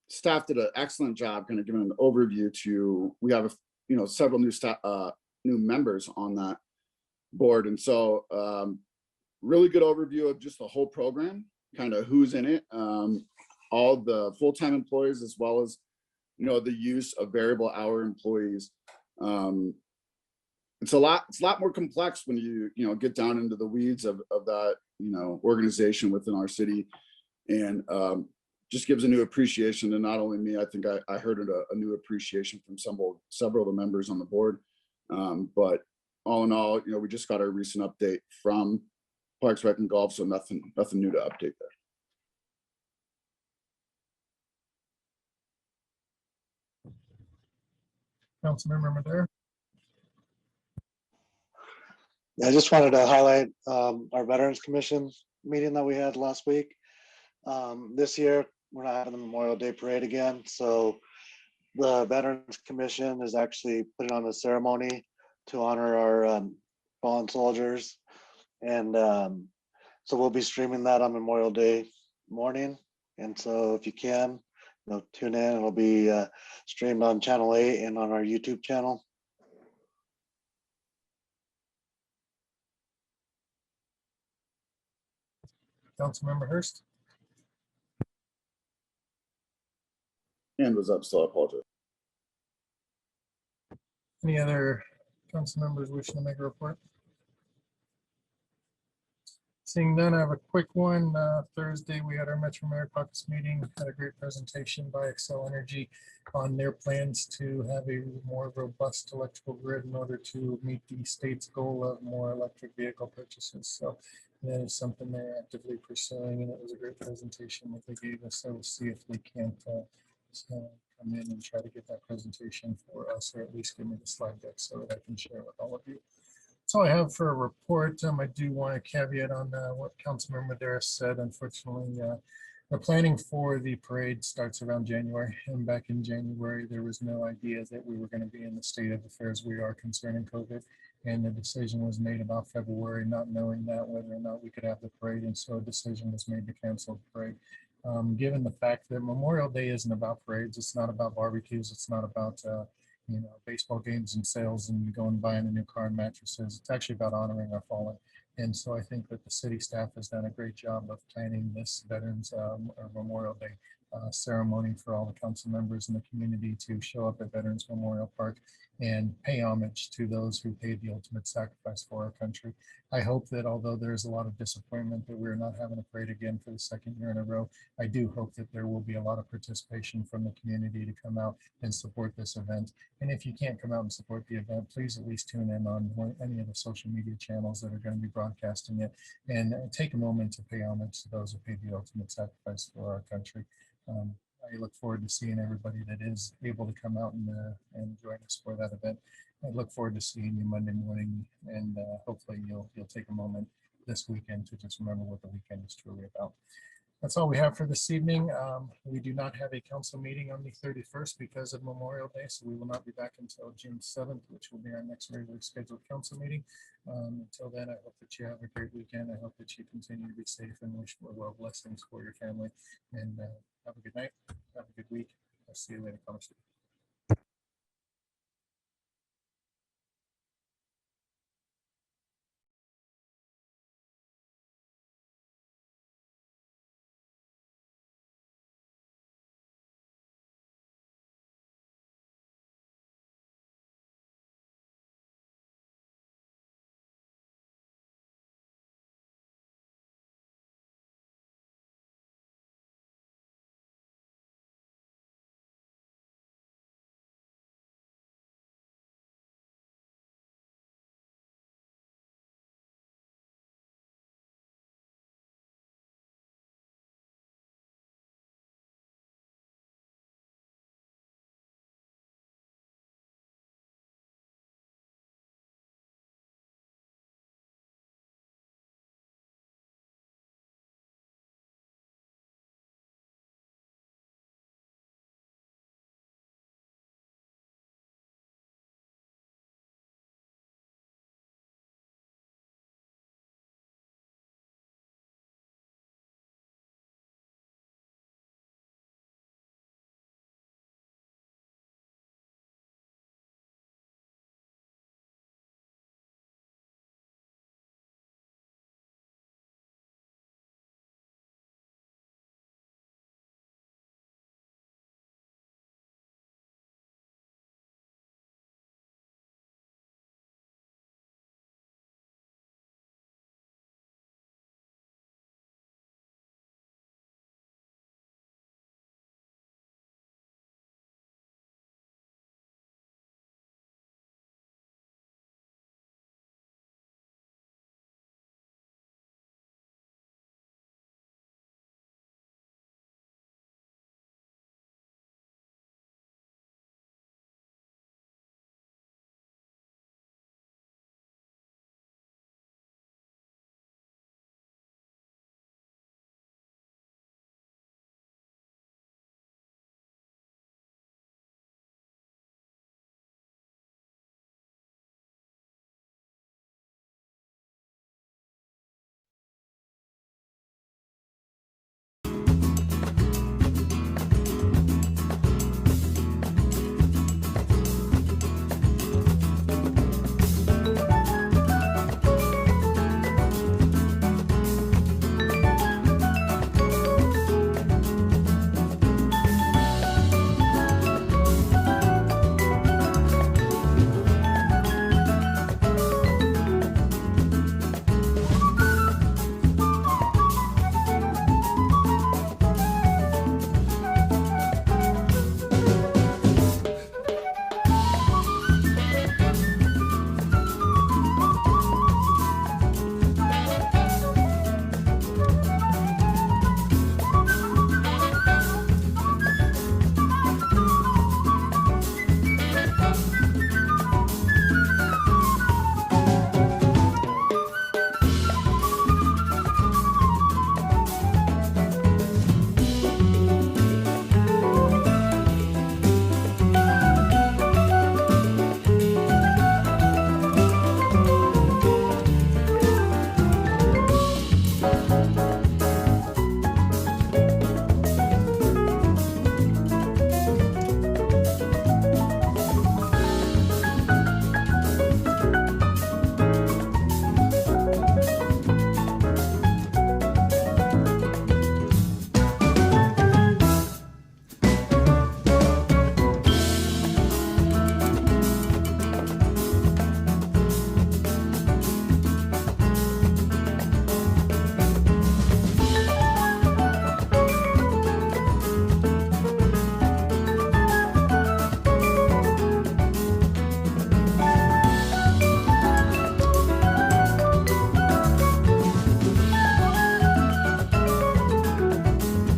staff did an excellent job kind of giving an overview to, we have several new members on that board, and so really good overview of just the whole program, kind of who's in it, all the full-time employees, as well as the use of variable hour employees. It's a lot more complex when you get down into the weeds of that organization within our city, and just gives a new appreciation to not only me. I think I heard a new appreciation from several of the members on the board. But all in all, we just got our recent update from Parks, Rec, and Golf, so nothing new to update there. Councilmember Madera. I just wanted to highlight our Veterans Commission meeting that we had last week. This year, we're not having the Memorial Day Parade again, so the Veterans Commission is actually putting on a ceremony to honor our fallen soldiers. And so we'll be streaming that on Memorial Day morning. And so if you can, tune in. It'll be streamed on Channel 8 and on our YouTube channel. Councilmember Hurst. Hand was up, so I apologize. Any other council members wishing to make a report? Seeing none, I have a quick one. Thursday, we had our Metro Mayor Caucus meeting, had a great presentation by Excel Energy on their plans to have a more robust electrical grid in order to meet the state's goal of more electric vehicle purchases. So that is something they're actively pursuing, and it was a great presentation that they gave us. So we'll see if they can't come in and try to get that presentation for us, or at least give me the slide deck so that I can share with all of you. That's all I have for a report. I do want to caveat on what Councilmember Madaris said. Unfortunately, the planning for the parade starts around January, and back in January, there was no idea that we were going to be in the state of affairs we are concerning COVID, and the decision was made about February, not knowing that whether or not we could have the parade, and so a decision was made to cancel the parade. Given the fact that Memorial Day isn't about parades, it's not about barbecues, it's not about baseball games and sales and going and buying a new car and mattresses. It's actually about honoring our fallen. And so I think that the city staff has done a great job of planning this Veterans Memorial Day ceremony for all the council members in the community to show up at Veterans Memorial Park and pay homage to those who paid the ultimate sacrifice for our country. I hope that although there's a lot of disappointment that we're not having a parade again for the second year in a row, I do hope that there will be a lot of participation from the community to come out and support this event. And if you can't come out and support the event, please at least tune in on any of the social media channels that are going to be broadcasting it, and take a moment to pay homage to those who paid the ultimate sacrifice for our country. I look forward to seeing everybody that is able to come out and join us for that event. I look forward to seeing you Monday morning, and hopefully you'll take a moment this weekend to just remember what the weekend is truly about. That's all we have for this evening. We do not have a council meeting on the 31st because of Memorial Day, so we will not be back until June 7th, which will be our next regularly scheduled council meeting. Until then, I hope that you have a great weekend. I hope that you continue to be safe, and wish for well blessings for your family. And have a good night. Have a good week. I'll see you later, Congressman.